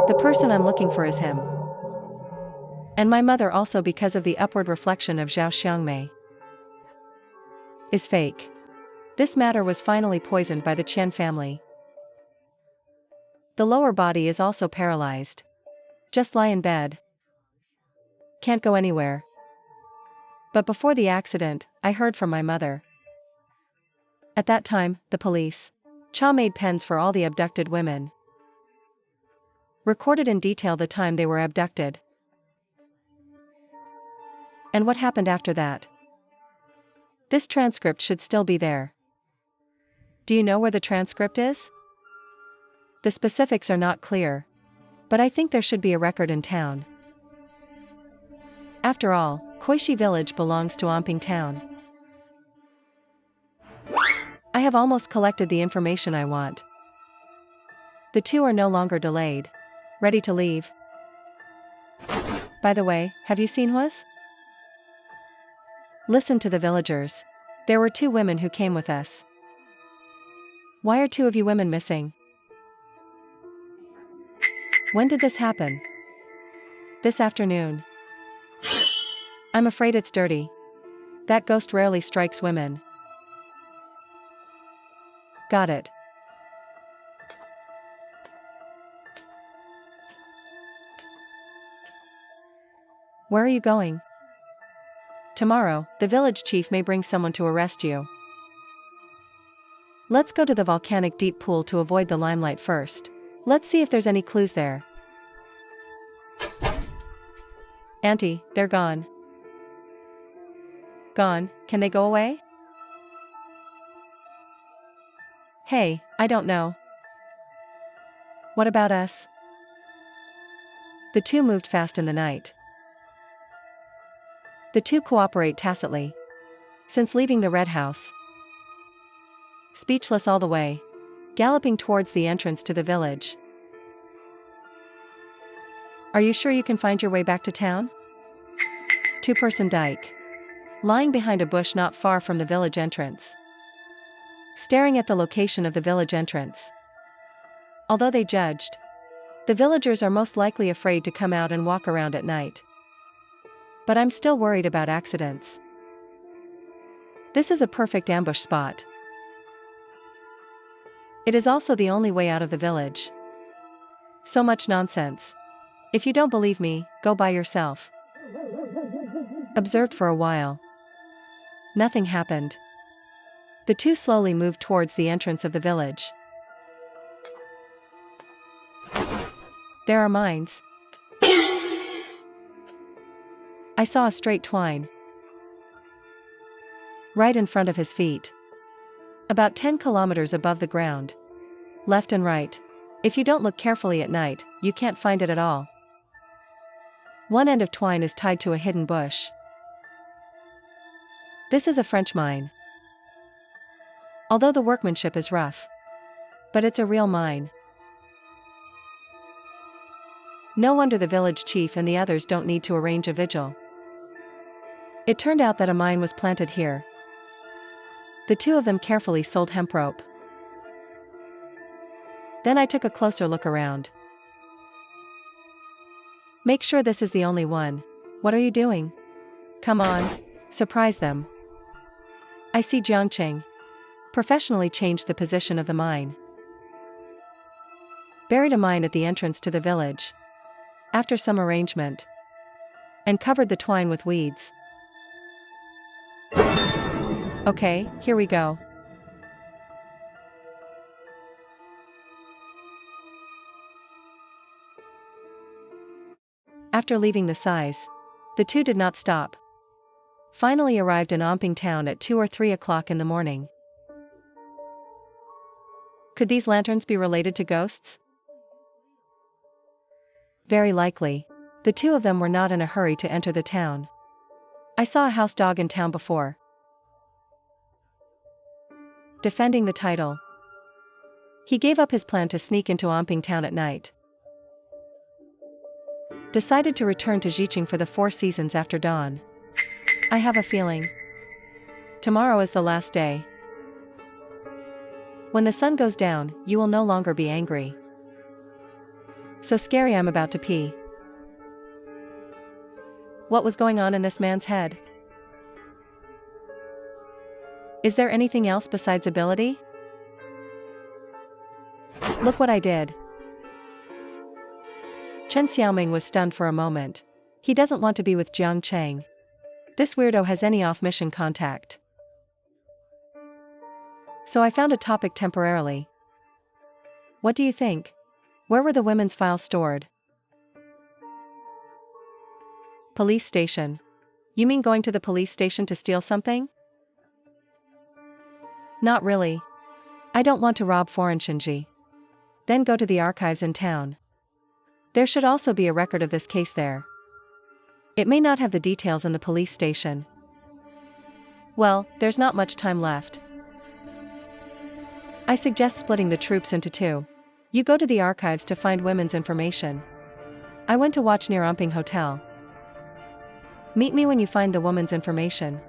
A: The person I'm looking for is him. And my mother also, because of the upward reflection of Zhao Xiangmei, is fake. This matter was finally poisoned by the Qian family. The lower body is also paralyzed. Just lie in bed. Can't go anywhere. But before the accident, I heard from my mother. At that time, the police, Cha, made pens for all the abducted women. Recorded in detail the time they were abducted. And what happened after that. This transcript should still be there. Do you know where the transcript is? The specifics are not clear, but I think there should be a record in town. After all, Kuishi village belongs to Omping town. I have almost collected the information I want. The two are no longer delayed. Ready to leave. By the way, have you seen Huas? Listen to the villagers. There were 2 women who came with us. Why are 2 of you women missing? When did this happen? This afternoon. I'm afraid it's dirty. That ghost rarely strikes women. Got it. Where are you going? Tomorrow, the village chief may bring someone to arrest you. Let's go to the volcanic deep pool to avoid the limelight first. Let's see if there's any clues there. Auntie, they're gone. Gone, can they go away? Hey, I don't know. What about us? The 2 moved fast in the night. The 2 cooperate tacitly. Since leaving the Red House. Speechless all the way. Galloping towards the entrance to the village. Are you sure you can find your way back to town? 2-person dike. Lying behind a bush not far from the village entrance. Staring at the location of the village entrance. Although they judged, the villagers are most likely afraid to come out and walk around at night. But I'm still worried about accidents. This is a perfect ambush spot. It is also the only way out of the village. So much nonsense. If you don't believe me, go by yourself. Observed for a while. Nothing happened. The 2 slowly moved towards the entrance of the village. There are mines. I saw a straight twine. Right in front of his feet. About 10 kilometers above the ground. Left and right. If you don't look carefully at night, you can't find it at all. One end of twine is tied to a hidden bush. This is a French mine. Although the workmanship is rough. But it's a real mine. No wonder the village chief and the others don't need to arrange a vigil. It turned out that a mine was planted here. The 2 of them carefully sold hemp rope. Then I took a closer look around. Make sure this is the only one. What are you doing? Come on. Surprise them. I see Jiangqing. Professionally changed the position of the mine. Buried a mine at the entrance to the village. After some arrangement. And covered the twine with weeds. Okay, here we go. After leaving the size, the 2 did not stop. Finally arrived in Omping town at 2 or 3 o'clock in the morning. Could these lanterns be related to ghosts? Very likely. The 2 of them were not in a hurry to enter the town. I saw a house dog in town before. Defending the title. He gave up his plan to sneak into Omping town at night. Decided to return to Jiqing for the 4 seasons after dawn. I have a feeling. Tomorrow is the last day. When the sun goes down, you will no longer be angry. So scary I'm about to pee. What was going on in this man's head? Is there anything else besides ability? Look what I did. Chen Xiaoming was stunned for a moment. He doesn't want to be with Jiang Cheng. This weirdo has any off-mission contact. So I found a topic temporarily. What do you think? Where were the women's files stored? Police station. You mean going to the police station to steal something? Not really. I don't want to rob foreign Shinji. Then go to the archives in town. There should also be a record of this case there. It may not have the details in the police station. Well, there's not much time left. I suggest splitting the troops into two. You go to the archives to find women's information. I went to watch near Umping Hotel. Meet me when you find the woman's information.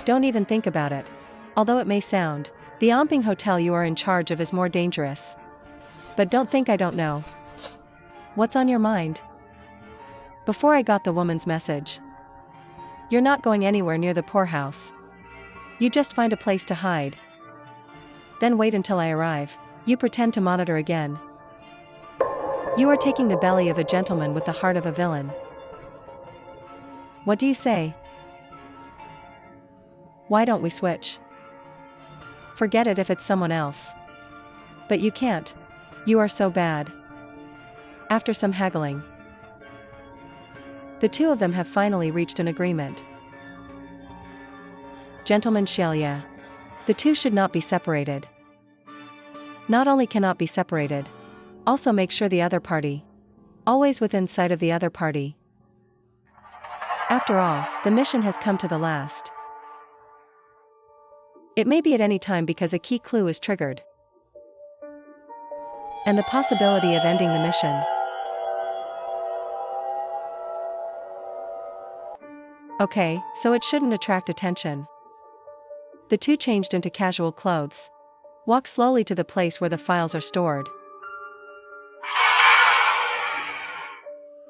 A: Don't even think about it. Although it may sound, the Umping Hotel you are in charge of is more dangerous. But don't think I don't know. What's on your mind? Before I got the woman's message. You're not going anywhere near the poorhouse. You just find a place to hide. Then wait until I arrive. You pretend to monitor again. You are taking the belly of a gentleman with the heart of a villain. What do you say? Why don't we switch? Forget it if it's someone else. But you can't. You are so bad. After some haggling, the two of them have finally reached an agreement. Gentlemen Shelia. The two should not be separated. Not only cannot be separated, also make sure the other party. Always within sight of the other party. After all, the mission has come to the last. It may be at any time because a key clue is triggered. And the possibility of ending the mission. Okay, so it shouldn't attract attention. The two changed into casual clothes. Walk slowly to the place where the files are stored.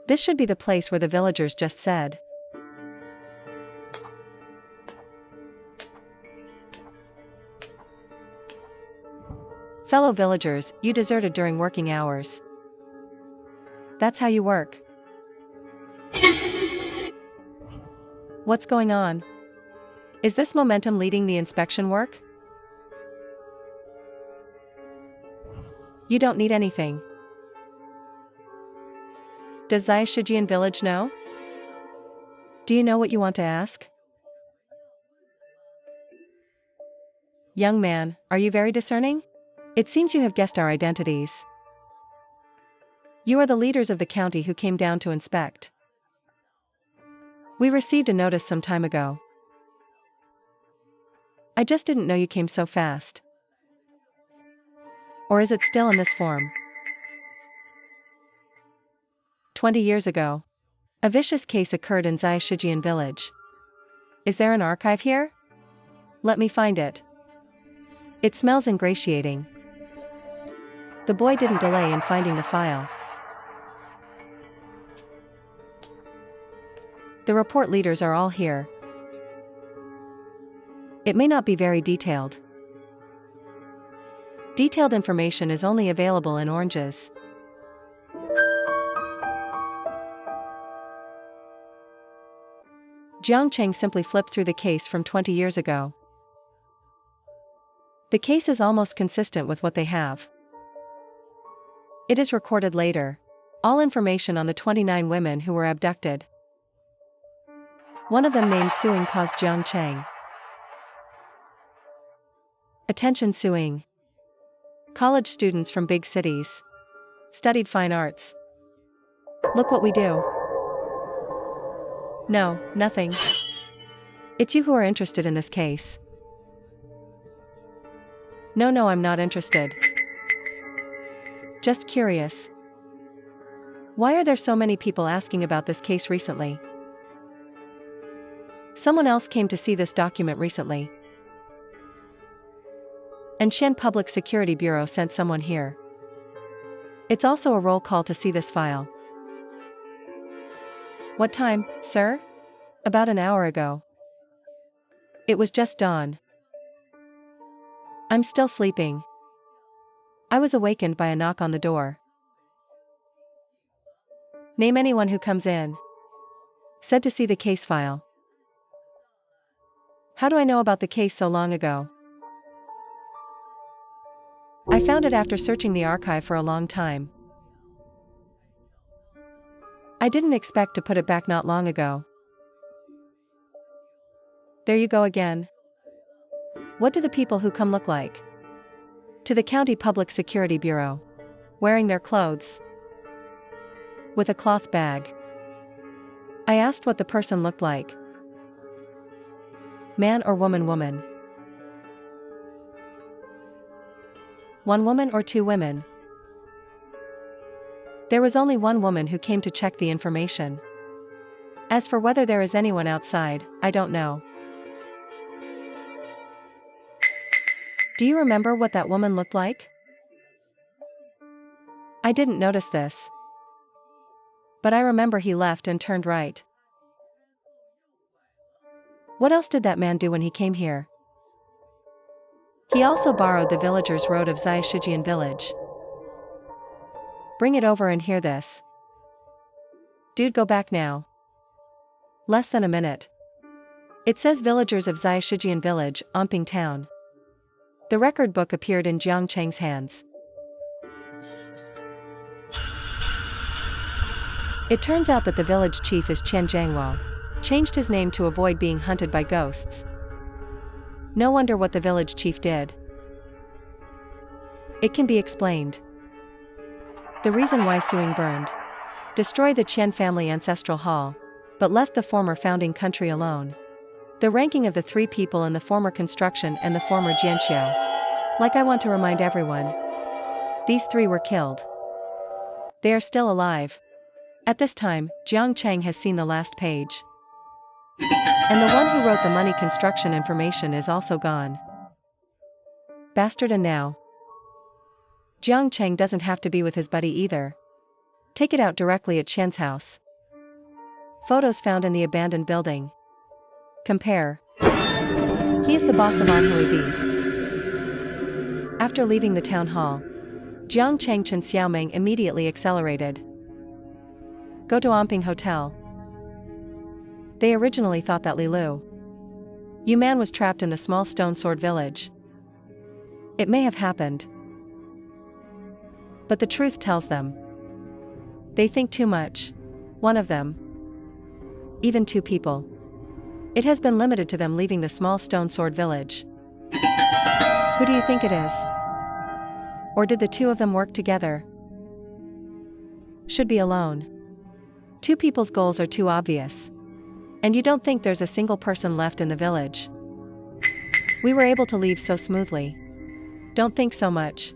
A: This should be the place where the villagers just said. Fellow villagers, you deserted during working hours. That's how you work. What's going on? Is this momentum leading the inspection work? You don't need anything. Does Zaishijian village know? Do you know what you want to ask? Young man, are you very discerning? It seems you have guessed our identities. You are the leaders of the county who came down to inspect. We received a notice some time ago. I just didn't know you came so fast. Or is it still in this form? 20 years ago, a vicious case occurred in Zaishijian village. Is there an archive here? Let me find it. It smells ingratiating. The boy didn't delay in finding the file. The report leaders are all here. It may not be very detailed. Detailed information is only available in oranges. Jiang Cheng simply flipped through the case from 20 years ago. The case is almost consistent with what they have. It is recorded later. All information on the 29 women who were abducted. One of them named Suing caused Jiang Cheng. Attention Suing. College students from big cities. Studied fine arts. Look what we do. No, nothing. It's you who are interested in this case. No, I'm not interested. Just curious. Why are there so many people asking about this case recently? Someone else came to see this document recently. And Shen Public Security Bureau sent someone here. It's also a roll call to see this file. What time, sir? About an hour ago. It was just dawn. I'm still sleeping. I was awakened by a knock on the door. Name anyone who comes in. Said to see the case file. How do I know about the case so long ago? I found it after searching the archive for a long time. I didn't expect to put it back not long ago. There you go again. What do the people who come look like? To the County Public Security Bureau. Wearing their clothes. With a cloth bag. I asked what the person looked like. Man or woman woman? One woman or two women? There was only one woman who came to check the information. As for whether there is anyone outside, I don't know. Do you remember what that woman looked like? I didn't notice this. But I remember he left and turned right. What else did that man do when he came here? He also borrowed the villagers' road of Xiashijian village. Bring it over and hear this. Dude, go back now. Less than a minute. It says villagers of Xiashijian village, Amping town. The record book appeared in Jiang Cheng's hands. It turns out that the village chief is Qian Jiangwo. Changed his name to avoid being hunted by ghosts. No wonder what the village chief did. It can be explained. The reason why Suing burned. Destroyed the Qian family ancestral hall, but left the former founding country alone. The ranking of the three people in the former construction and the former Jianxiao. Like I want to remind everyone. These three were killed. They are still alive. At this time, Jiang Cheng has seen the last page. And the one who wrote the money construction information is also gone. Bastard. And now Jiang Cheng doesn't have to be with his buddy either. Take it out directly at Qian's house. Photos found in the abandoned building. Compare. He is the boss of Anhui Beast. After leaving the town hall, Jiang Cheng Chen Xiaoming immediately accelerated. Go to Amping Hotel. They originally thought that Li Lu Yu Man was trapped in the small stone sword village. It may have happened. But the truth tells them. They think too much. One of them. Even two people. It has been limited to them leaving the small stone sword village. Who do you think it is? Or did the two of them work together? Should be alone. Two people's goals are too obvious. And you don't think there's a single person left in the village. We were able to leave so smoothly. Don't think so much.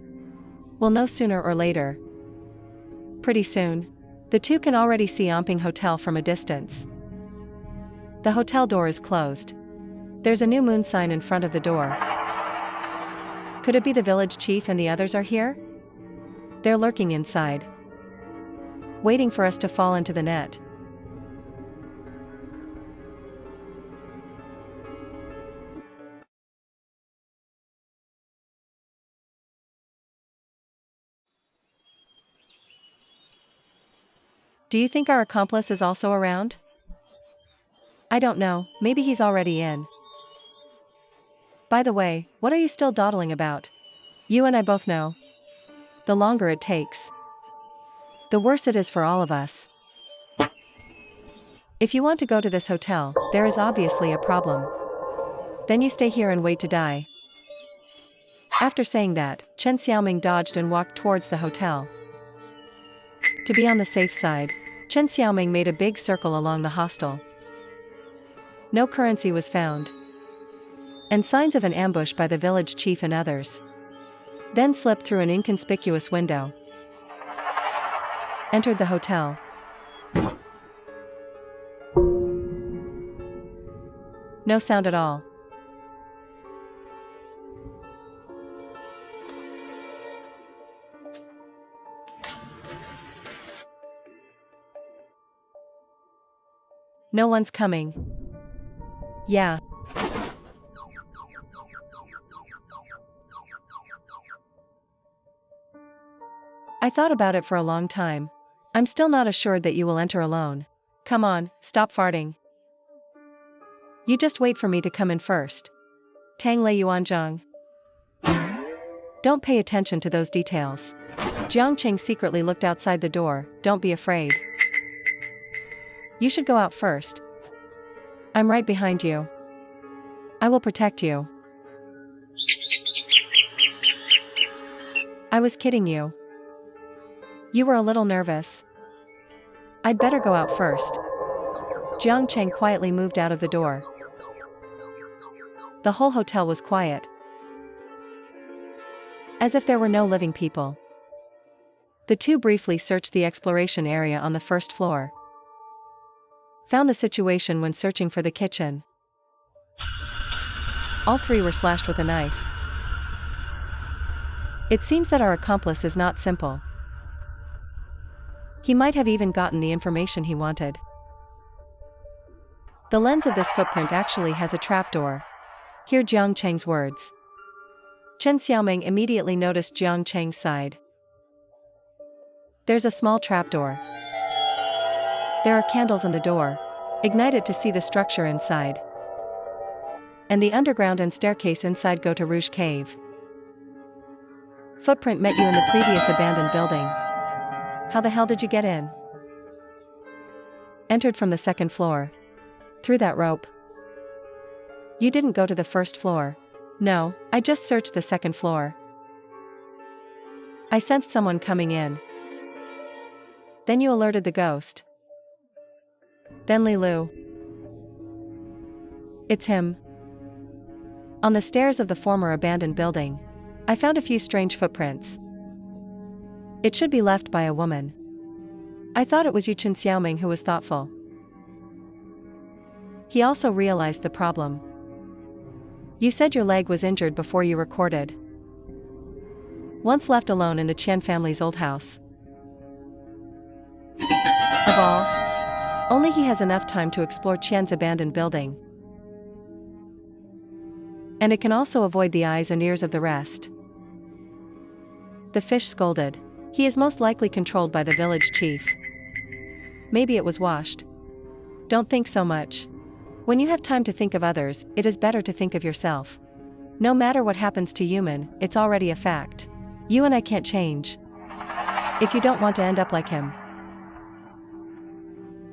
A: We'll know sooner or later. Pretty soon. The two can already see Amping Hotel from a distance. The hotel door is closed. There's a new moon sign in front of the door. Could it be the village chief and the others are here? They're lurking inside. Waiting for us to fall into the net. Do you think our accomplice is also around? I don't know, maybe he's already in. By the way, what are you still dawdling about? You and I both know. The longer it takes, the worse it is for all of us. If you want to go to this hotel, there is obviously a problem. Then you stay here and wait to die. After saying that, Chen Xiaoming dodged and walked towards the hotel. To be on the safe side, Chen Xiaoming made a big circle along the hostel. No currency was found. And signs of an ambush by the village chief and others. Then slipped through an inconspicuous window. Entered the hotel. No sound at all. No one's coming. Yeah. I thought about it for a long time. I'm still not assured that you will enter alone. Come on, stop farting. You just wait for me to come in first. Tang Lei Yuanzhang. Don't pay attention to those details. Jiang Cheng secretly looked outside the door. Don't be afraid. You should go out first. I'm right behind you. I will protect you. I was kidding you. You were a little nervous. I'd better go out first. Jiang Cheng quietly moved out of the door. The whole hotel was quiet, as if there were no living people. The two briefly searched the exploration area on the first floor. Found the situation when searching for the kitchen. All three were slashed with a knife. It seems that our accomplice is not simple. He might have even gotten the information he wanted. The lens of this footprint actually has a trapdoor. Hear Jiang Cheng's words. Chen Xiaoming immediately noticed Jiang Cheng's side. There's a small trapdoor. There are candles on the door. Ignite it to see the structure inside. And the underground and staircase inside go to Rouge Cave. Footprint met you in the previous abandoned building. How the hell did you get in? Entered from the second floor. Through that rope. You didn't go to the first floor. No, I just searched the second floor. I sensed someone coming in. Then you alerted the ghost. Then Li Lu. It's him. On the stairs of the former abandoned building, I found a few strange footprints. It should be left by a woman. I thought it was you, Chen Xiaoming, who was thoughtful. He also realized the problem. You said your leg was injured before you recorded. Once left alone in the Qian family's old house. Of all, only he has enough time to explore Qian's abandoned building. And it can also avoid the eyes and ears of the rest. The fish scolded. He is most likely controlled by the village chief. Maybe it was washed. Don't think so much. When you have time to think of others, it is better to think of yourself. No matter what happens to human, it's already a fact. You and I can't change. If you don't want to end up like him.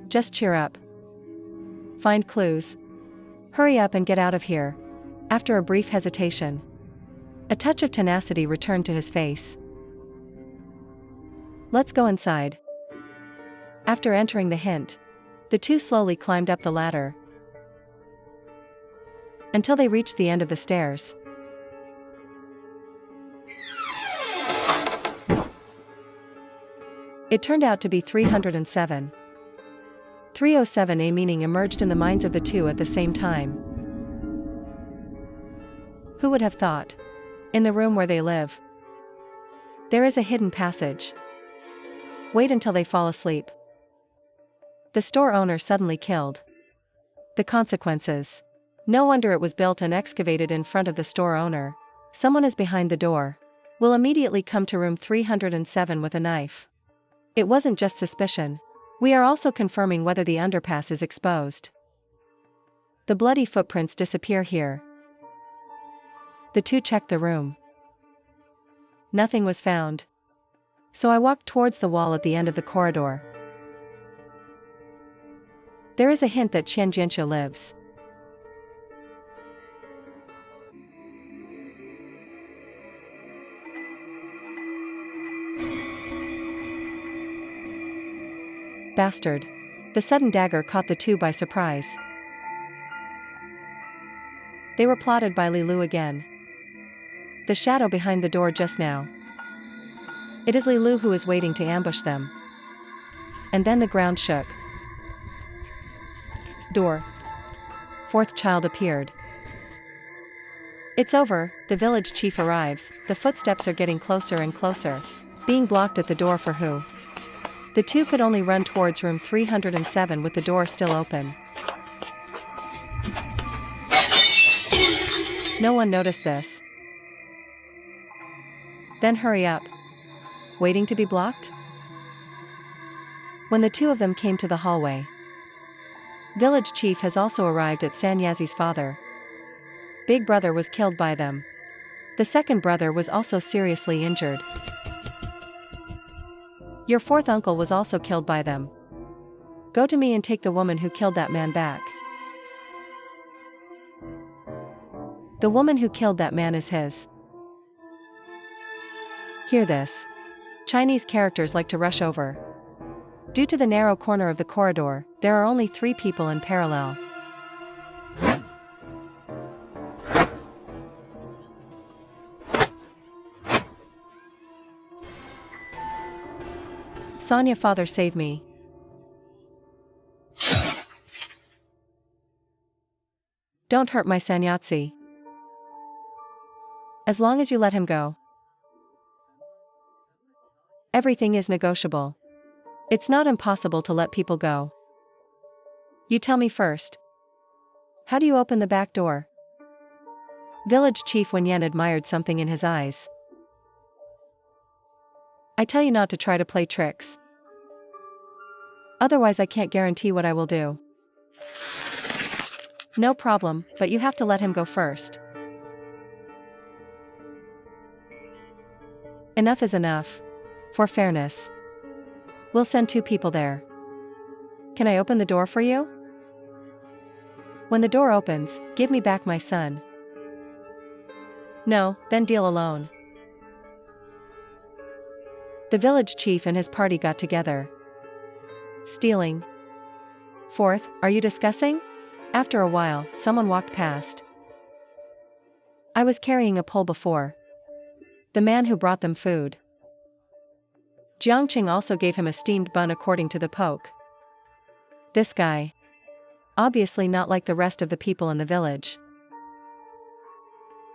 A: Just cheer up. Find clues. Hurry up and get out of here. After a brief hesitation, a touch of tenacity returned to his face. Let's go inside. After entering the hint, the two slowly climbed up the ladder until they reached the end of the stairs. It turned out to be 307. 307A meaning emerged in the minds of the two at the same time. Who would have thought? In the room where they live, there is a hidden passage. Wait until they fall asleep. The store owner suddenly killed. The consequences. No wonder it was built and excavated in front of the store owner. Someone is behind the door. Will immediately come to room 307 with a knife. It wasn't just suspicion. We are also confirming whether the underpass is exposed. The bloody footprints disappear here. The two checked the room. Nothing was found. So I walked towards the wall at the end of the corridor. There is a hint that Qian Jianxue lives. Bastard. The sudden dagger caught the two by surprise. They were plotted by Li Lu again. The shadow behind the door just now. It is Li Lu who is waiting to ambush them. And then the ground shook. Door. Fourth child appeared. It's over, the village chief arrives, the footsteps are getting closer and closer. Being blocked at the door for who? The two could only run towards room 307 with the door still open. No one noticed this. Then hurry up. Waiting to be blocked? When the two of them came to the hallway. Village chief has also arrived at Sanyazi's father. Big brother was killed by them. The second brother was also seriously injured. Your fourth uncle was also killed by them. Go to me and take the woman who killed that man back. The woman who killed that man is his. Hear this. Chinese characters like to rush over. Due to the narrow corner of the corridor, there are only 3 people in parallel. Sonia, father, save me. Don't hurt my Sanyatsi. As long as you let him go. Everything is negotiable. It's not impossible to let people go. You tell me first. How do you open the back door? Village Chief Wenyan admired something in his eyes. I tell you not to try to play tricks. Otherwise I can't guarantee what I will do. No problem, but you have to let him go first. Enough is enough. For fairness. We'll send 2 people there. Can I open the door for you? When the door opens, give me back my son. No, then deal alone. The village chief and his party got together. Stealing. Fourth, are you discussing? After a while, someone walked past. I was carrying a pole before. The man who brought them food. Jiangqing also gave him a steamed bun according to the poke. This guy. Obviously not like the rest of the people in the village.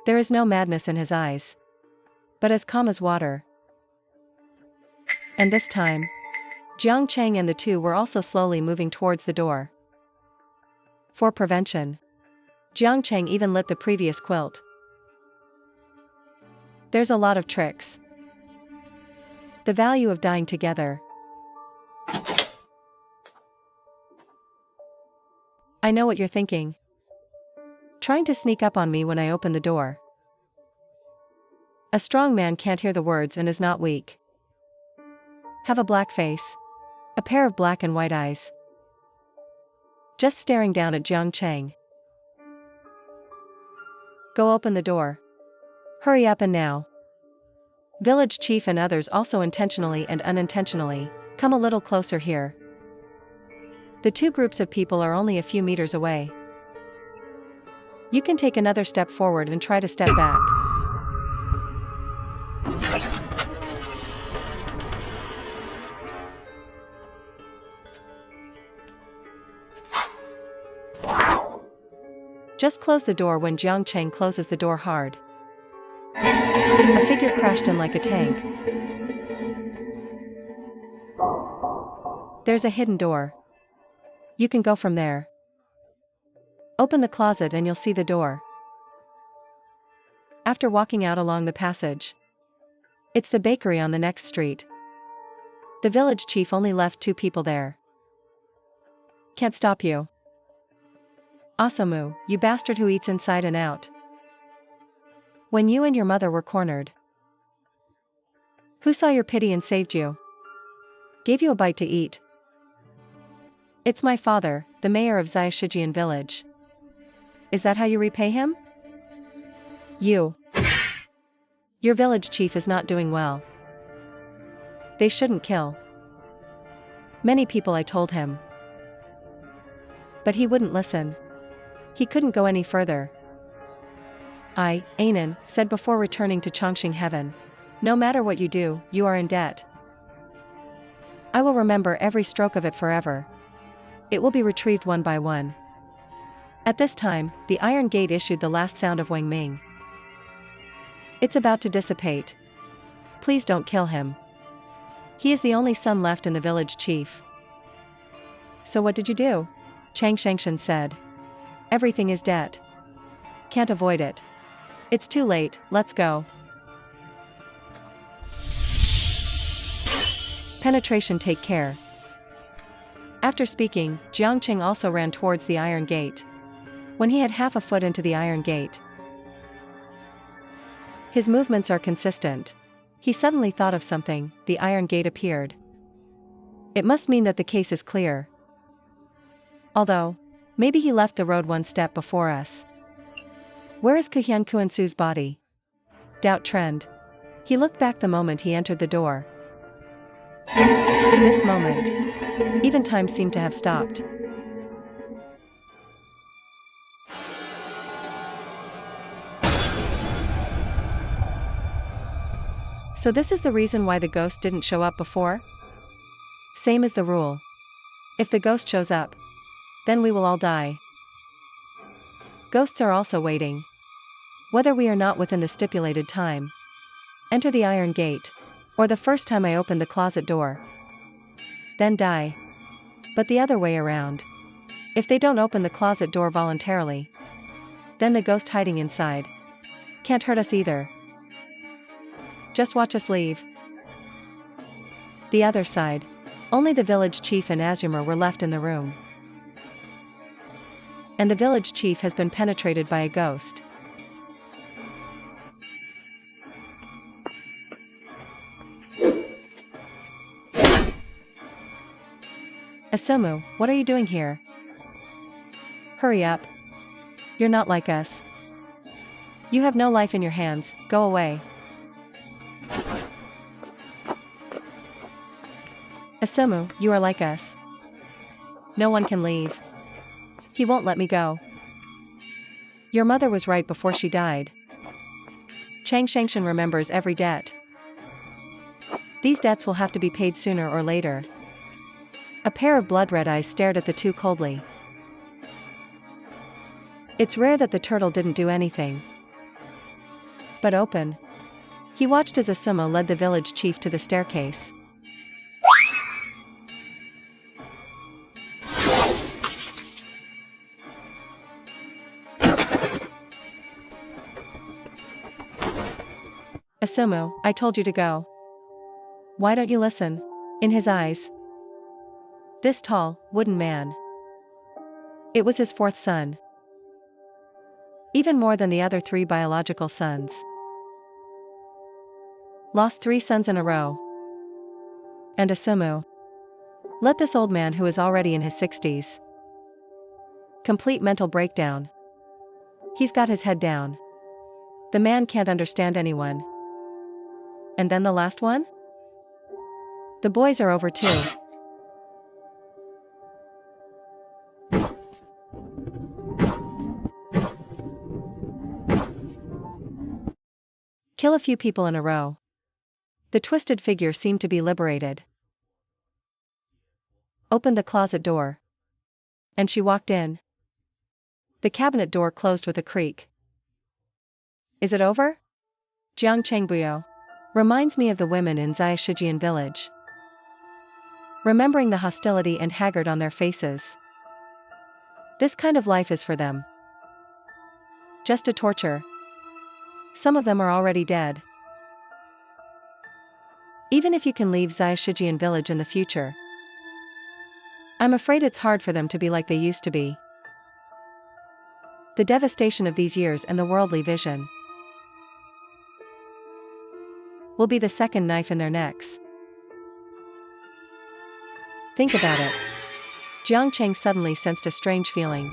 A: There is no madness in his eyes. But as calm as water. And this time, Jiang Cheng and the 2 were also slowly moving towards the door. For prevention. Jiang Cheng even lit the previous quilt. There's a lot of tricks. The value of dying together. I know what you're thinking. Trying to sneak up on me when I open the door. A strong man can't hear the words and is not weak. Have a black face. A pair of black and white eyes. Just staring down at Jiang Cheng. Go open the door. Hurry up and now. Village chief and others also intentionally and unintentionally, come a little closer here. The 2 groups of people are only a few meters away. You can take another step forward and try to step back. Just close the door when Jiang Cheng closes the door hard. A figure crashed in like a tank. There's a hidden door. You can go from there. Open the closet and you'll see the door. After walking out along the passage. It's the bakery on the next street. The village chief only left 2 people there. Can't stop you. Asamu, you bastard who eats inside and out. When you and your mother were cornered. Who saw your pity and saved you? Gave you a bite to eat. It's my father, the mayor of Xiashijian village. Is that how you repay him? You. Your village chief is not doing well. They shouldn't kill. Many people, I told him. But he wouldn't listen. He couldn't go any further. Anan, said before returning to Chongqing heaven. No matter what you do, you are in debt. I will remember every stroke of it forever. It will be retrieved one by one. At this time, the iron gate issued the last sound of Wang Ming. It's about to dissipate. Please don't kill him. He is the only son left in the village chief. So what did you do? Chang Shengshan said. Everything is debt. Can't avoid it. It's too late, let's go. Penetration, take care. After speaking, Jiangqing also ran towards the iron gate. When he had half a foot into the iron gate, his movements are consistent. He suddenly thought of something, the iron gate appeared. It must mean that the case is clear. Although, maybe he left the road one step before us. Where is Kuhian Kuansu's body? Doubt trend. He looked back the moment he entered the door. This moment. Even time seemed to have stopped. So this is the reason why the ghost didn't show up before? Same as the rule. If the ghost shows up, then we will all die. Ghosts are also waiting. Whether we are not within the stipulated time, enter the iron gate, or the first time I open the closet door, then die. But the other way around. If they don't open the closet door voluntarily, then the ghost hiding inside can't hurt us either. Just watch us leave. The other side. Only the village chief and Azumir were left in the room. And the village chief has been penetrated by a ghost. Asumu, what are you doing here? Hurry up. You're not like us. You have no life in your hands, go away. Asumu, you are like us. No one can leave. He won't let me go. Your mother was right before she died. Chang Shangshan remembers every debt. These debts will have to be paid sooner or later. A pair of blood-red eyes stared at the two coldly. It's rare that the turtle didn't do anything but open. He watched as Asumu led the village chief to the staircase. Asumu, I told you to go. Why don't you listen? In his eyes, this tall, wooden man. It was his fourth son. Even more than the other 3 biological sons. Lost 3 sons in a row. And Asumu. Let this old man who is already in his 60s. Complete mental breakdown. He's got his head down. The man can't understand anyone. And then the last one? The boys are over too. Kill a few people in a row. The twisted figure seemed to be liberated. Opened the closet door. And she walked in. The cabinet door closed with a creak. Is it over? Jiang Chengbuyo. Reminds me of the women in Xia Shijian village. Remembering the hostility and haggard on their faces. This kind of life is for them. Just a torture. Some of them are already dead. Even if you can leave Xia Shijian village in the future, I'm afraid it's hard for them to be like they used to be. The devastation of these years and the worldly vision will be the second knife in their necks. Think about it. Jiang Cheng suddenly sensed a strange feeling.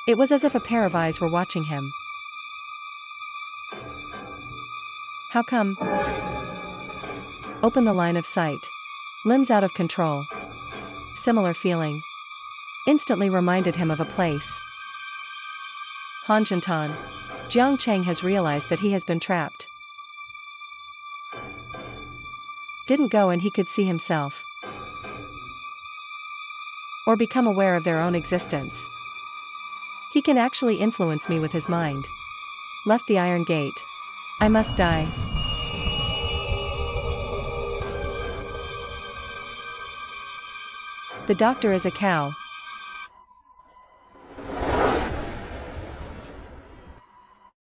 A: It was as if a pair of eyes were watching him. How come? Open the line of sight. Limbs out of control. Similar feeling. Instantly reminded him of a place. Hanjiantan. Jiang Cheng has realized that he has been trapped. Didn't go and he could see himself. Or become aware of their own existence. He can actually influence me with his mind. Left the iron gate. I must die. The doctor is a cow.